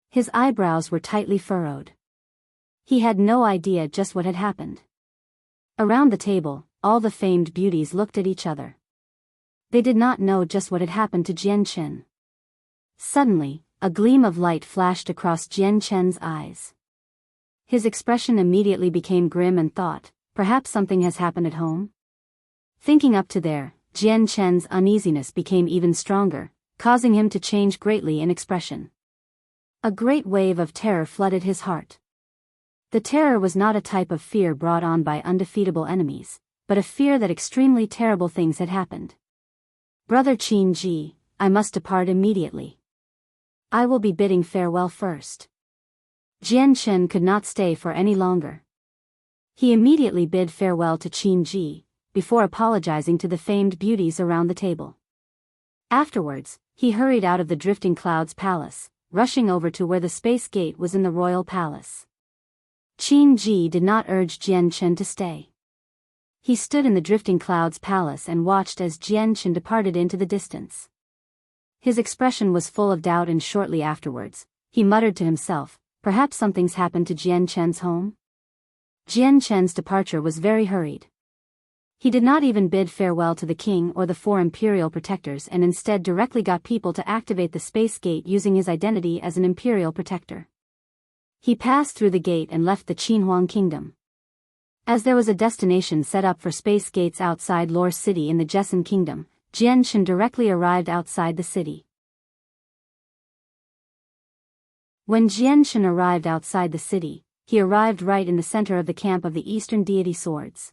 His eyebrows were tightly furrowed. He had no idea just what had happened. Around the table, all the famed beauties looked at each other. They did not know just what had happened to Jian Shen. Suddenly, a gleam of light flashed across Jian Shen's eyes. His expression immediately became grim and thought, perhaps something has happened at home? Thinking up to there, Jian Shen's uneasiness became even stronger, causing him to change greatly in expression. A great wave of terror flooded his heart. The terror was not a type of fear brought on by undefeatable enemies, but a fear that extremely terrible things had happened. Brother Qin, I must depart immediately. I will be bidding farewell first. Jian Shen could not stay for any longer. He immediately bid farewell to Qin, before apologizing to the famed beauties around the table. Afterwards, he hurried out of the Drifting Clouds Palace, rushing over to where the space gate was in the royal palace. Qin did not urge Jian Shen to stay. He stood in the Drifting Clouds Palace and watched as Jian Shen departed into the distance. His expression was full of doubt and shortly afterwards, he muttered to himself, perhaps something's happened to Jian Shen's home? Jian Shen's departure was very hurried. He did not even bid farewell to the king or the 4 imperial protectors and instead directly got people to activate the space gate using his identity as an imperial protector. He passed through the gate and left the Qinhuang kingdom. As there was a destination set up for space gates outside Lore City in the Jesson kingdom, Jian Shen directly arrived outside the city. When Jian Shen arrived outside the city, he arrived right in the center of the camp of the Eastern Deity Swords.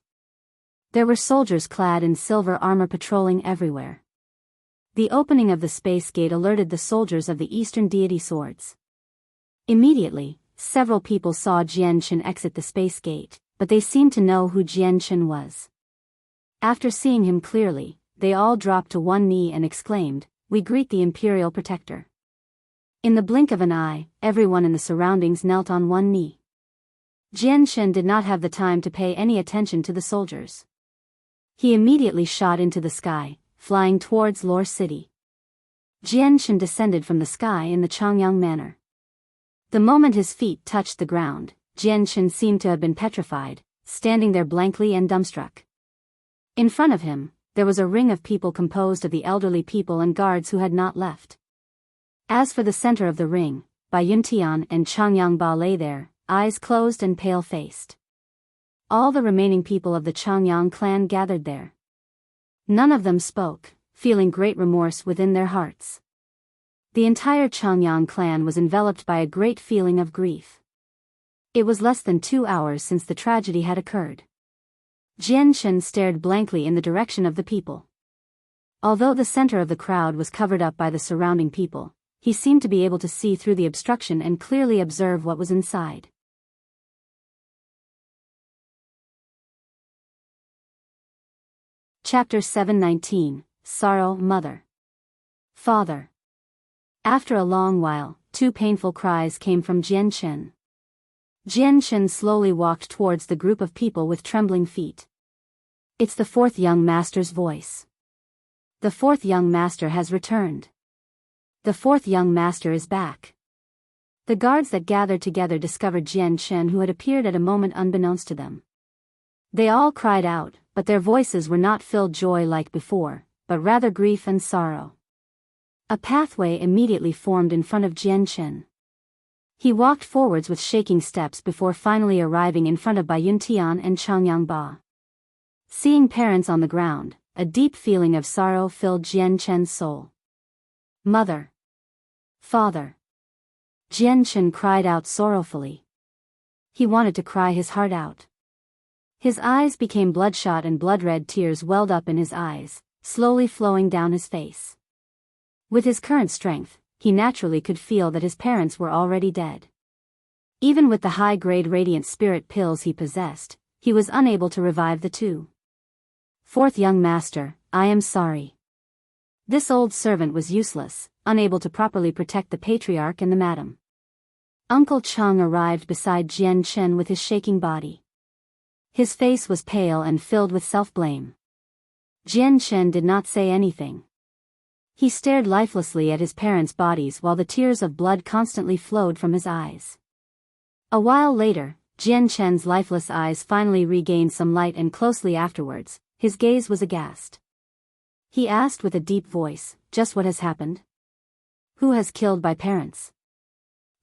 There were soldiers clad in silver armor patrolling everywhere. The opening of the space gate alerted the soldiers of the Eastern Deity Swords. Immediately, several people saw Jian Shen exit the space gate, but they seemed to know who Jianchen was. After seeing him clearly, they all dropped to one knee and exclaimed, "We greet the Imperial Protector." In the blink of an eye, everyone in the surroundings knelt on one knee. Jianchen did not have the time to pay any attention to the soldiers. He immediately shot into the sky, flying towards Lore City. Jianchen descended from the sky in the Qinhuang manner. The moment his feet touched the ground, Jianchen seemed to have been petrified, standing there blankly and dumbstruck. In front of him, there was a ring of people composed of the elderly people and guards who had not left. As for the center of the ring, Biyao and Qinhuang lay there, eyes closed and pale-faced. All the remaining people of the Qinhuang clan gathered there. None of them spoke, feeling great remorse within their hearts. The entire Qinhuang clan was enveloped by a great feeling of grief. It was less than 2 hours since the tragedy had occurred. Jianchen stared blankly in the direction of the people. Although the center of the crowd was covered up by the surrounding people, he seemed to be able to see through the obstruction and clearly observe what was inside. Chapter 719, Sorrow, Mother. Father. After a long while, 2 painful cries came from Jianchen. Jianchen slowly walked towards the group of people with trembling feet. It's the 4th young master's voice. The 4th young master has returned. The 4th young master is back. The guards that gathered together discovered Jianchen, who had appeared at a moment unbeknownst to them. They all cried out, but their voices were not filled joy like before, but rather grief and sorrow. A pathway immediately formed in front of Jianchen. He walked forwards with shaking steps before finally arriving in front of Biyao and Qinhuang. Seeing parents on the ground, a deep feeling of sorrow filled Jianchen's soul. Mother. Father. Jianchen cried out sorrowfully. He wanted to cry his heart out. His eyes became bloodshot and blood-red tears welled up in his eyes, slowly flowing down his face. With his current strength, he naturally could feel that his parents were already dead. Even with the high-grade radiant spirit pills he possessed, he was unable to revive the 2. 4th young master, I am sorry. This old servant was useless, unable to properly protect the patriarch and the madam. Uncle Cheng arrived beside Jianchen with his shaking body. His face was pale and filled with self-blame. Jianchen did not say anything. He stared lifelessly at his parents' bodies while the tears of blood constantly flowed from his eyes. A while later, Jianchen's lifeless eyes finally regained some light, and closely afterwards, his gaze was aghast. He asked with a deep voice, "Just what has happened? Who has killed my parents?"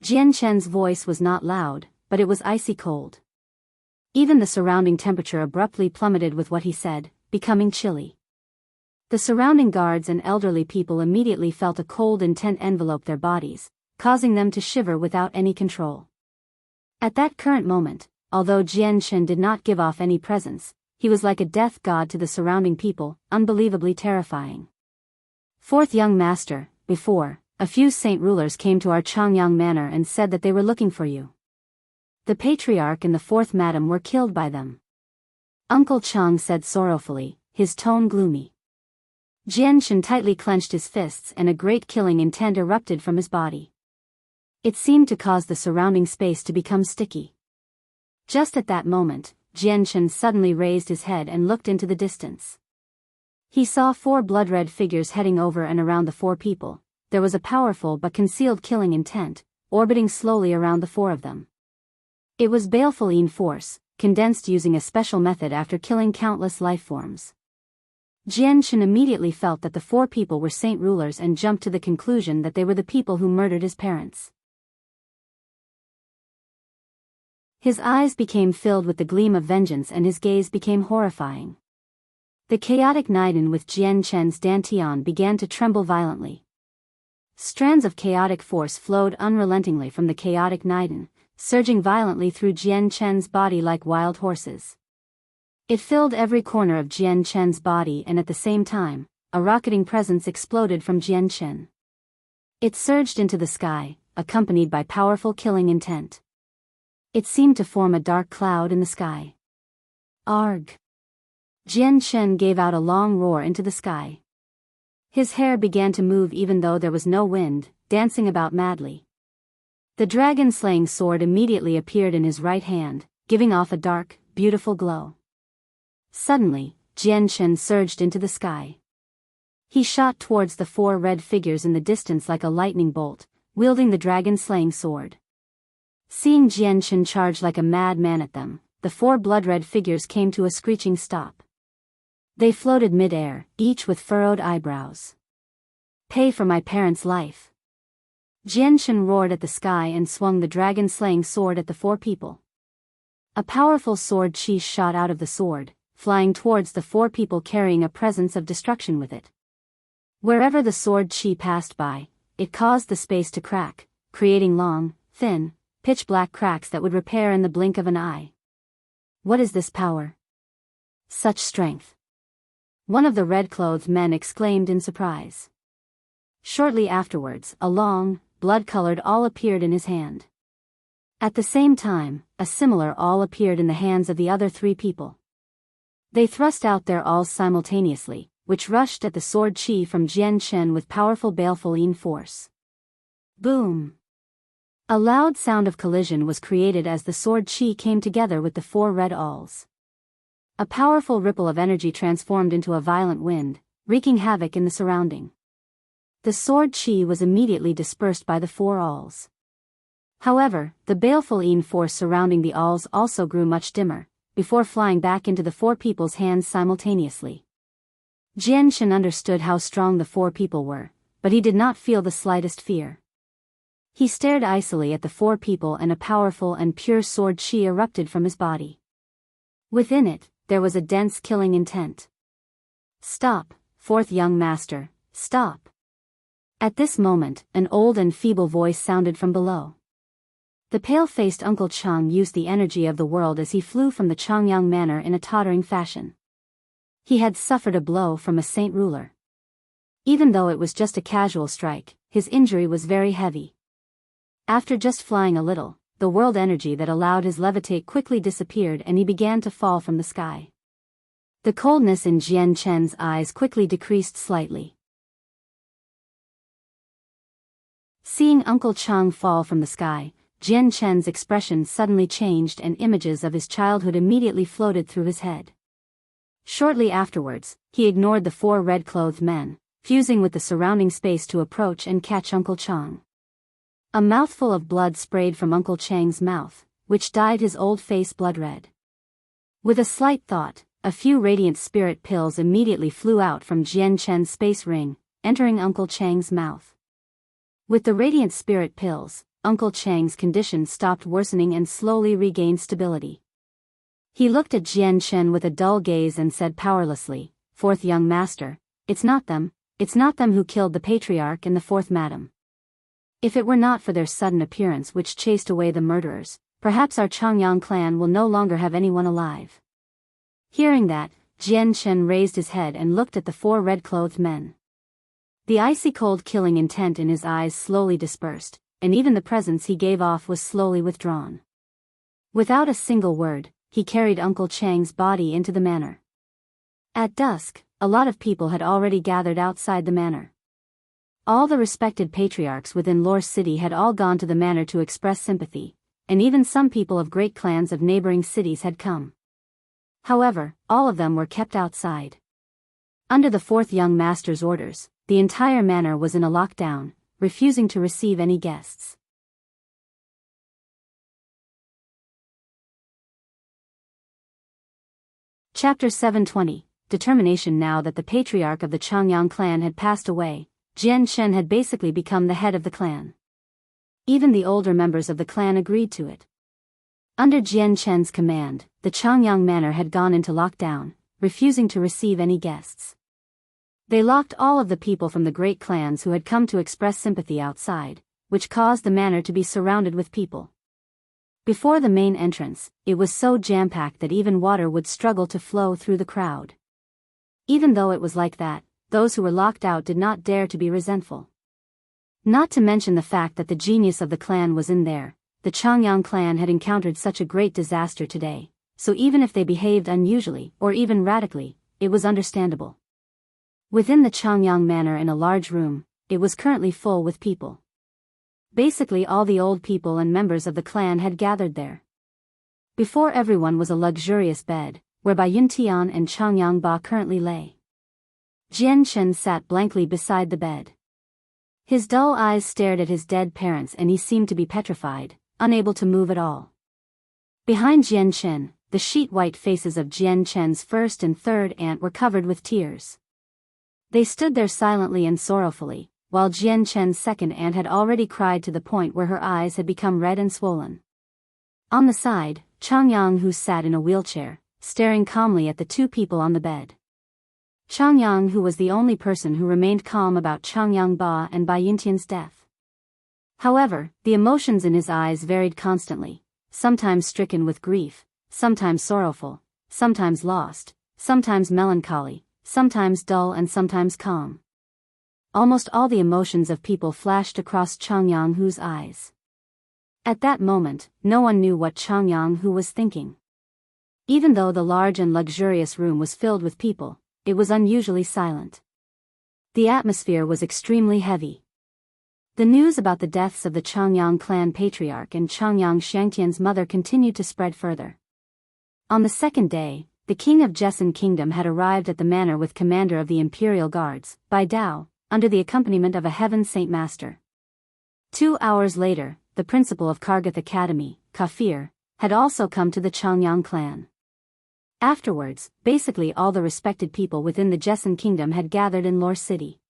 Jianchen's voice was not loud, but it was icy cold. Even the surrounding temperature abruptly plummeted with what he said, becoming chilly. The surrounding guards and elderly people immediately felt a cold intent envelope their bodies, causing them to shiver without any control. At that current moment, although Jianchen did not give off any presence, he was like a death god to the surrounding people, unbelievably terrifying. 4th young master, before, a few saint rulers came to our Qinhuang manor and said that they were looking for you. The patriarch and the 4th madam were killed by them. Uncle Cheng said sorrowfully, his tone gloomy. Jianchen tightly clenched his fists and a great killing intent erupted from his body. It seemed to cause the surrounding space to become sticky. Just at that moment, Jianchen suddenly raised his head and looked into the distance. He saw 4 blood-red figures heading over and around the 4 people. There was a powerful but concealed killing intent, orbiting slowly around the 4 of them. It was baleful force, condensed using a special method after killing countless life forms. Jianchen immediately felt that the 4 people were saint rulers and jumped to the conclusion that they were the people who murdered his parents. His eyes became filled with the gleam of vengeance and his gaze became horrifying. The chaotic Naiden with Jianchen's dantian began to tremble violently. Strands of chaotic force flowed unrelentingly from the chaotic Naiden, surging violently through Jianchen's body like wild horses. It filled every corner of Jianchen's body, and at the same time, a rocketing presence exploded from Jianchen. It surged into the sky, accompanied by powerful killing intent. It seemed to form a dark cloud in the sky. Arg! Jian Shen gave out a long roar into the sky. His hair began to move even though there was no wind, dancing about madly. The dragon-slaying sword immediately appeared in his right hand, giving off a dark, beautiful glow. Suddenly, Jian Shen surged into the sky. He shot towards the 4 red figures in the distance like a lightning bolt, wielding the dragon-slaying sword. Seeing Jian Shen charge like a madman at them, the 4 blood-red figures came to a screeching stop. They floated mid-air, each with furrowed eyebrows. Pay for my parents' life. Jian Shen roared at the sky and swung the dragon-slaying sword at the 4 people. A powerful sword chi shot out of the sword, flying towards the 4 people carrying a presence of destruction with it. Wherever the sword chi passed by, it caused the space to crack, creating long, thin, pitch-black cracks that would repair in the blink of an eye. What is this power? Such strength! One of the red-clothed men exclaimed in surprise. Shortly afterwards, a long, blood-colored awl appeared in his hand. At the same time, a similar awl appeared in the hands of the other 3 people. They thrust out their awls simultaneously, which rushed at the sword chi from Jian Shen with powerful baleful force. Boom! A loud sound of collision was created as the sword chi came together with the 4 red awls. A powerful ripple of energy transformed into a violent wind, wreaking havoc in the surrounding. The sword chi was immediately dispersed by the 4 awls. However, the baleful force surrounding the awls also grew much dimmer, before flying back into the 4 people's hands simultaneously. Jian Shen understood how strong the 4 people were, but he did not feel the slightest fear. He stared icily at the 4 people and a powerful and pure sword chi erupted from his body. Within it, there was a dense killing intent. Stop, 4th young master, stop. At this moment, an old and feeble voice sounded from below. The pale-faced Uncle Chang used the energy of the world as he flew from the Qinhuang manor in a tottering fashion. He had suffered a blow from a saint ruler. Even though it was just a casual strike, his injury was very heavy. After just flying a little, the world energy that allowed his levitate quickly disappeared and he began to fall from the sky. The coldness in Jian Shen's eyes quickly decreased slightly. Seeing Uncle Chang fall from the sky, Jian Shen's expression suddenly changed and images of his childhood immediately floated through his head. Shortly afterwards, he ignored the 4 red-clothed men, fusing with the surrounding space to approach and catch Uncle Chang. A mouthful of blood sprayed from Uncle Chang's mouth, which dyed his old face blood-red. With a slight thought, a few radiant spirit pills immediately flew out from Jian Shen's space ring, entering Uncle Chang's mouth. With the radiant spirit pills, Uncle Chang's condition stopped worsening and slowly regained stability. He looked at Jian Shen with a dull gaze and said powerlessly, 4th young master, it's not them who killed the patriarch and the 4th madam. If it were not for their sudden appearance which chased away the murderers, perhaps our Qinhuang clan will no longer have anyone alive. Hearing that, Jian Shen raised his head and looked at the 4 red-clothed men. The icy cold killing intent in his eyes slowly dispersed, and even the presence he gave off was slowly withdrawn. Without a single word, he carried Uncle Chang's body into the manor. At dusk, a lot of people had already gathered outside the manor. All the respected patriarchs within Lore City had all gone to the manor to express sympathy, and even some people of great clans of neighboring cities had come. However, all of them were kept outside. Under the 4th young master's orders, the entire manor was in a lockdown, refusing to receive any guests. Chapter 720, Determination. Now that the patriarch of the Qinhuang clan had passed away, Jian Shen had basically become the head of the clan. Even the older members of the clan agreed to it. Under Jian Shen's command, the Qinhuang manor had gone into lockdown, refusing to receive any guests. They locked all of the people from the great clans who had come to express sympathy outside, which caused the manor to be surrounded with people. Before the main entrance, it was so jam-packed that even water would struggle to flow through the crowd. Even though it was like that, those who were locked out did not dare to be resentful. Not to mention the fact that the genius of the clan was in there. The Qinhuang clan had encountered such a great disaster today, so even if they behaved unusually, or even radically, it was understandable. Within the Qinhuang manor in a large room, it was currently full with people. Basically all the old people and members of the clan had gathered there. Before everyone was a luxurious bed, where Biyao and Qinhuang Ba currently lay. Jian Chen sat blankly beside the bed. His dull eyes stared at his dead parents and he seemed to be petrified, unable to move at all. Behind Jian Chen, the sheet-white faces of Jian Chen's first and third aunt were covered with tears. They stood there silently and sorrowfully, while Jian Chen's second aunt had already cried to the point where her eyes had become red and swollen. On the side, Qinhuang who sat in a wheelchair, staring calmly at the two people on the bed. Qinhuang who was the only person who remained calm about Qinhuang Ba and Biyao death. However, the emotions in his eyes varied constantly, sometimes stricken with grief, sometimes sorrowful, sometimes lost, sometimes melancholy, sometimes dull and sometimes calm. Almost all the emotions of people flashed across Qinhuang Hu's eyes. At that moment, no one knew what Qinhuang Hu was thinking. Even though the large and luxurious room was filled with people, it was unusually silent. The atmosphere was extremely heavy. The news about the deaths of the Qinhuang clan patriarch and Qinhuang Shangtian's mother continued to spread further. On the second day, the king of Jessan Kingdom had arrived at the manor with commander of the imperial guards, Biyao, under the accompaniment of a heaven saint master. 2 hours later, the principal of Kargath Academy, Kafir, had also come to the Qinhuang clan. Afterwards, basically all the respected people within the Jessan Kingdom had gathered in Lore City.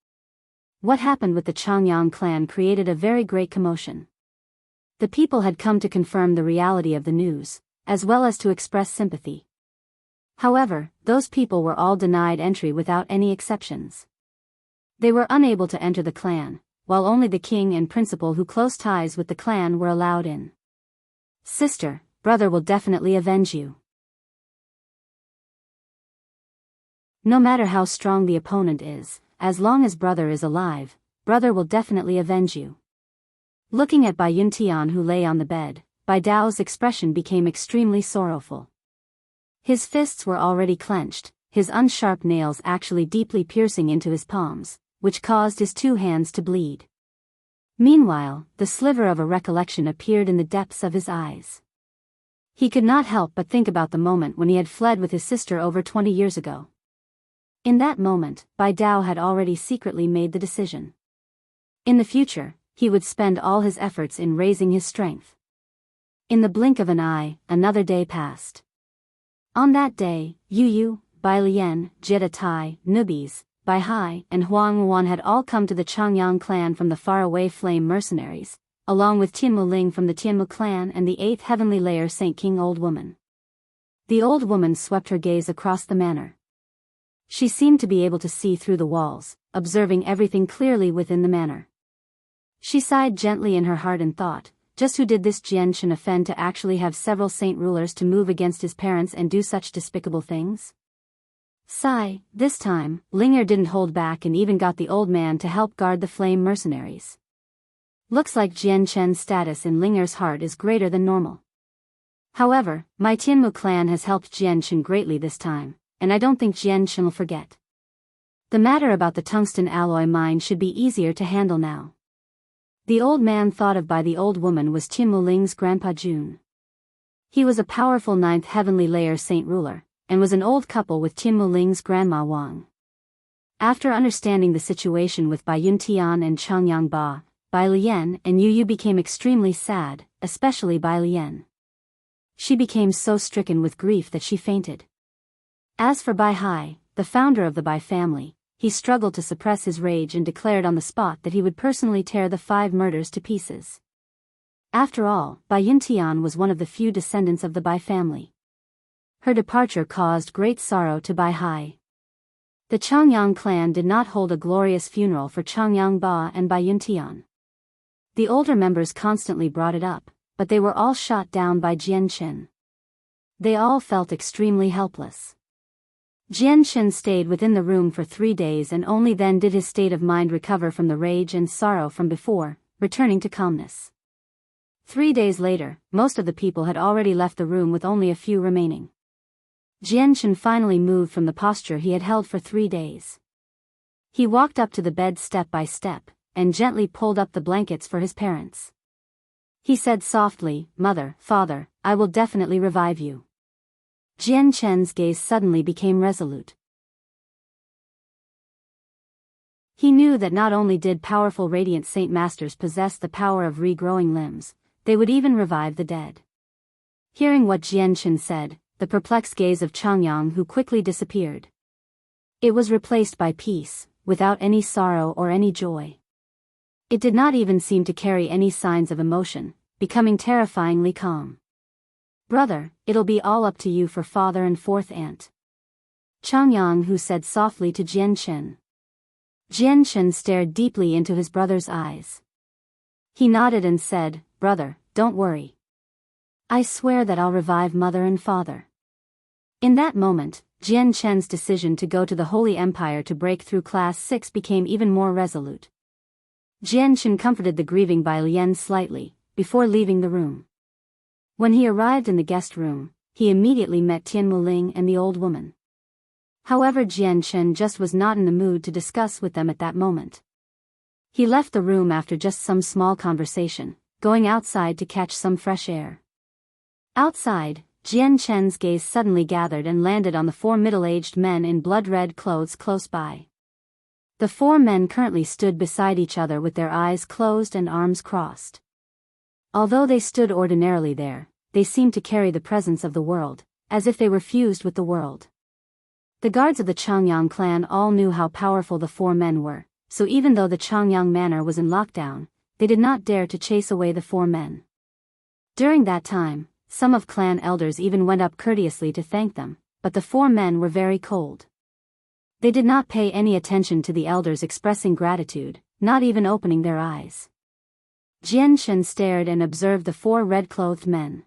What happened with the Qinhuang clan created a very great commotion. The people had come to confirm the reality of the news, as well as to express sympathy. However, those people were all denied entry without any exceptions. They were unable to enter the clan, while only the king and principal who close ties with the clan were allowed in. Sister, brother will definitely avenge you. No matter how strong the opponent is, as long as brother is alive, brother will definitely avenge you. Looking at Biyao who lay on the bed, Bidao's expression became extremely sorrowful. His fists were already clenched, his unsharp nails actually deeply piercing into his palms, which caused his 2 hands to bleed. Meanwhile, the sliver of a recollection appeared in the depths of his eyes. He could not help but think about the moment when he had fled with his sister over 20 years ago. In that moment, Biyao had already secretly made the decision. In the future, he would spend all his efforts in raising his strength. In the blink of an eye, another day passed. On that day, Yu, Bailian, Jiedatai, Nubis, Baihai, and Huang Wan had all come to the Qinhuang clan from the faraway flame mercenaries, along with Tianmu Ling from the Tianmu clan and the 8th heavenly layer Saint King old woman. The old woman swept her gaze across the manor. She seemed to be able to see through the walls, observing everything clearly within the manor. She sighed gently in her heart and thought, just who did this Jian Chen offend to actually have several saint rulers to move against his parents and do such despicable things? Sigh, this time, Linger didn't hold back and even got the old man to help guard the flame mercenaries. Looks like Jian Chen's status in Linger's heart is greater than normal. However, my Tianmu clan has helped Jian Chen greatly this time, and I don't think Jian Chen will forget. The matter about the tungsten alloy mine should be easier to handle now. The old man thought of by the old woman was Tianmu Ling's grandpa Jun. He was a powerful 9th heavenly layer saint ruler, and was an old couple with Tianmu Ling's grandma Wang. After understanding the situation with Biyao and Qinhuang Ba, Bailian and Yu became extremely sad, especially Bailian. She became so stricken with grief that she fainted. As for Baihai, the founder of the Bai family, he struggled to suppress his rage and declared on the spot that he would personally tear the 5 murders to pieces. After all, Biyao was one of the few descendants of the Bai family. Her departure caused great sorrow to Baihai. The Qinhuang clan did not hold a glorious funeral for Qinhuang Ba and Biyao. The older members constantly brought it up, but they were all shot down by Jian Chen. They all felt extremely helpless. Jian Chen stayed within the room for 3 days and only then did his state of mind recover from the rage and sorrow from before, returning to calmness. 3 days later, most of the people had already left the room with only a few remaining. Jianchen finally moved from the posture he had held for 3 days. He walked up to the bed step by step, and gently pulled up the blankets for his parents. He said softly, "Mother, Father, I will definitely revive you." Jianchen's gaze suddenly became resolute. He knew that not only did powerful radiant saint masters possess the power of regrowing limbs, they would even revive the dead. Hearing what Jianchen said, the perplexed gaze of Qinhuang who quickly disappeared. It was replaced by peace, without any sorrow or any joy. It did not even seem to carry any signs of emotion, becoming terrifyingly calm. "Brother, it'll be all up to you for father and fourth aunt," Qinhuang who said softly to Jianchen. Jianchen stared deeply into his brother's eyes. He nodded and said, "Brother, don't worry. I swear that I'll revive mother and father." In that moment, Jianchen's decision to go to the Holy Empire to break through Class 6 became even more resolute. Jianchen comforted the grieving Bai Lian slightly, before leaving the room. When he arrived in the guest room, he immediately met Tian Muling and the old woman. However, Jianchen just was not in the mood to discuss with them at that moment. He left the room after just some small conversation, going outside to catch some fresh air. Outside, Jianchen's gaze suddenly gathered and landed on the 4 middle-aged men in blood-red clothes close by. The 4 men currently stood beside each other with their eyes closed and arms crossed. Although they stood ordinarily there, they seemed to carry the presence of the world, as if they were fused with the world. The guards of the Qinhuang clan all knew how powerful the 4 men were, so even though the Qinhuang manor was in lockdown, they did not dare to chase away the 4 men. During that time, some of clan elders even went up courteously to thank them, but the 4 men were very cold. They did not pay any attention to the elders expressing gratitude, not even opening their eyes. Jianchen stared and observed the 4 red-clothed men.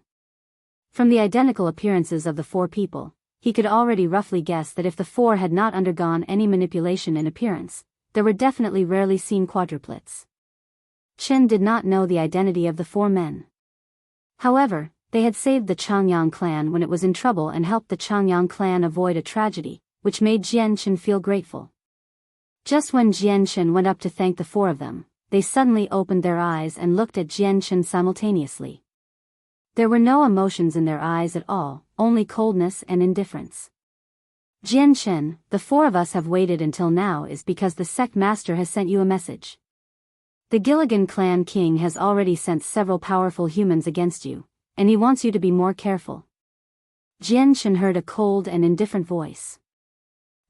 From the identical appearances of the 4 people, he could already roughly guess that if the 4 had not undergone any manipulation in appearance, there were definitely rarely seen quadruplets. Chen did not know the identity of the 4 men. However, they had saved the Qinhuang clan when it was in trouble and helped the Qinhuang clan avoid a tragedy, which made Jianchen feel grateful. Just when Jianchen went up to thank the 4 of them, they suddenly opened their eyes and looked at Jianchen simultaneously. There were no emotions in their eyes at all, only coldness and indifference. "Jianchen, the 4 of us have waited until now is because the Sect master has sent you a message. The Gilligan clan king has already sent several powerful humans against you, and he wants you to be more careful." Jianchen heard a cold and indifferent voice.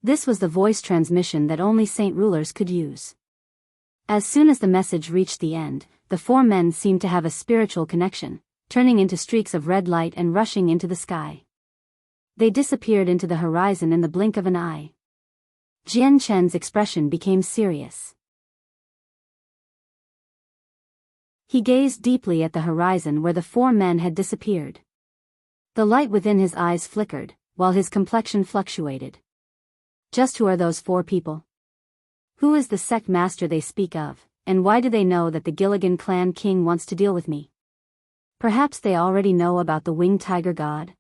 This was the voice transmission that only saint rulers could use. As soon as the message reached the end, the 4 men seemed to have a spiritual connection, turning into streaks of red light and rushing into the sky. They disappeared into the horizon in the blink of an eye. Jianchen's expression became serious. He gazed deeply at the horizon where the 4 men had disappeared. The light within his eyes flickered, while his complexion fluctuated. Just who are those 4 people? Who is the Sect master they speak of, and why do they know that the Gilligan clan king wants to deal with me? Perhaps they already know about the winged tiger god?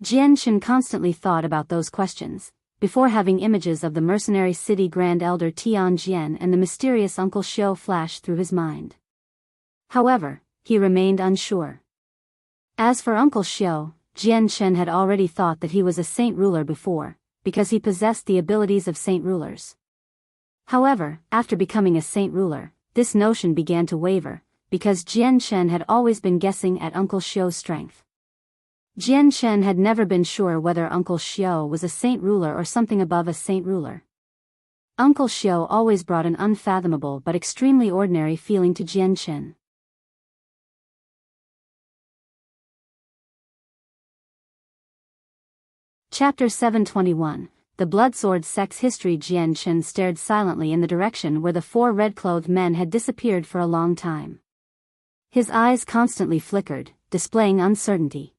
Jianchen constantly thought about those questions, before having images of the mercenary city Grand Elder Tianjian and the mysterious Uncle Xiao flash through his mind. However, he remained unsure. As for Uncle Xiao, Jianchen had already thought that he was a saint ruler before, because he possessed the abilities of saint rulers. However, after becoming a saint ruler, this notion began to waver, because Jianchen had always been guessing at Uncle Xiao's strength. Jianchen had never been sure whether Uncle Xiao was a saint ruler or something above a saint ruler. Uncle Xiao always brought an unfathomable but extremely ordinary feeling to Jianchen. Chapter 721, The Bloodsword Sect's History. Jianchen stared silently in the direction where the 4 red-clothed men had disappeared for a long time. His eyes constantly flickered, displaying uncertainty.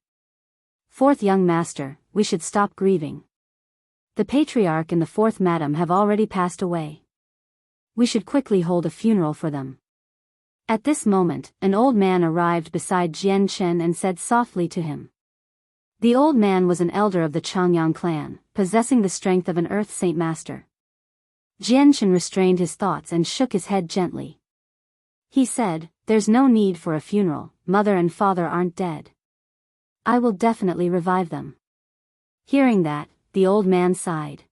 "Fourth young master, we should stop grieving. The patriarch and the 4th madam have already passed away. We should quickly hold a funeral for them." At this moment, an old man arrived beside Jianchen and said softly to him. The old man was an elder of the Qinhuang clan, possessing the strength of an Earth Saint Master. Jianshan restrained his thoughts and shook his head gently. He said, "There's no need for a funeral, mother and father aren't dead. I will definitely revive them." Hearing that, the old man sighed.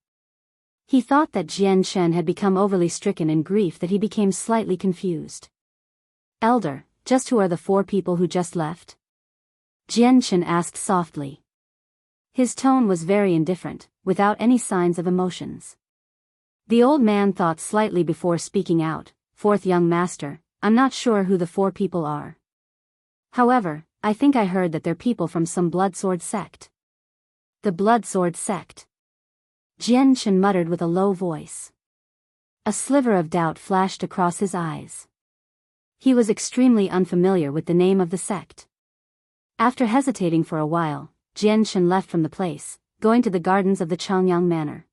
He thought that Jianshan had become overly stricken in grief that he became slightly confused. "Elder, just who are the 4 people who just left?" Jianshan asked softly. His tone was very indifferent, without any signs of emotions. The old man thought slightly before speaking out. "Fourth young master, I'm not sure who the 4 people are. However, I think I heard that they're people from some Bloodsword sect." "The Bloodsword sect?" Jianshan muttered with a low voice. A sliver of doubt flashed across his eyes. He was extremely unfamiliar with the name of the sect. After hesitating for a while, Jianshan left from the place, going to the gardens of the Qinhuang manor.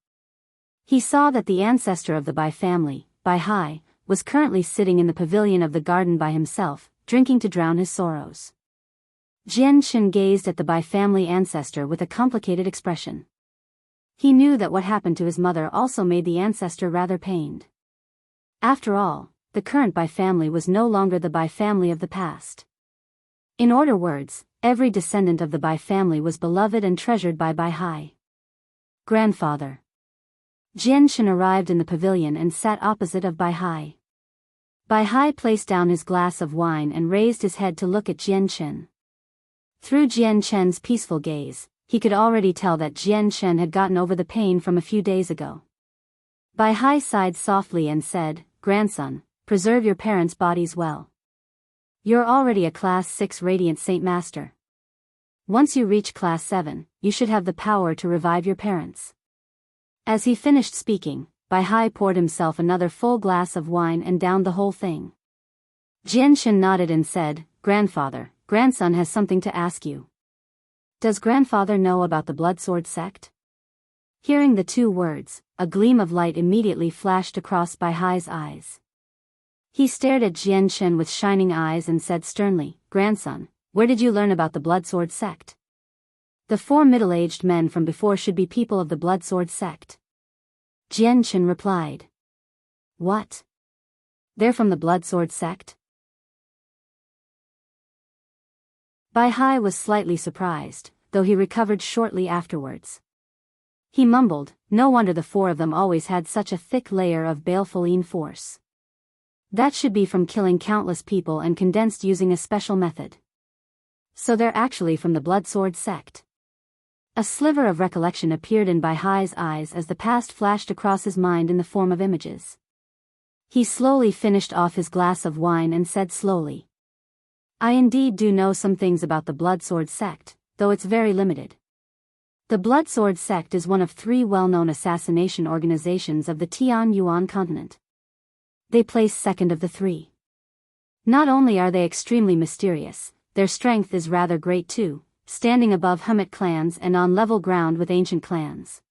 He saw that the ancestor of the Bai family, Bai Hai, was currently sitting in the pavilion of the garden by himself, drinking to drown his sorrows. Jianshan gazed at the Bai family ancestor with a complicated expression. He knew that what happened to his mother also made the ancestor rather pained. After all, the current Bai family was no longer the Bai family of the past. In other words, every descendant of the Bai family was beloved and treasured by Bai Hai. "Grandfather." Jianshan arrived in the pavilion and sat opposite of Bai Hai. Bai Hai placed down his glass of wine and raised his head to look at Jianshan. Through Jianshan's peaceful gaze, he could already tell that Jianshan had gotten over the pain from a few days ago. Bai Hai sighed softly and said, "Grandson, preserve your parents' bodies well. You're already a Class 6 Radiant Saint Master. Once you reach Class 7, you should have the power to revive your parents." As he finished speaking, Bai Hai poured himself another full glass of wine and downed the whole thing. Jianshan nodded and said, "Grandfather, grandson has something to ask you. Does grandfather know about the Bloodsword sect?" Hearing the 2 words, a gleam of light immediately flashed across Bai Hai's eyes. He stared at Jianshan with shining eyes and said sternly, "Grandson, where did you learn about the Bloodsword sect? The 4 middle-aged men from before should be people of the Bloodsword sect." Jianshan replied. "What? They're from the Bloodsword sect?" Bai Hai was slightly surprised, though he recovered shortly afterwards. He mumbled, "No wonder the 4 of them always had such a thick layer of baleful force. That should be from killing countless people and condensed using a special method. So they're actually from the Bloodsword sect." A sliver of recollection appeared in Bai Hai's eyes as the past flashed across his mind in the form of images. He slowly finished off his glass of wine and said slowly, "I indeed do know some things about the Bloodsword sect, though it's very limited. The Bloodsword sect is one of 3 well-known assassination organizations of the Tianyuan continent. They place second of the 3. Not only are they extremely mysterious, their strength is rather great too, standing above Hummet clans and on level ground with ancient clans.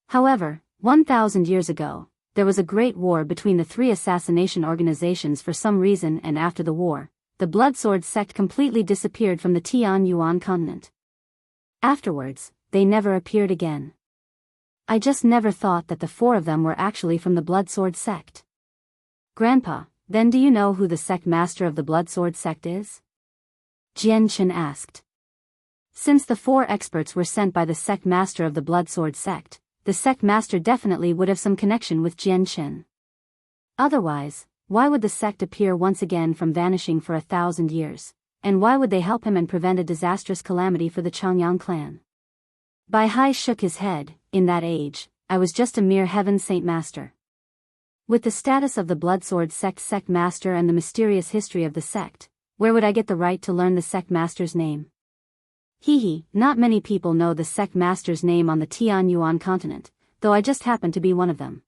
However, 1,000 years ago, there was a great war between the 3 assassination organizations for some reason, and after the war, the Bloodsword sect completely disappeared from the Tianyuan continent. Afterwards, they never appeared again. I just never thought that the 4 of them were actually from the Bloodsword sect." "Grandpa, then do you know who the sect master of the Bloodsword sect is?" Jianshan asked. Since the 4 experts were sent by the sect master of the Bloodsword sect, the sect master definitely would have some connection with Jianshan. Otherwise, why would the sect appear once again from vanishing for 1,000 years, and why would they help him and prevent a disastrous calamity for the Qinhuang clan? Bai Hai shook his head. "In that age, I was just a mere Heaven Saint Master. With the status of the Bloodsword sect master and the mysterious history of the sect, where would I get the right to learn the sect master's name? Not many people know the sect master's name on the Tianyuan continent, though I just happen to be one of them."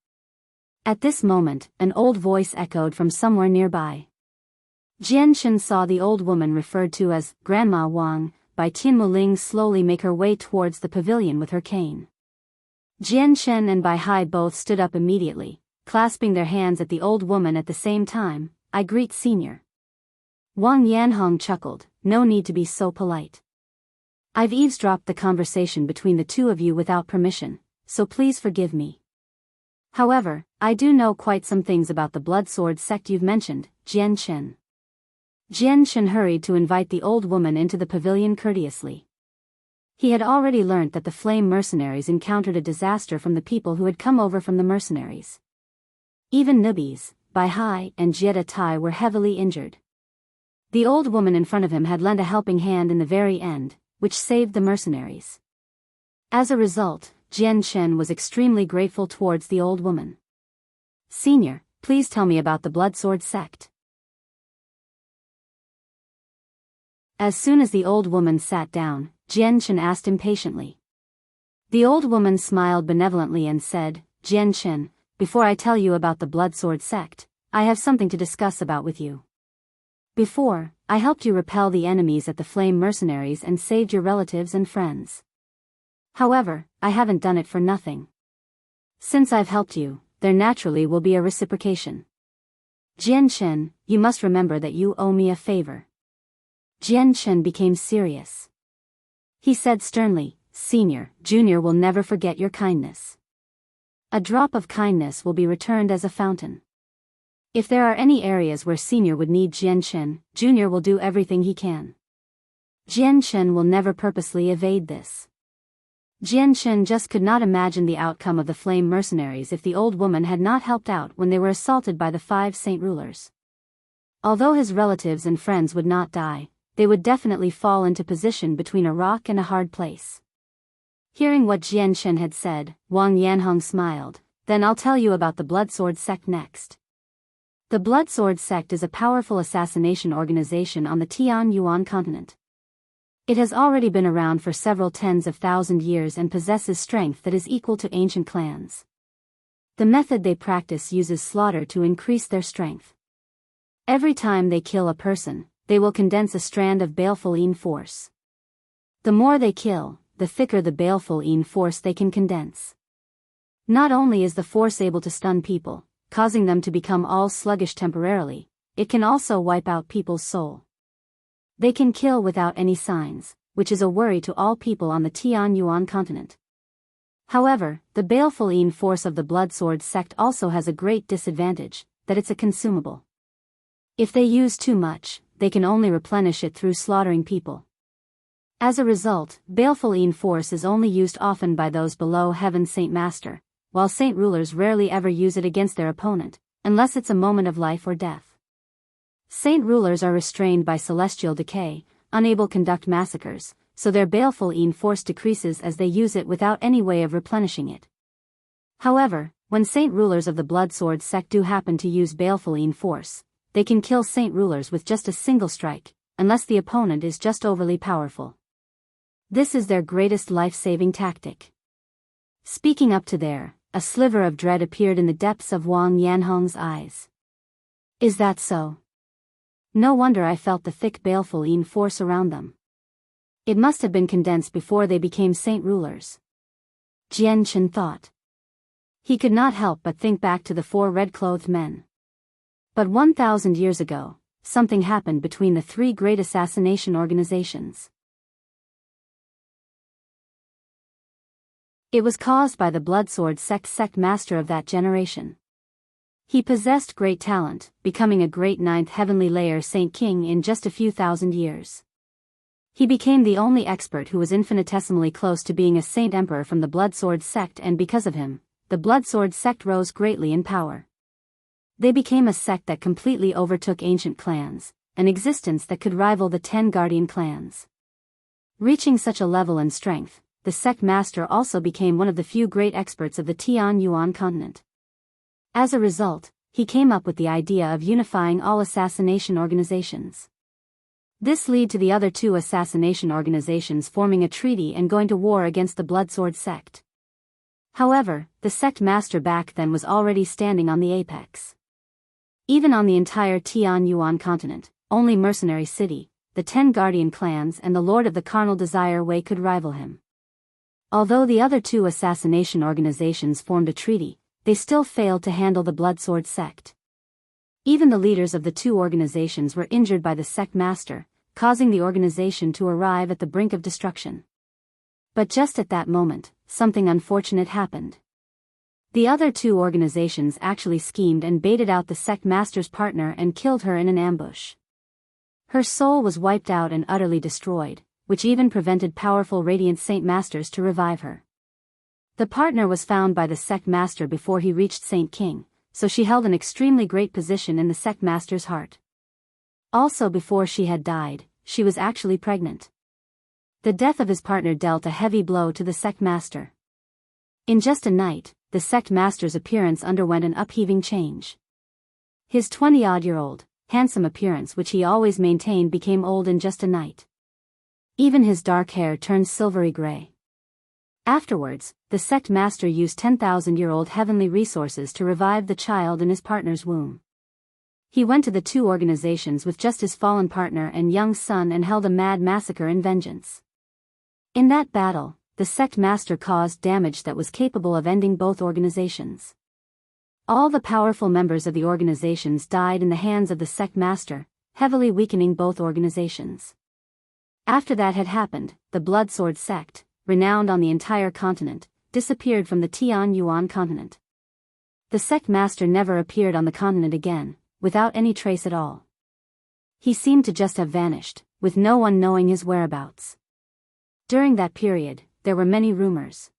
At this moment, an old voice echoed from somewhere nearby. Jianshan saw the old woman referred to as Grandma Wang by Qinhuang slowly make her way towards the pavilion with her cane. Jianshan and Bai Hai both stood up immediately, clasping their hands at the old woman at the same time. "I greet Senior." Wang Yanhong chuckled, "No need to be so polite. I've eavesdropped the conversation between the two of you without permission, so please forgive me. However, I do know quite some things about the Bloodsword sect you've mentioned, Jian Chen. Jian Chen hurried to invite the old woman into the pavilion courteously. He had already learnt that the flame mercenaries encountered a disaster from the people who had come over from the mercenaries. Even newbies, Bai Hai and Jie Tai were heavily injured. The old woman in front of him had lent a helping hand in the very end, which saved the mercenaries. As a result, Jian Chen was extremely grateful towards the old woman. Senior, please tell me about the Bloodsword sect. As soon as the old woman sat down, Jian Chen asked impatiently. The old woman smiled benevolently and said, Jian Chen, before I tell you about the Bloodsword sect, I have something to discuss about with you. Before, I helped you repel the enemies at the Flame Mercenaries and saved your relatives and friends. However, I haven't done it for nothing. Since I've helped you, there naturally will be a reciprocation. Jian Chen, you must remember that you owe me a favor. Jian Chen became serious. He said sternly, Senior, Junior will never forget your kindness. A drop of kindness will be returned as a fountain. If there are any areas where Senior would need Jian Chen, Junior will do everything he can. Jian Chen will never purposely evade this. Jian Chen just could not imagine the outcome of the Flame Mercenaries if the old woman had not helped out when they were assaulted by the 5 saint rulers. Although his relatives and friends would not die, they would definitely fall into position between a rock and a hard place. Hearing what Jian Chen had said, Wang Yanhong smiled. Then I'll tell you about the Bloodsword sect next. The Bloodsword sect is a powerful assassination organization on the Tianyuan continent. It has already been around for several tens of thousand years and possesses strength that is equal to ancient clans. The method they practice uses slaughter to increase their strength. Every time they kill a person, they will condense a strand of baleful Yin force. The more they kill, the thicker the baleful Yin force they can condense. Not only is the force able to stun people, causing them to become all sluggish temporarily, it can also wipe out people's soul. They can kill without any signs, which is a worry to all people on the Tianyuan continent. However, the baleful Yin force of the Bloodsword sect also has a great disadvantage, that it's a consumable. If they use too much, they can only replenish it through slaughtering people. As a result, baleful Yin force is only used often by those below Heaven's Saint Master, while Saint rulers rarely ever use it against their opponent, unless it's a moment of life or death. Saint rulers are restrained by celestial decay, unable to conduct massacres, so their baleful Yin force decreases as they use it without any way of replenishing it. However, when Saint rulers of the Bloodsword sect do happen to use baleful Yin force, they can kill Saint rulers with just a single strike, unless the opponent is just overly powerful. This is their greatest life-saving tactic. Speaking up to there, a sliver of dread appeared in the depths of Wang Yanhong's eyes. Is that so? No wonder I felt the thick baleful Yin force around them. It must have been condensed before they became saint rulers. Jian Chen thought. He could not help but think back to the 4 red-clothed men. But 1,000 years ago, something happened between the 3 great assassination organizations. It was caused by the Bloodsword sect master of that generation. He possessed great talent, becoming a great 9th heavenly layer Saint King in just a few thousand years. He became the only expert who was infinitesimally close to being a Saint Emperor from the Bloodsword sect, and because of him, the Bloodsword sect rose greatly in power. They became a sect that completely overtook ancient clans, an existence that could rival the 10 guardian clans. Reaching such a level in strength, the sect master also became one of the few great experts of the Tianyuan continent. As a result, he came up with the idea of unifying all assassination organizations. This led to the other 2 assassination organizations forming a treaty and going to war against the Bloodsword sect. However, the sect master back then was already standing on the apex. Even on the entire Tianyuan continent, only Mercenary City, the 10 guardian clans and the Lord of the Carnal Desire Way could rival him. Although the other 2 assassination organizations formed a treaty, they still failed to handle the Bloodsword sect. Even the leaders of the 2 organizations were injured by the sect master, causing the organization to arrive at the brink of destruction. But just at that moment, something unfortunate happened. The other two organizations actually schemed and baited out the sect master's partner and killed her in an ambush. Her soul was wiped out and utterly destroyed, which even prevented powerful Radiant Saint Masters to revive her. The partner was found by the sect master before he reached Saint King, so she held an extremely great position in the sect master's heart. Also, before she had died, she was actually pregnant. The death of his partner dealt a heavy blow to the sect master. In just a night, the sect master's appearance underwent an upheaving change. His 20-odd-year-old, handsome appearance which he always maintained became old in just a night. Even his dark hair turned silvery gray. Afterwards, the sect master used 10,000-year-old heavenly resources to revive the child in his partner's womb. He went to the two organizations with just his fallen partner and young son and held a mad massacre in vengeance. In that battle, the sect master caused damage that was capable of ending both organizations. All the powerful members of the organizations died in the hands of the sect master, heavily weakening both organizations. After that had happened, the Bloodsword sect, renowned on the entire continent, disappeared from the Tianyuan continent. The sect master never appeared on the continent again, without any trace at all. He seemed to just have vanished, with no one knowing his whereabouts. During that period, there were many rumors.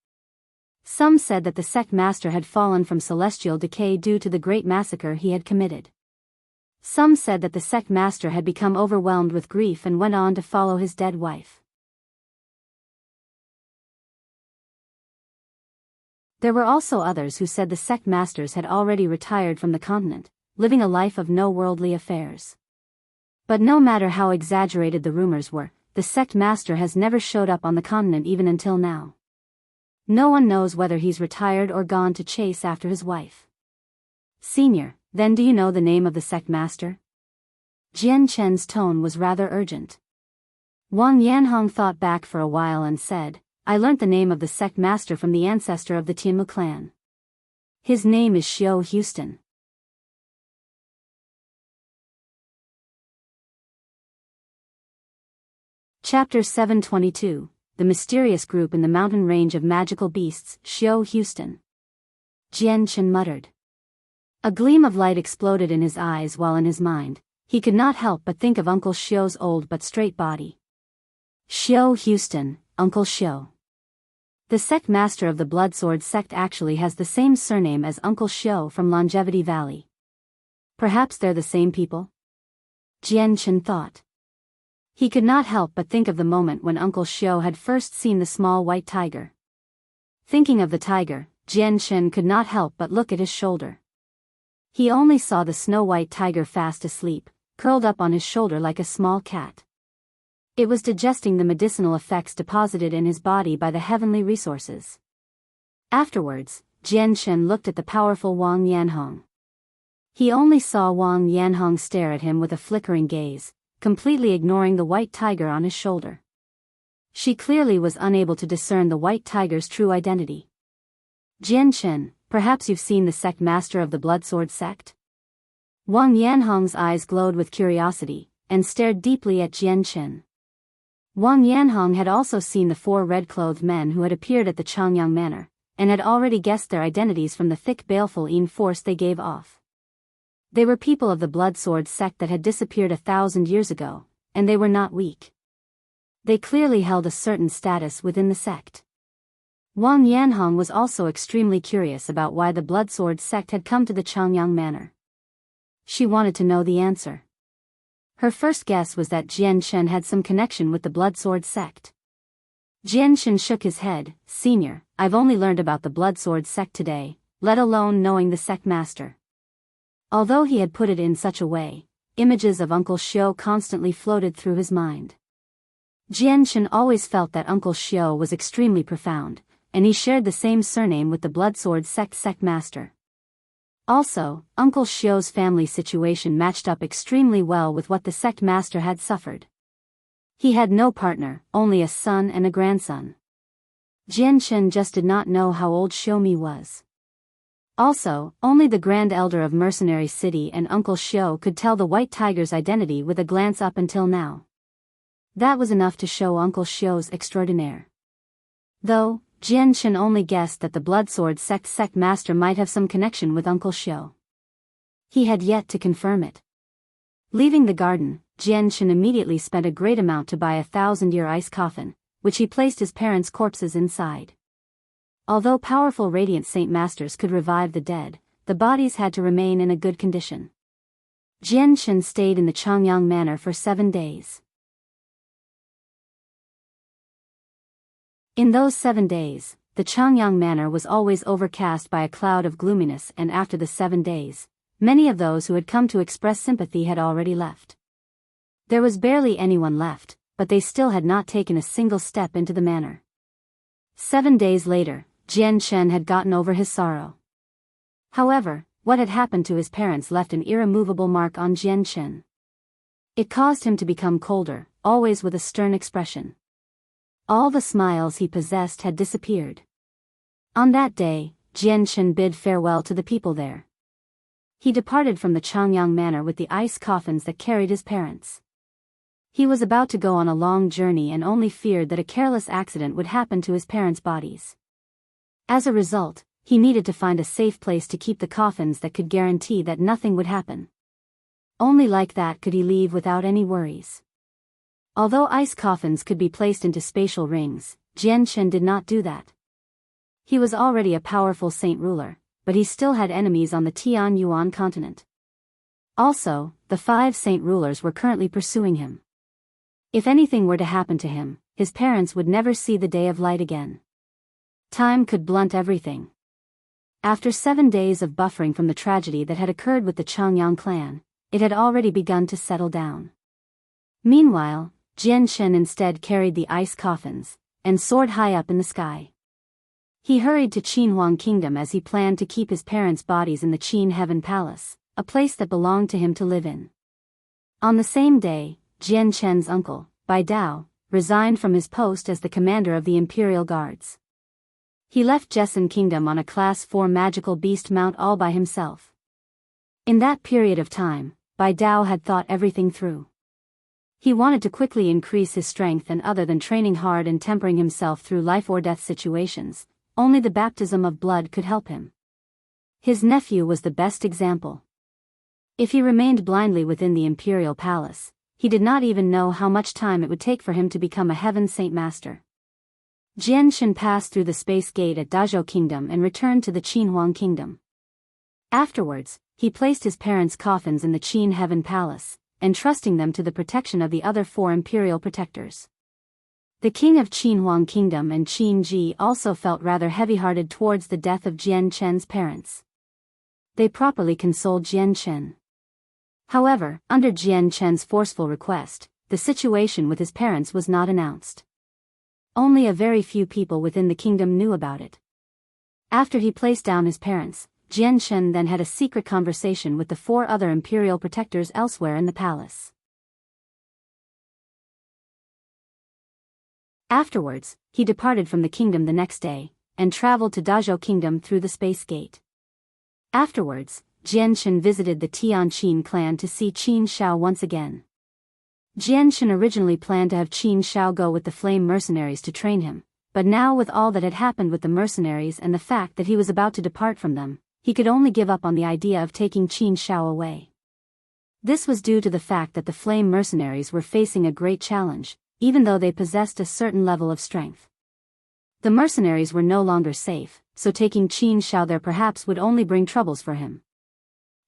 Some said that the sect master had fallen from celestial decay due to the great massacre he had committed. Some said that the sect master had become overwhelmed with grief and went on to follow his dead wife. There were also others who said the sect masters had already retired from the continent, living a life of no worldly affairs. But no matter how exaggerated the rumors were, the sect master has never showed up on the continent even until now. No one knows whether he's retired or gone to chase after his wife. Senior, then do you know the name of the sect master? Jian Chen's tone was rather urgent. Wang Yanhong thought back for a while and said, I learnt the name of the sect master from the ancestor of the Tianmu clan. His name is Xiao Houston. Chapter 722, The Mysterious Group in the Mountain Range of Magical Beasts, Xiao Houston. Jian Chen muttered. A gleam of light exploded in his eyes while in his mind, he could not help but think of Uncle Xiao's old but straight body. Xiao Houston, Uncle Xiao. The sect master of the Bloodsword sect actually has the same surname as Uncle Xiao from Longevity Valley. Perhaps they're the same people? Jian Chen thought. He could not help but think of the moment when Uncle Xiao had first seen the small white tiger. Thinking of the tiger, Jian Chen could not help but look at his shoulder. He only saw the snow-white tiger fast asleep, curled up on his shoulder like a small cat. It was digesting the medicinal effects deposited in his body by the heavenly resources. Afterwards, Jian Chen looked at the powerful Wang Yanhong. He only saw Wang Yanhong stare at him with a flickering gaze, completely ignoring the white tiger on his shoulder. She clearly was unable to discern the white tiger's true identity. Jian Chen, perhaps you've seen the sect master of the Bloodsword sect? Wang Yanhong's eyes glowed with curiosity, and stared deeply at Jian Chen. Wang Yanhong had also seen the 4 red-clothed men who had appeared at the Qinhuang manor, and had already guessed their identities from the thick baleful force they gave off. They were people of the Bloodsword sect that had disappeared 1,000 years ago, and they were not weak. They clearly held a certain status within the sect. Wang Yanhong was also extremely curious about why the Bloodsword sect had come to the Qinhuang manor. She wanted to know the answer. Her first guess was that Jian Chen had some connection with the Bloodsword sect. Jian Chen shook his head. Senior, I've only learned about the Bloodsword sect today, let alone knowing the sect master. Although he had put it in such a way, images of Uncle Xiao constantly floated through his mind. Jian Chen always felt that Uncle Xiao was extremely profound, and he shared the same surname with the Bloodsword sect master. Also, Uncle Xiao's family situation matched up extremely well with what the sect master had suffered. He had no partner, only a son and a grandson. Jian Chen just did not know how old Xiaomi was. Also, only the Grand Elder of Mercenary City and Uncle Xiao could tell the White Tiger's identity with a glance up until now. That was enough to show Uncle Xiu's extraordinaire. Though, Jianchen only guessed that the Bloodsword Sect master might have some connection with Uncle Xiu. He had yet to confirm it. Leaving the garden, Jianchen immediately spent a great amount to buy a 1,000-year ice coffin, which he placed his parents' corpses inside. Although powerful radiant saint masters could revive the dead, the bodies had to remain in a good condition. Jianchen stayed in the Qinhuang manor for 7 days. In those 7 days, the Qinhuang manor was always overcast by a cloud of gloominess, and after the 7 days, many of those who had come to express sympathy had already left. There was barely anyone left, but they still had not taken a single step into the manor. 7 days later, Jianchen had gotten over his sorrow. However, what had happened to his parents left an irremovable mark on Jianchen. It caused him to become colder, always with a stern expression. All the smiles he possessed had disappeared. On that day, Jianchen bid farewell to the people there. He departed from the Qinhuang manor with the ice coffins that carried his parents. He was about to go on a long journey and only feared that a careless accident would happen to his parents' bodies. As a result, he needed to find a safe place to keep the coffins that could guarantee that nothing would happen. Only like that could he leave without any worries. Although ice coffins could be placed into spatial rings, Jianchen did not do that. He was already a powerful saint ruler, but he still had enemies on the Tianyuan continent. Also, the 5 saint rulers were currently pursuing him. If anything were to happen to him, his parents would never see the day of light again. Time could blunt everything. After 7 days of buffering from the tragedy that had occurred with the Qinhuang clan, it had already begun to settle down. Meanwhile, Jianchen instead carried the ice coffins, and soared high up in the sky. He hurried to Qinhuang Kingdom as he planned to keep his parents' bodies in the Qin Heaven Palace, a place that belonged to him to live in. On the same day, Jianchen's uncle, Biyao, resigned from his post as the commander of the Imperial Guards. He left Jessen Kingdom on a Class 4 magical beast mount all by himself. In that period of time, Biyao had thought everything through. He wanted to quickly increase his strength, and other than training hard and tempering himself through life or death situations, only the baptism of blood could help him. His nephew was the best example. If he remained blindly within the imperial palace, he did not even know how much time it would take for him to become a heaven saint master. Jianchen passed through the space gate at Dazhou Kingdom and returned to the Qinhuang Kingdom. Afterwards, he placed his parents' coffins in the Qin Heaven Palace, entrusting them to the protection of the other 4 imperial protectors. The king of Qinhuang Kingdom and Qin Ji also felt rather heavy-hearted towards the death of Jianchen's parents. They properly consoled Jianchen. However, under Jianchen's forceful request, the situation with his parents was not announced. Only a very few people within the kingdom knew about it. After he placed down his parents, Jianchen then had a secret conversation with the 4 other imperial protectors elsewhere in the palace. Afterwards, he departed from the kingdom the next day, and traveled to Dazhou Kingdom through the space gate. Afterwards, Jianchen visited the Tianqin clan to see Qin Shao once again. Jianchen originally planned to have Qin Shao go with the flame mercenaries to train him, but now with all that had happened with the mercenaries and the fact that he was about to depart from them, he could only give up on the idea of taking Qin Shao away. This was due to the fact that the flame mercenaries were facing a great challenge, even though they possessed a certain level of strength. The mercenaries were no longer safe, so taking Qin Shao there perhaps would only bring troubles for him.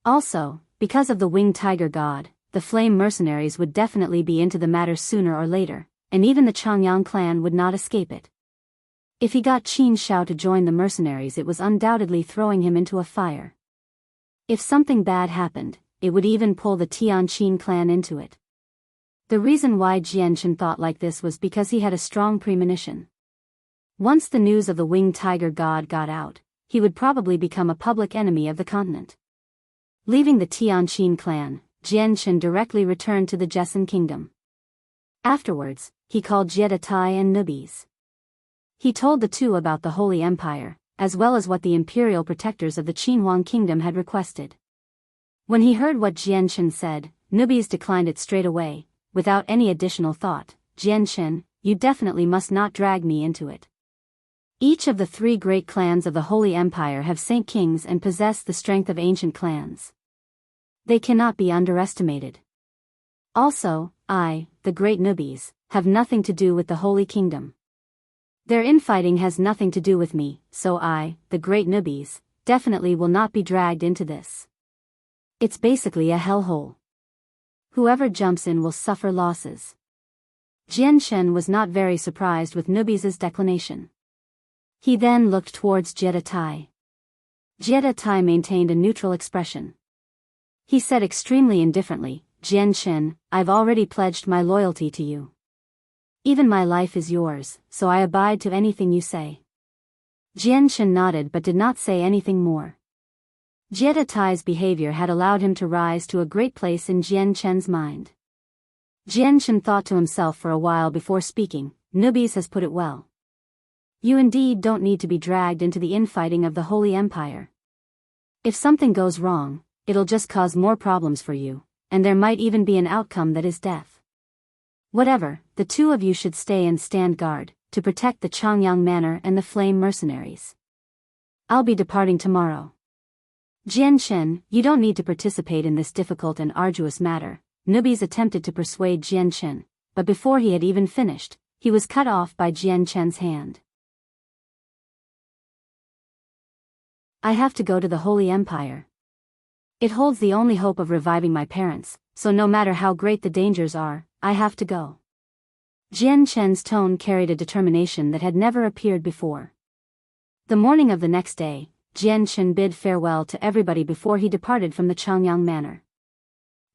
Also, because of the winged tiger god, the flame mercenaries would definitely be into the matter sooner or later, and even the Qinhuang clan would not escape it. If he got Qin Shao to join the mercenaries, it was undoubtedly throwing him into a fire. If something bad happened, it would even pull the Tianqin clan into it. The reason why Jianchen thought like this was because he had a strong premonition. Once the news of the winged tiger god got out, he would probably become a public enemy of the continent. Leaving the Tianqin clan, Jianchen directly returned to the Jessen Kingdom. Afterwards, he called Jiedatai and Nubis. He told the 2 about the Holy Empire, as well as what the imperial protectors of the Qinhuang Kingdom had requested. When he heard what Jianchen said, Nubis declined it straight away, without any additional thought, Jianshen, you definitely must not drag me into it. Each of the 3 great clans of the Holy Empire have saint kings and possess the strength of ancient clans. They cannot be underestimated. Also, I, the great newbies, have nothing to do with the Holy Kingdom. Their infighting has nothing to do with me, so I, the great newbies, definitely will not be dragged into this. It's basically a hellhole. Whoever jumps in will suffer losses. Jianshen was not very surprised with newbies' declination. He then looked towards Jiedatai. Jiedatai maintained a neutral expression. He said extremely indifferently, Jianshen, I've already pledged my loyalty to you. Even my life is yours, so I abide to anything you say. Jianshen nodded but did not say anything more. Jiedatai's behavior had allowed him to rise to a great place in Jianshen's mind. Jianshen thought to himself for a while before speaking, newbies has put it well. You indeed don't need to be dragged into the infighting of the Holy Empire. If something goes wrong, it'll just cause more problems for you, and there might even be an outcome that is death. Whatever, the 2 of you should stay and stand guard, to protect the Qinhuang Manor and the Flame Mercenaries. I'll be departing tomorrow. Jianshen, you don't need to participate in this difficult and arduous matter. Newbies attempted to persuade Jianshen, but before he had even finished, he was cut off by Jianshen's hand. I have to go to the Holy Empire. It holds the only hope of reviving my parents, so no matter how great the dangers are, I have to go. Jianshen's tone carried a determination that had never appeared before. The morning of the next day, Jianshen bid farewell to everybody before he departed from the Qinhuang Manor.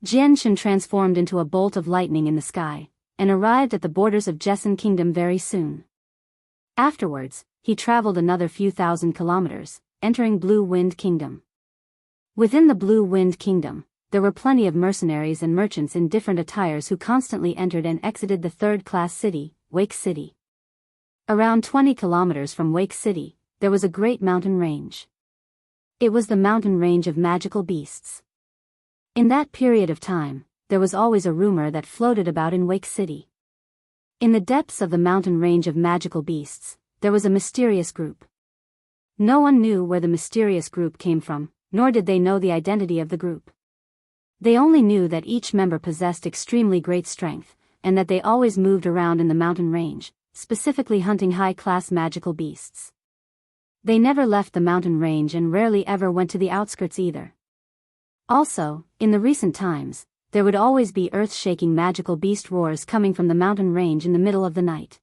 Jianshen transformed into a bolt of lightning in the sky, and arrived at the borders of Jessen Kingdom very soon. Afterwards, he traveled another few thousand kilometers, entering Blue Wind Kingdom. Within the Blue Wind Kingdom, there were plenty of mercenaries and merchants in different attires who constantly entered and exited the third-class city, Wake City. Around 20 kilometers from Wake City, there was a great mountain range. It was the mountain range of magical beasts. In that period of time, there was always a rumor that floated about in Wake City. In the depths of the mountain range of magical beasts, there was a mysterious group. No one knew where the mysterious group came from, nor did they know the identity of the group. They only knew that each member possessed extremely great strength, and that they always moved around in the mountain range, specifically hunting high-class magical beasts. They never left the mountain range and rarely ever went to the outskirts either. Also, in the recent times, there would always be earth-shaking magical beast roars coming from the mountain range in the middle of the night.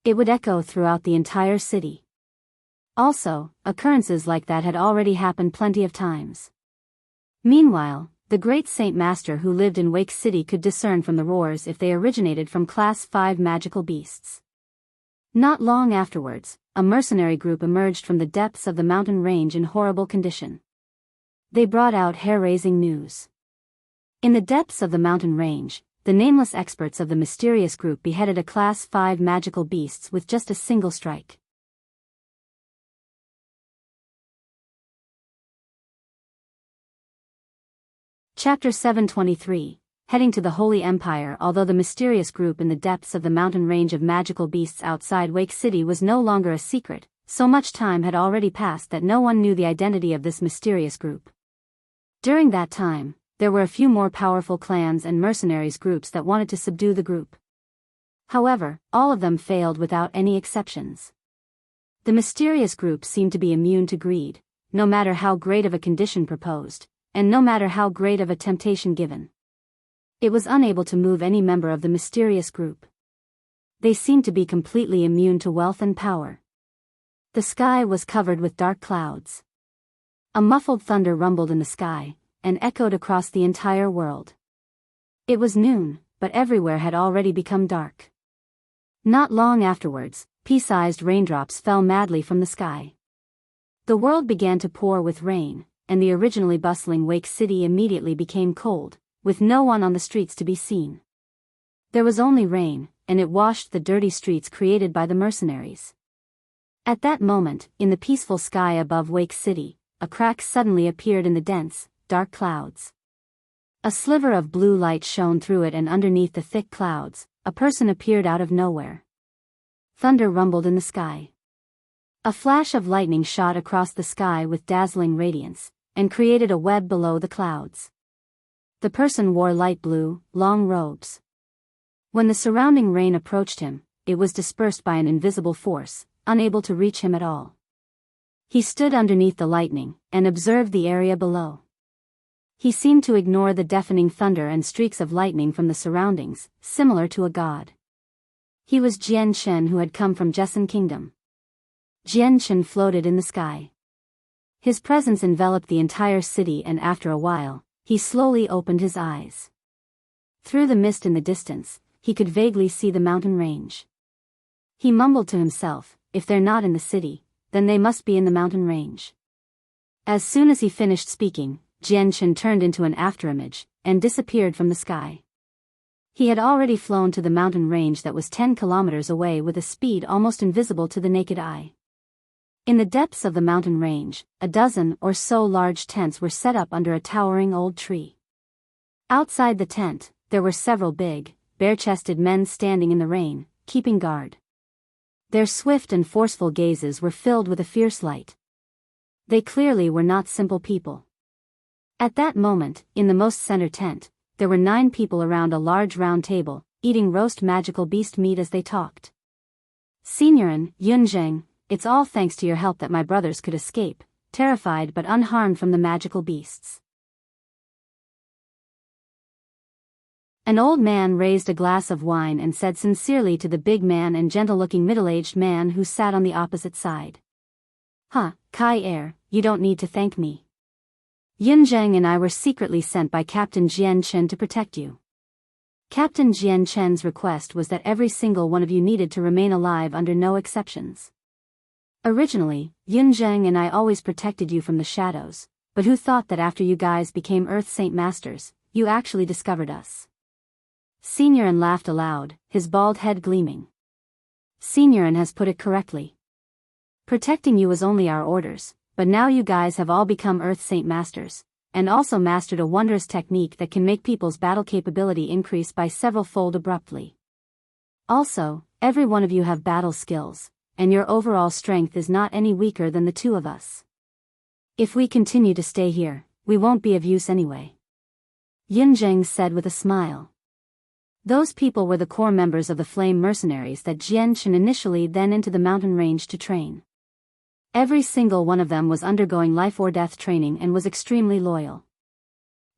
It would echo throughout the entire city. Also, occurrences like that had already happened plenty of times. Meanwhile, the great Saint Master who lived in Wake City could discern from the roars if they originated from Class 5 magical beasts. Not long afterwards, a mercenary group emerged from the depths of the mountain range in horrible condition. They brought out hair-raising news. In the depths of the mountain range, the nameless experts of the mysterious group beheaded a Class 5 magical beasts with just a single strike. Chapter 723, Heading to the Holy Empire. Although the mysterious group in the depths of the mountain range of magical beasts outside Wake City was no longer a secret, so much time had already passed that no one knew the identity of this mysterious group. During that time, there were a few more powerful clans and mercenaries groups that wanted to subdue the group. However, all of them failed without any exceptions. The mysterious group seemed to be immune to greed, no matter how great of a condition proposed, and no matter how great of a temptation given. It was unable to move any member of the mysterious group. They seemed to be completely immune to wealth and power. The sky was covered with dark clouds. A muffled thunder rumbled in the sky, and echoed across the entire world. It was noon, but everywhere had already become dark. Not long afterwards, pea-sized raindrops fell madly from the sky. The world began to pour with rain, and the originally bustling Wake City immediately became cold, with no one on the streets to be seen. There was only rain, and it washed the dirty streets created by the mercenaries. At that moment, in the peaceful sky above Wake City, a crack suddenly appeared in the dense, dark clouds. A sliver of blue light shone through it, and underneath the thick clouds, a person appeared out of nowhere. Thunder rumbled in the sky. A flash of lightning shot across the sky with dazzling radiance, and created a web below the clouds. The person wore light blue, long robes. When the surrounding rain approached him, it was dispersed by an invisible force, unable to reach him at all. He stood underneath the lightning, and observed the area below. He seemed to ignore the deafening thunder and streaks of lightning from the surroundings, similar to a god. He was Jian Chen, who had come from Jessen Kingdom. Jian Chen floated in the sky. His presence enveloped the entire city, and after a while, he slowly opened his eyes. Through the mist in the distance, he could vaguely see the mountain range. He mumbled to himself, if they're not in the city, then they must be in the mountain range. As soon as he finished speaking, Jian Chen turned into an afterimage, and disappeared from the sky. He had already flown to the mountain range that was 10 kilometers away with a speed almost invisible to the naked eye. In the depths of the mountain range, a dozen or so large tents were set up under a towering old tree. Outside the tent, there were several big, bare-chested men standing in the rain, keeping guard. Their swift and forceful gazes were filled with a fierce light. They clearly were not simple people. At that moment, in the most center tent, there were 9 people around a large round table, eating roast magical beast meat as they talked. Signorin, Yunzheng, it's all thanks to your help that my brothers could escape, terrified but unharmed from the magical beasts. An old man raised a glass of wine and said sincerely to the big man and gentle-looking middle-aged man who sat on the opposite side. Kai you don't need to thank me. Yunzheng and I were secretly sent by Captain Jian Chen to protect you. Captain Jian Chen's request was that every single one of you needed to remain alive under no exceptions. Originally, Yunzheng and I always protected you from the shadows, but who thought that after you guys became Earth Saint Masters, you actually discovered us? Signorin laughed aloud, his bald head gleaming. Signorin has put it correctly. Protecting you was only our orders, but now you guys have all become Earth Saint Masters, and also mastered a wondrous technique that can make people's battle capability increase by several-fold abruptly. Also, every one of you have battle skills, and your overall strength is not any weaker than the 2 of us. If we continue to stay here, we won't be of use anyway. Yunzheng said with a smile. Those people were the core members of the Flame Mercenaries that Jian Chen initially then into the mountain range to train. Every single one of them was undergoing life-or-death training and was extremely loyal.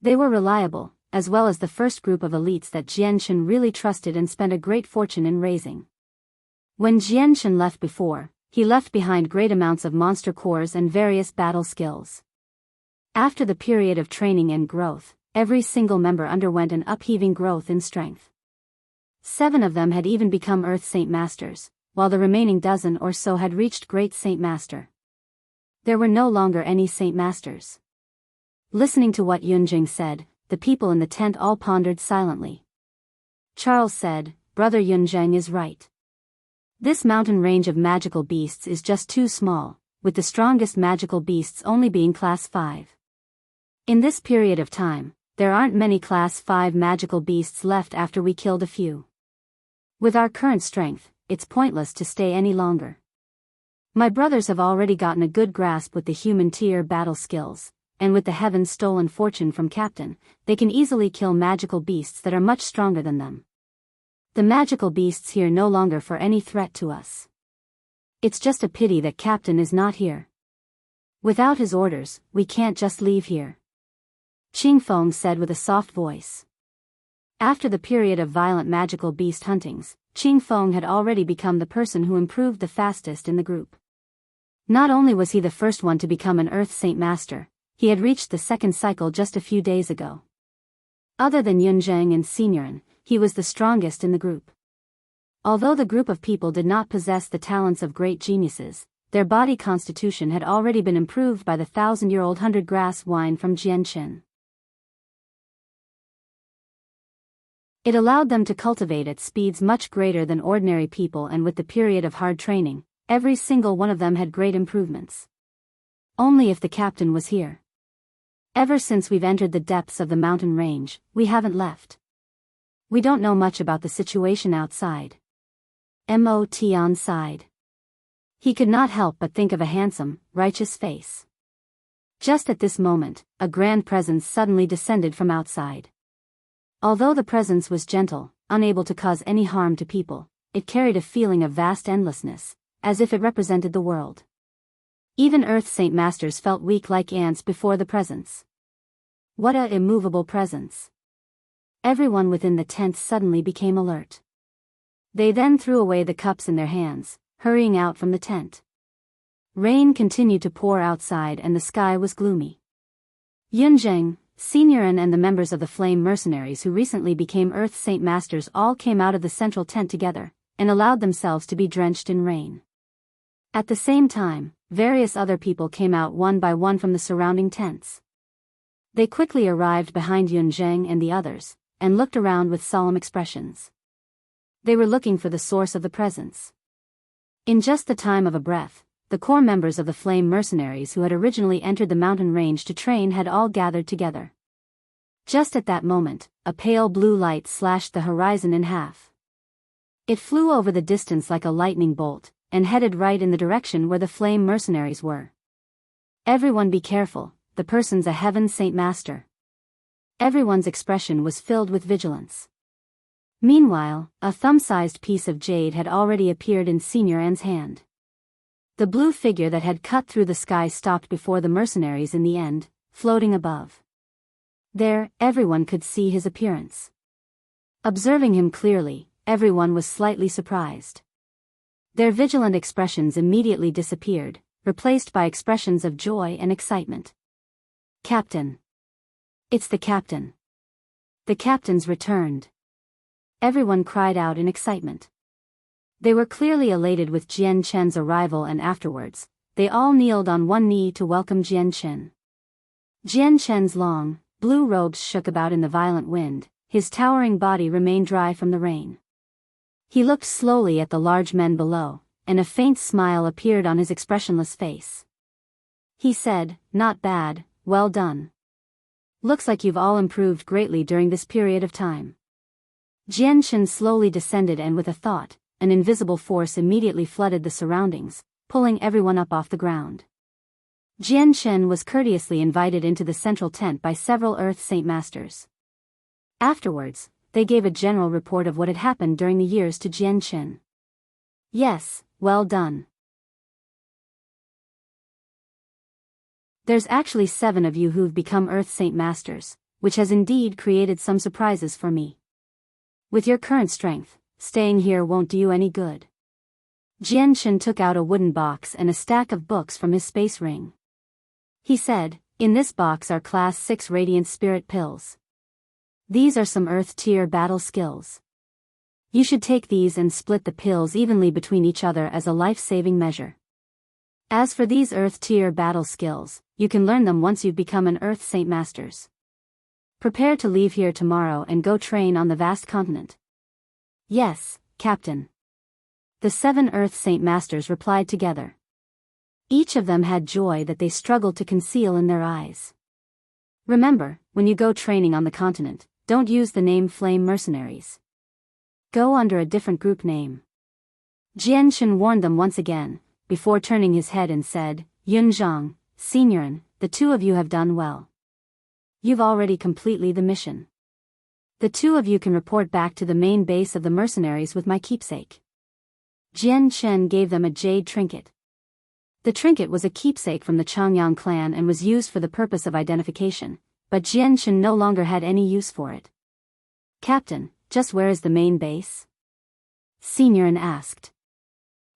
They were reliable, as well as the first group of elites that Jian Chen really trusted and spent a great fortune in raising. When Jian Chen left before, he left behind great amounts of monster cores and various battle skills. After the period of training and growth, every single member underwent an upheaving growth in strength. 7 of them had even become Earth Saint Masters, while the remaining dozen or so had reached Great Saint Master. There were no longer any Saint Masters. Listening to what Yunjing said, the people in the tent all pondered silently. Charles said, "Brother Yunzheng is right. This mountain range of magical beasts is just too small, with the strongest magical beasts only being Class 5. In this period of time, there aren't many Class 5 magical beasts left after we killed a few. With our current strength, it's pointless to stay any longer. My brothers have already gotten a good grasp with the human tier battle skills, and with the heaven stolen fortune from Captain, they can easily kill magical beasts that are much stronger than them. The magical beasts here no longer for any threat to us. It's just a pity that Captain is not here. Without his orders, we can't just leave here," Qinhuang said with a soft voice. After the period of violent magical beast huntings, Qinhuang had already become the person who improved the fastest in the group. Not only was he the first one to become an Earth Saint Master, he had reached the second cycle just a few days ago. Other than Yunzheng and Signorin, he was the strongest in the group. Although the group of people did not possess the talents of great geniuses, their body constitution had already been improved by the 1,000-year-old 100-grass wine from Jianqin. It allowed them to cultivate at speeds much greater than ordinary people, and with the period of hard training, every single one of them had great improvements. Only if the Captain was here. Ever since we've entered the depths of the mountain range, we haven't left. We don't know much about the situation outside. Mo Tian sighed. He could not help but think of a handsome, righteous face. Just at this moment, a grand presence suddenly descended from outside. Although the presence was gentle, unable to cause any harm to people, it carried a feeling of vast endlessness, as if it represented the world. Even Earth Saint Masters felt weak like ants before the presence. What a immovable presence. Everyone within the tent suddenly became alert. They then threw away the cups in their hands, hurrying out from the tent. Rain continued to pour outside and the sky was gloomy. Yunzheng, Senior and the members of the Flame Mercenaries who recently became Earth Saint Masters all came out of the central tent together, and allowed themselves to be drenched in rain. At the same time, various other people came out one by one from the surrounding tents. They quickly arrived behind Yunzheng and the others, and looked around with solemn expressions. They were looking for the source of the presence. In just the time of a breath, the core members of the Flame Mercenaries who had originally entered the mountain range to train had all gathered together. Just at that moment, a pale blue light slashed the horizon in half. It flew over the distance like a lightning bolt, and headed right in the direction where the Flame Mercenaries were. Everyone be careful, the person's a Heaven Saint Master. Everyone's expression was filled with vigilance. Meanwhile, a thumb-sized piece of jade had already appeared in Senior An's hand. The blue figure that had cut through the sky stopped before the mercenaries in the end, floating above. There, everyone could see his appearance. Observing him clearly, everyone was slightly surprised. Their vigilant expressions immediately disappeared, replaced by expressions of joy and excitement. Captain! It's the captain! The captain's returned! Everyone cried out in excitement. They were clearly elated with Jian Chen's arrival, and afterwards, they all kneeled on one knee to welcome Jian Chen. Jian Chen's long, blue robes shook about in the violent wind, his towering body remained dry from the rain. He looked slowly at the large men below, and a faint smile appeared on his expressionless face. He said, "Not bad, well done. Looks like you've all improved greatly during this period of time." Jian Chen slowly descended, and with a thought, an invisible force immediately flooded the surroundings, pulling everyone up off the ground. Jian Chen was courteously invited into the central tent by several Earth Saint Masters. Afterwards, they gave a general report of what had happened during the years to Jian Chen. "Yes, well done. There's actually 7 of you who've become Earth Saint Masters, which has indeed created some surprises for me. With your current strength, staying here won't do you any good." Jian Chen took out a wooden box and a stack of books from his space ring. He said, "In this box are Class 6 Radiant Spirit Pills. These are some Earth-tier battle skills. You should take these and split the pills evenly between each other as a life-saving measure. As for these Earth-tier battle skills, you can learn them once you've become an Earth Saint Masters. Prepare to leave here tomorrow and go train on the vast continent." "Yes, Captain." The 7 Earth Saint Masters replied together. Each of them had joy that they struggled to conceal in their eyes. "Remember, when you go training on the continent, don't use the name Flame Mercenaries. Go under a different group name." Jian Chen warned them once again, before turning his head and said, "Yunzhang, Seniorin, the 2 of you have done well. You've already completed the mission. The 2 of you can report back to the main base of the mercenaries with my keepsake." Jian Chen gave them a jade trinket. The trinket was a keepsake from the Qinhuang clan and was used for the purpose of identification, but Jian Chen no longer had any use for it. "Captain, just where is the main base?" Seniorin asked.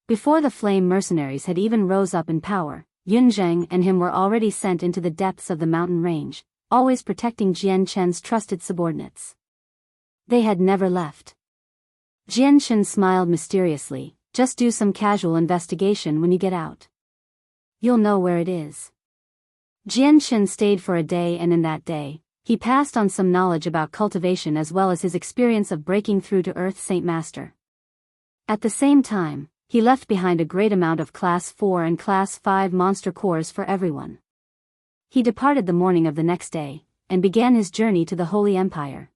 Before the Flame Mercenaries had even rose up in power, Yunzheng and him were already sent into the depths of the mountain range, always protecting Jian Chen's trusted subordinates. They had never left. Jian Chen smiled mysteriously, "Just do some casual investigation when you get out. You'll know where it is." Jian Chen stayed for a day, and in that day, he passed on some knowledge about cultivation as well as his experience of breaking through to Earth Saint Master. At the same time, he left behind a great amount of Class 4 and Class 5 monster cores for everyone. He departed the morning of the next day, and began his journey to the Holy Empire.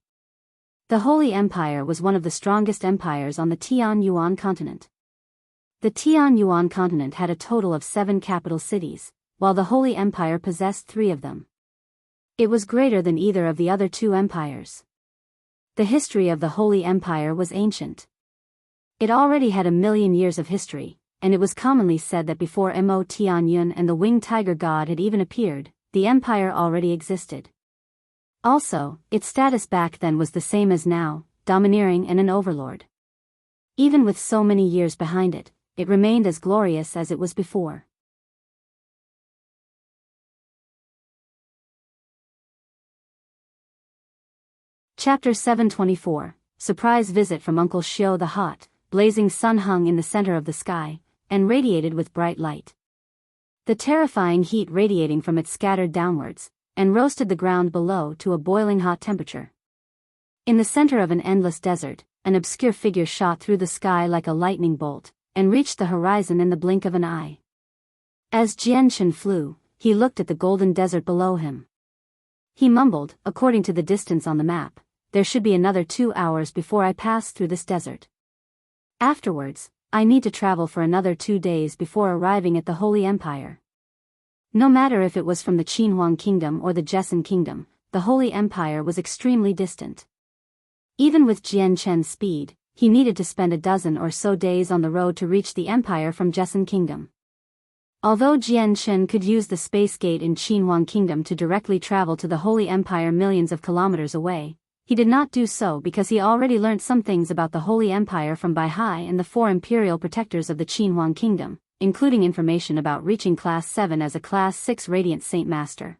The Holy Empire was one of the strongest empires on the Tianyuan continent. The Tianyuan continent had a total of 7 capital cities, while the Holy Empire possessed 3 of them. It was greater than either of the other 2 empires. The history of the Holy Empire was ancient. It already had 1,000,000 years of history, and it was commonly said that before Mo Tianyun and the winged tiger god had even appeared, the empire already existed. Also, its status back then was the same as now, domineering and an overlord. Even with so many years behind it, it remained as glorious as it was before. Chapter 724, Surprise Visit from Uncle Xiao. The hot, blazing sun hung in the center of the sky, and radiated with bright light. The terrifying heat radiating from it scattered downwards, and roasted the ground below to a boiling hot temperature. In the center of an endless desert, an obscure figure shot through the sky like a lightning bolt, and reached the horizon in the blink of an eye. As Jianshan flew, he looked at the golden desert below him. He mumbled, according to the distance on the map, there should be another 2 hours before I pass through this desert. Afterwards, I need to travel for another 2 days before arriving at the Holy Empire. No matter if it was from the Qinhuang kingdom or the Jessan kingdom, the Holy Empire was extremely distant. Even with Jian Chen's speed, he needed to spend a dozen or so days on the road to reach the empire from Jessan kingdom. Although Jian Chen could use the space gate in Qinhuang kingdom to directly travel to the Holy Empire millions of kilometers away, he did not do so because he already learnt some things about the Holy Empire from Biyao and the 4 imperial protectors of the Qinhuang kingdom, including information about reaching Class 7 as a Class 6 Radiant Saint Master.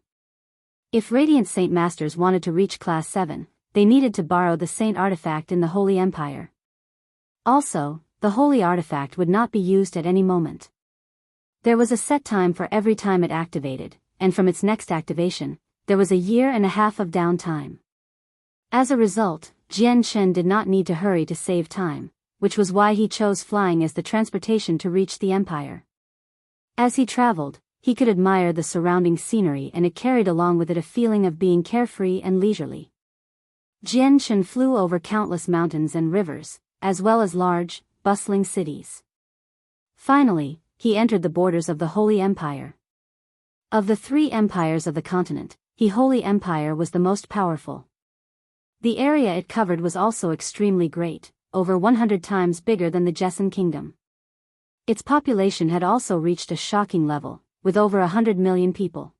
If Radiant Saint Masters wanted to reach Class 7, they needed to borrow the Saint Artifact in the Holy Empire. Also, the Holy Artifact would not be used at any moment. There was a set time for every time it activated, and from its next activation, there was a 1.5 years of downtime. As a result, Jian Chen did not need to hurry to save time, which was why he chose flying as the transportation to reach the empire. As he traveled, he could admire the surrounding scenery, and it carried along with it a feeling of being carefree and leisurely. Jian Chen flew over countless mountains and rivers, as well as large, bustling cities. Finally, he entered the borders of the Holy Empire. Of the 3 empires of the continent, the Holy Empire was the most powerful. The area it covered was also extremely great, over 100 times bigger than the Jessan kingdom. Its population had also reached a shocking level, with over 100 million people.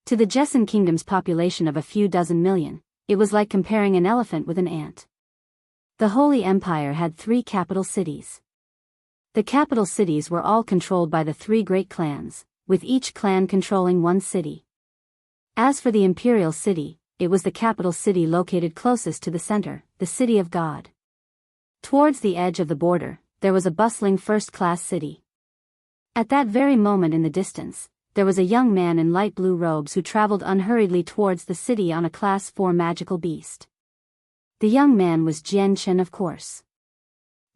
To the Jessan kingdom's population of a few dozen million, it was like comparing an elephant with an ant. The Holy Empire had 3 capital cities. The capital cities were all controlled by the 3 great clans, with each clan controlling 1 city. As for the imperial city, it was the capital city located closest to the center, the City of God. Towards the edge of the border, there was a bustling first-class city. At that very moment in the distance, there was a young man in light blue robes who traveled unhurriedly towards the city on a Class 4 magical beast. The young man was Jian Chen, of course.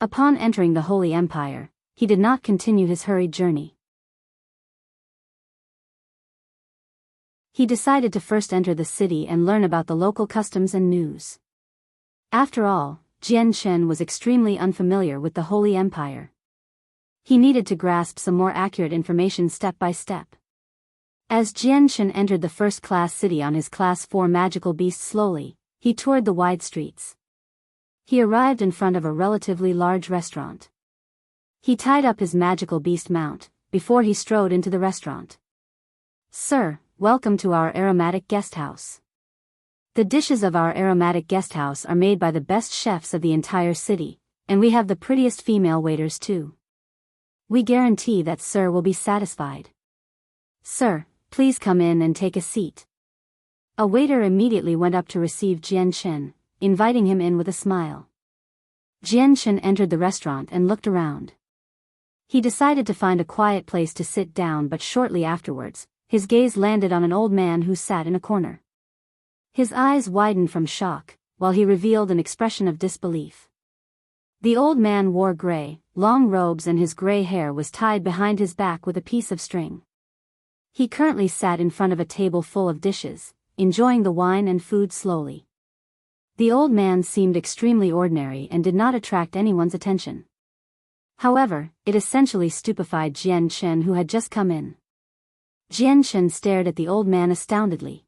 Upon entering the Holy Empire, he did not continue his hurried journey. He decided to first enter the city and learn about the local customs and news. After all, Jian Chen was extremely unfamiliar with the Holy Empire. He needed to grasp some more accurate information step by step. As Jian Chen entered the first-class city on his Class 4 magical beast slowly, he toured the wide streets. He arrived in front of a relatively large restaurant. He tied up his magical beast mount, before he strode into the restaurant. "Sir, welcome to our aromatic guest house. The dishes of our aromatic guest house are made by the best chefs of the entire city, and we have the prettiest female waiters too. We guarantee that Sir will be satisfied. Sir, please come in and take a seat." A waiter immediately went up to receive Jian Chen, inviting him in with a smile. Jian Chen entered the restaurant and looked around. He decided to find a quiet place to sit down, but shortly afterwards, his gaze landed on an old man who sat in a corner. His eyes widened from shock, while he revealed an expression of disbelief. The old man wore gray, long robes, and his gray hair was tied behind his back with a piece of string. He currently sat in front of a table full of dishes, enjoying the wine and food slowly. The old man seemed extremely ordinary and did not attract anyone's attention. However, it essentially stupefied Jian Chen, who had just come in. Jian Chen stared at the old man astoundedly.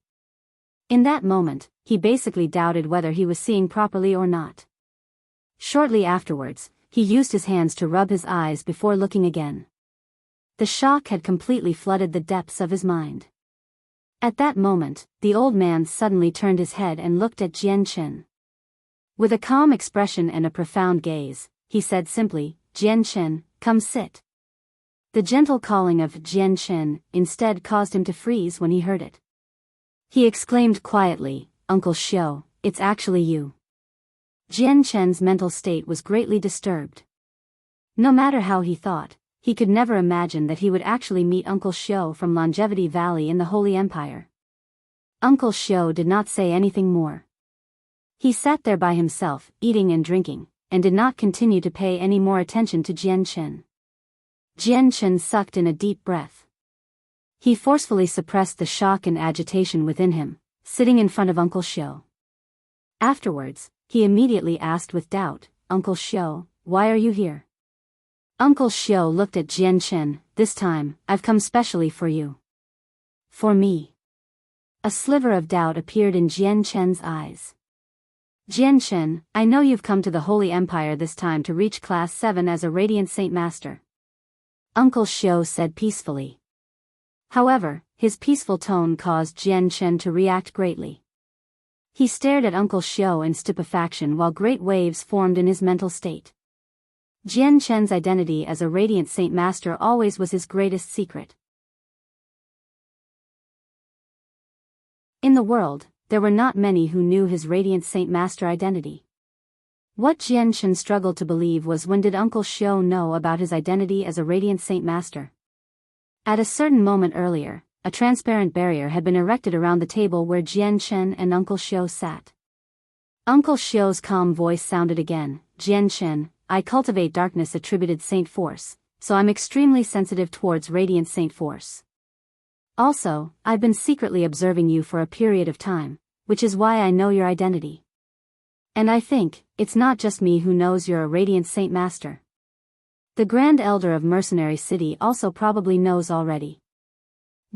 In that moment, he basically doubted whether he was seeing properly or not. Shortly afterwards, he used his hands to rub his eyes before looking again. The shock had completely flooded the depths of his mind. At that moment, the old man suddenly turned his head and looked at Jian Chen. With a calm expression and a profound gaze, he said simply, "Jian Chen, come sit." The gentle calling of Jian Chen instead caused him to freeze when he heard it. He exclaimed quietly, "Uncle Xiu, it's actually you." Jian Chen's mental state was greatly disturbed. No matter how he thought, he could never imagine that he would actually meet Uncle Xiu from Longevity Valley in the Holy Empire. Uncle Xiu did not say anything more. He sat there by himself, eating and drinking, and did not continue to pay any more attention to Jian Chen. Jian Chen sucked in a deep breath. He forcefully suppressed the shock and agitation within him, sitting in front of Uncle Xiu. Afterwards, he immediately asked with doubt, "Uncle Xiu, why are you here?" Uncle Xiu looked at Jian Chen. "This time, I've come specially for you." "For me?" A sliver of doubt appeared in Jian Chen's eyes. "Jian Chen, I know you've come to the Holy Empire this time to reach Class 7 as a Radiant Saint Master," Uncle Xiu said peacefully. However, his peaceful tone caused Jian Chen to react greatly. He stared at Uncle Xiu in stupefaction while great waves formed in his mental state. Jian Chen's identity as a Radiant Saint Master always was his greatest secret. In the world, there were not many who knew his Radiant Saint Master identity. What Jian Chen struggled to believe was, when did Uncle Xiu know about his identity as a Radiant Saint Master? At a certain moment earlier, a transparent barrier had been erected around the table where Jian Chen and Uncle Xiu sat. Uncle Xiu's calm voice sounded again, "Jian Chen, I cultivate darkness attributed Saint Force, so I'm extremely sensitive towards Radiant Saint Force. Also, I've been secretly observing you for a period of time, which is why I know your identity. And I think, it's not just me who knows you're a Radiant Saint Master. The Grand Elder of Mercenary City also probably knows already."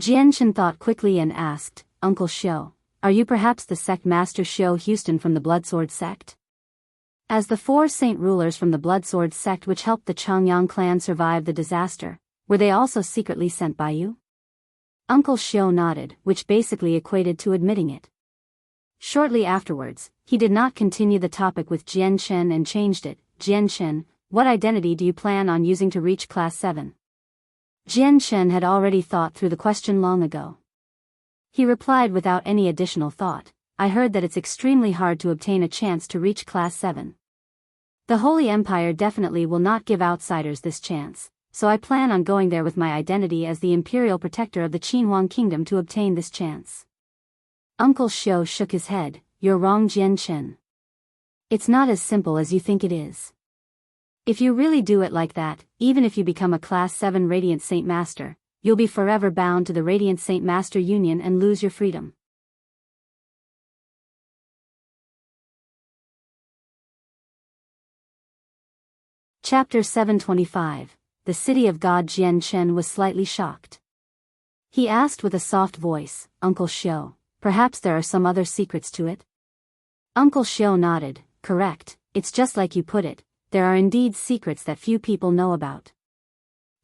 Jian Chen thought quickly and asked, "Uncle Xiu, are you perhaps the Sect Master Xiu Houston from the Bloodsword Sect?" As the 4 saint rulers from the Bloodsword Sect which helped the Qinhuang clan survive the disaster, were they also secretly sent by you? Uncle Xiu nodded, which basically equated to admitting it. Shortly afterwards, he did not continue the topic with Jian Chen and changed it. "Jian Chen, what identity do you plan on using to reach Class 7? Jian Chen had already thought through the question long ago. He replied without any additional thought, "I heard that it's extremely hard to obtain a chance to reach Class 7. The Holy Empire definitely will not give outsiders this chance, so I plan on going there with my identity as the Imperial Protector of the Qinhuang Kingdom to obtain this chance." Uncle Xiu shook his head. "You're wrong, Jian Chen. It's not as simple as you think it is. If you really do it like that, even if you become a Class 7 Radiant Saint Master, you'll be forever bound to the Radiant Saint Master Union and lose your freedom." Chapter 725. The City of God. Jian Chen was slightly shocked. He asked with a soft voice, "Uncle Xiu, perhaps there are some other secrets to it?" Uncle Xiu nodded. "Correct, it's just like you put it, there are indeed secrets that few people know about."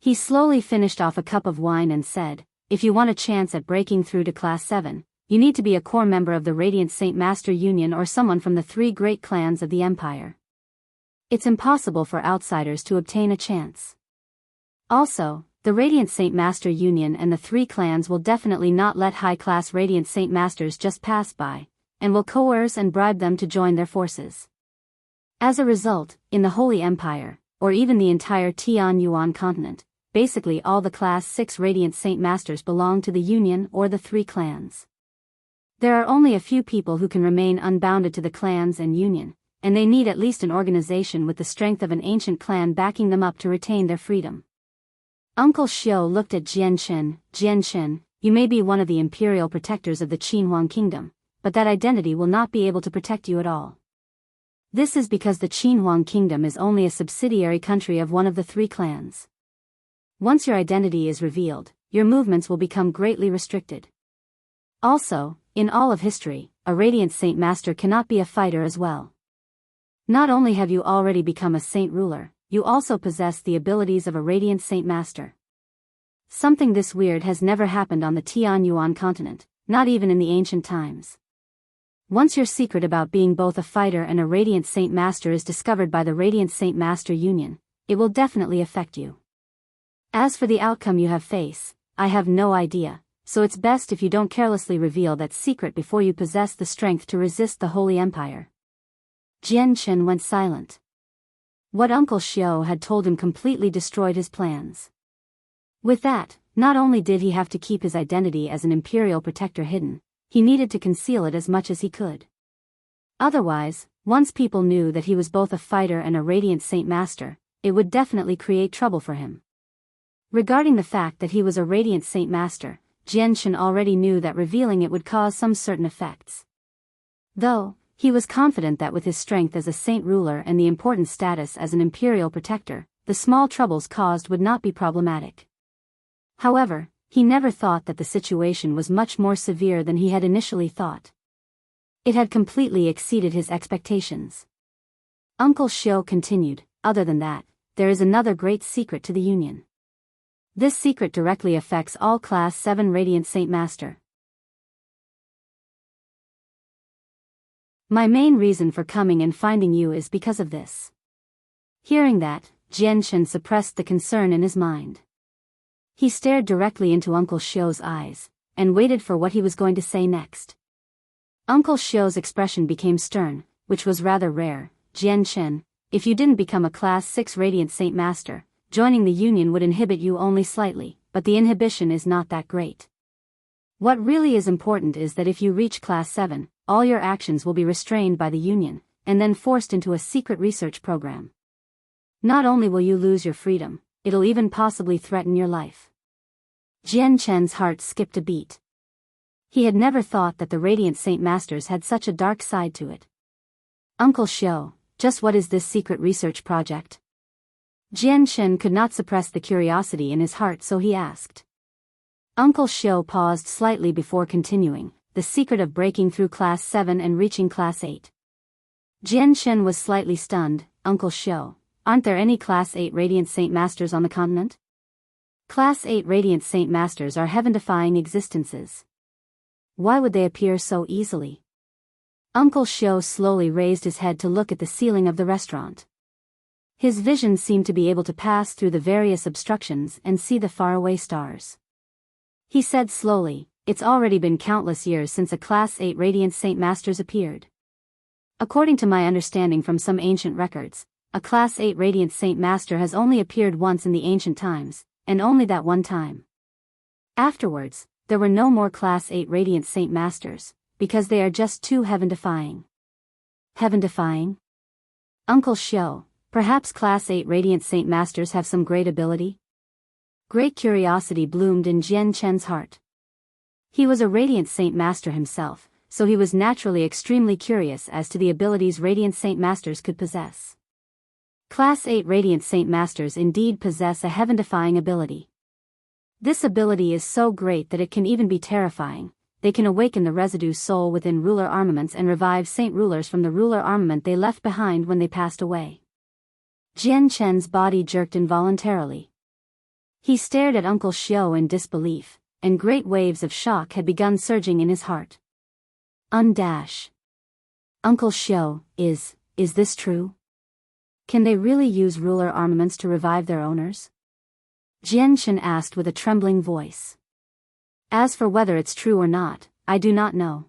He slowly finished off a cup of wine and said, "If you want a chance at breaking through to Class 7, you need to be a core member of the Radiant Saint Master Union or someone from the 3 great clans of the Empire. It's impossible for outsiders to obtain a chance. Also, the Radiant Saint Master Union and the 3 clans will definitely not let high-class Radiant Saint Masters just pass by, and will coerce and bribe them to join their forces. As a result, in the Holy Empire, or even the entire Tianyuan continent, basically all the Class 6 Radiant Saint Masters belong to the Union or the 3 clans. There are only a few people who can remain unbounded to the clans and Union, and they need at least an organization with the strength of an ancient clan backing them up to retain their freedom." Uncle Xiu looked at Jian Chen. "Jian Chen, you may be one of the imperial protectors of the Qinhuang kingdom, but that identity will not be able to protect you at all. This is because the Qinhuang kingdom is only a subsidiary country of one of the 3 clans. Once your identity is revealed, your movements will become greatly restricted. Also, in all of history, a Radiant Saint Master cannot be a fighter as well. Not only have you already become a Saint Ruler, you also possess the abilities of a Radiant Saint Master. Something this weird has never happened on the Tianyuan continent, not even in the ancient times. Once your secret about being both a fighter and a Radiant Saint Master is discovered by the Radiant Saint Master Union, it will definitely affect you. As for the outcome you have face, I have no idea, so it's best if you don't carelessly reveal that secret before you possess the strength to resist the Holy Empire. Jian Chen went silent. What Uncle Xiao had told him completely destroyed his plans. With that, not only did he have to keep his identity as an imperial protector hidden, he needed to conceal it as much as he could. Otherwise, once people knew that he was both a fighter and a Radiant Saint Master, it would definitely create trouble for him. Regarding the fact that he was a Radiant Saint Master, Jian Chen already knew that revealing it would cause some certain effects. Though, he was confident that with his strength as a Saint Ruler and the important status as an imperial protector, the small troubles caused would not be problematic. However, he never thought that the situation was much more severe than he had initially thought. It had completely exceeded his expectations. Uncle Xiao continued, other than that, there is another great secret to the Union. This secret directly affects all Class 7 Radiant Saint Master. My main reason for coming and finding you is because of this. Hearing that, Jian Chen suppressed the concern in his mind. He stared directly into Uncle Xiao's eyes, and waited for what he was going to say next. Uncle Xiao's expression became stern, which was rather rare. Jian Chen, if you didn't become a Class 6 Radiant Saint Master, joining the Union would inhibit you only slightly, but the inhibition is not that great. What really is important is that if you reach Class 7, all your actions will be restrained by the Union, and then forced into a secret research program. Not only will you lose your freedom, it'll even possibly threaten your life. Jian Chen's heart skipped a beat. He had never thought that the Radiant Saint Masters had such a dark side to it. Uncle Xiao, just what is this secret research project? Jian Chen could not suppress the curiosity in his heart, so he asked. Uncle Xiao paused slightly before continuing, the secret of breaking through Class 7 and reaching Class 8. Jian Chen was slightly stunned. Uncle Xiao, aren't there any Class 8 Radiant Saint Masters on the continent? Class 8 Radiant Saint Masters are heaven-defying existences. Why would they appear so easily? Uncle Xiao slowly raised his head to look at the ceiling of the restaurant. His vision seemed to be able to pass through the various obstructions and see the faraway stars. He said slowly, it's already been countless years since a Class 8 Radiant Saint Masters appeared. According to my understanding from some ancient records, a Class 8 Radiant Saint Master has only appeared once in the ancient times, and only that one time. Afterwards, there were no more Class 8 Radiant Saint Masters, because they are just too heaven-defying. Heaven-defying? Uncle Xiao, perhaps Class 8 Radiant Saint Masters have some great ability? Great curiosity bloomed in Jian Chen's heart. He was a Radiant Saint Master himself, so he was naturally extremely curious as to the abilities Radiant Saint Masters could possess. Class 8 Radiant Saint Masters indeed possess a heaven-defying ability. This ability is so great that it can even be terrifying. They can awaken the residue soul within ruler armaments and revive Saint Rulers from the ruler armament they left behind when they passed away. Jian Chen's body jerked involuntarily. He stared at Uncle Xiao in disbelief, and great waves of shock had begun surging in his heart. Undash. Uncle Xiao, is this true? Can they really use ruler armaments to revive their owners? Jian Chen asked with a trembling voice. As for whether it's true or not, I do not know.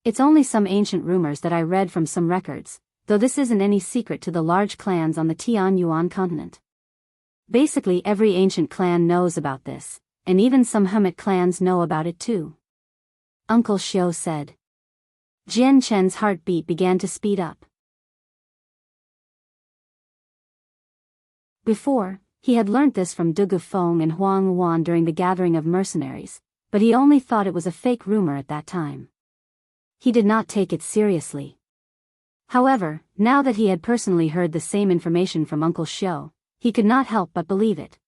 It's only some ancient rumors that I read from some records, though this isn't any secret to the large clans on the Tianyuan continent. Basically every ancient clan knows about this, and even some Hermit clans know about it too. Uncle Xiao said. Jian Chen's heartbeat began to speed up. Before, he had learnt this from Dugu Feng and Huang Wan during the gathering of mercenaries, but he only thought it was a fake rumor at that time. he did not take it seriously. However, now that he had personally heard the same information from Uncle Xiao, he could not help but believe it.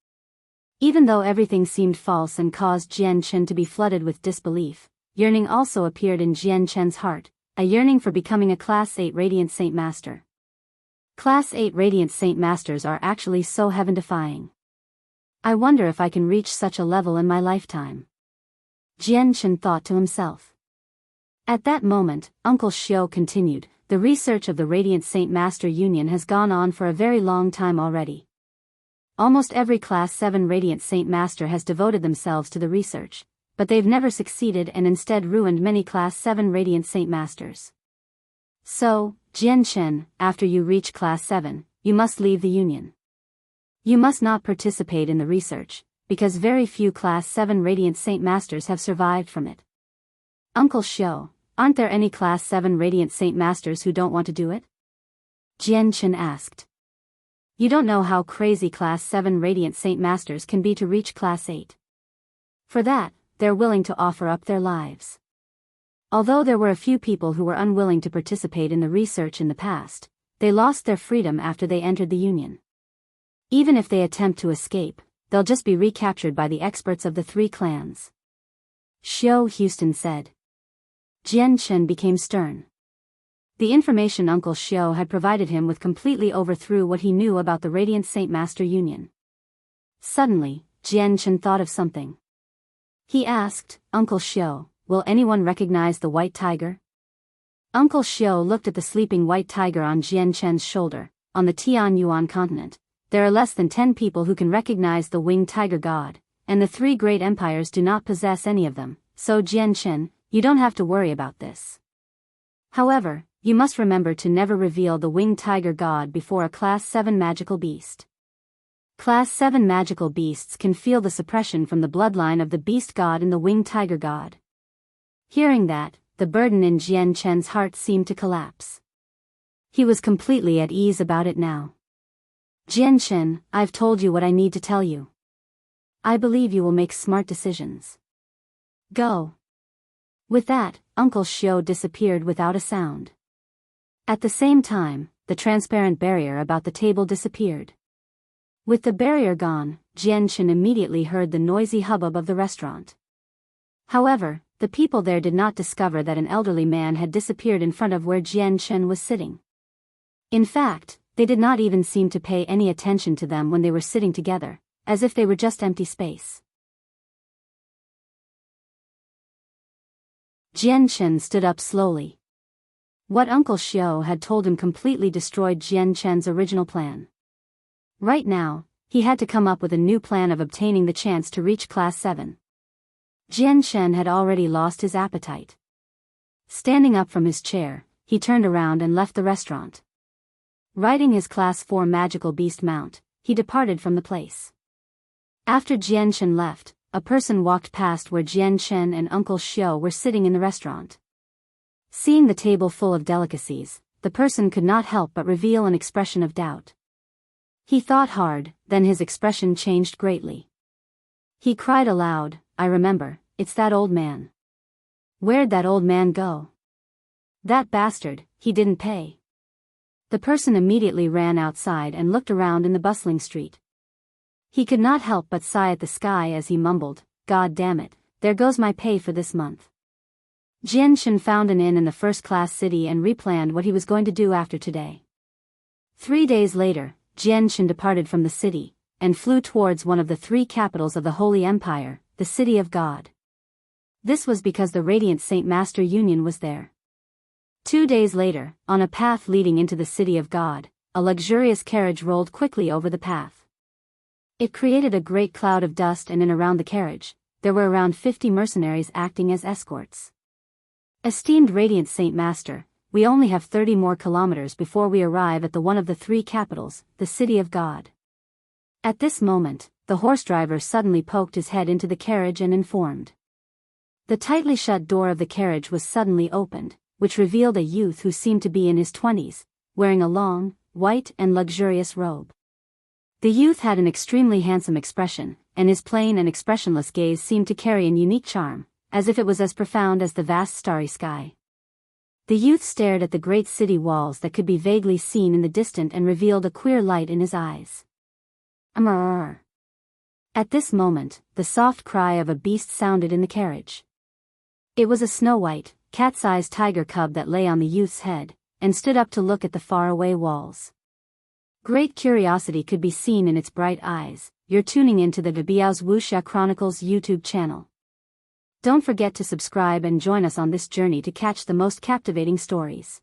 Even though everything seemed false and caused Jian Chen to be flooded with disbelief, yearning also appeared in Jian Chen's heart, a yearning for becoming a Class 8 Radiant Saint Master. Class 8 Radiant Saint Masters are actually so heaven-defying. I wonder if I can reach such a level in my lifetime. Jian Chen thought to himself. At that moment, Uncle Xiao continued, the research of the Radiant Saint Master Union has gone on for a very long time already. Almost every Class 7 Radiant Saint Master has devoted themselves to the research, but they've never succeeded and instead ruined many Class 7 Radiant Saint Masters. So, Jian Chen, after you reach Class 7, you must leave the Union. You must not participate in the research, because very few Class 7 Radiant Saint Masters have survived from it. Uncle Xiao, aren't there any Class 7 Radiant Saint Masters who don't want to do it? Jian Chen asked. You don't know how crazy Class 7 Radiant Saint Masters can be to reach Class 8. For that, they're willing to offer up their lives. Although there were a few people who were unwilling to participate in the research in the past, they lost their freedom after they entered the Union. Even if they attempt to escape, they'll just be recaptured by the experts of the 3 clans. Xiao Houston said. Jian Chen became stern. The information Uncle Xiao had provided him with completely overthrew what he knew about the Radiant Saint Master Union. Suddenly, Jian Chen thought of something. He asked, Uncle Xiao, will anyone recognize the white tiger? Uncle Xiao looked at the sleeping white tiger on Jian Chen's shoulder. On the Tianyuan continent, there are less than 10 people who can recognize the winged tiger god, and the 3 great empires do not possess any of them, so Jian Chen, you don't have to worry about this. However, you must remember to never reveal the winged tiger god before a Class 7 magical beast. Class 7 magical beasts can feel the suppression from the bloodline of the beast god and the winged tiger god. Hearing that, the burden in Jian Chen's heart seemed to collapse. He was completely at ease about it now. Jian Chen, I've told you what I need to tell you. I believe you will make smart decisions. Go. With that, Uncle Xiao disappeared without a sound. At the same time, the transparent barrier about the table disappeared. With the barrier gone, Jian Chen immediately heard the noisy hubbub of the restaurant. However, the people there did not discover that an elderly man had disappeared in front of where Jian Chen was sitting. In fact, they did not even seem to pay any attention to them when they were sitting together, as if they were just empty space. Jian Chen stood up slowly. What Uncle Xiao had told him completely destroyed Jian Chen's original plan. Right now, he had to come up with a new plan of obtaining the chance to reach Class 7. Jian Chen had already lost his appetite. Standing up from his chair, he turned around and left the restaurant. Riding his Class 4 magical beast mount, he departed from the place. After Jian Chen left, a person walked past where Jian Chen and Uncle Xiao were sitting in the restaurant. Seeing the table full of delicacies, the person could not help but reveal an expression of doubt. He thought hard, then his expression changed greatly. He cried aloud, I remember, it's that old man. Where'd that old man go? That bastard, he didn't pay. The person immediately ran outside and looked around in the bustling street. He could not help but sigh at the sky as he mumbled, God damn it, there goes my pay for this month. Jian Chen found an inn in the first-class city and replanned what he was going to do after today. 3 days later, Jian Chen departed from the city, and flew towards one of the 3 capitals of the Holy Empire, the City of God. This was because the Radiant Saint Master Union was there. 2 days later, on a path leading into the City of God, a luxurious carriage rolled quickly over the path. It created a great cloud of dust, and in around the carriage, there were around 50 mercenaries acting as escorts. Esteemed Radiant Saint Master, we only have 30 more kilometers before we arrive at one of the 3 capitals, the City of God. At this moment, the horse driver suddenly poked his head into the carriage and informed. The tightly shut door of the carriage was suddenly opened, which revealed a youth who seemed to be in his 20s, wearing a long, white and luxurious robe. The youth had an extremely handsome expression, and his plain and expressionless gaze seemed to carry an unique charm, as if it was as profound as the vast starry sky. The youth stared at the great city walls that could be vaguely seen in the distance and revealed a queer light in his eyes. At this moment, the soft cry of a beast sounded in the carriage. It was a snow-white, cat-sized tiger cub that lay on the youth's head, and stood up to look at the faraway walls. Great curiosity could be seen in its bright eyes. You're tuning into the Biyao's Wuxia Chronicles YouTube channel. Don't forget to subscribe and join us on this journey to catch the most captivating stories.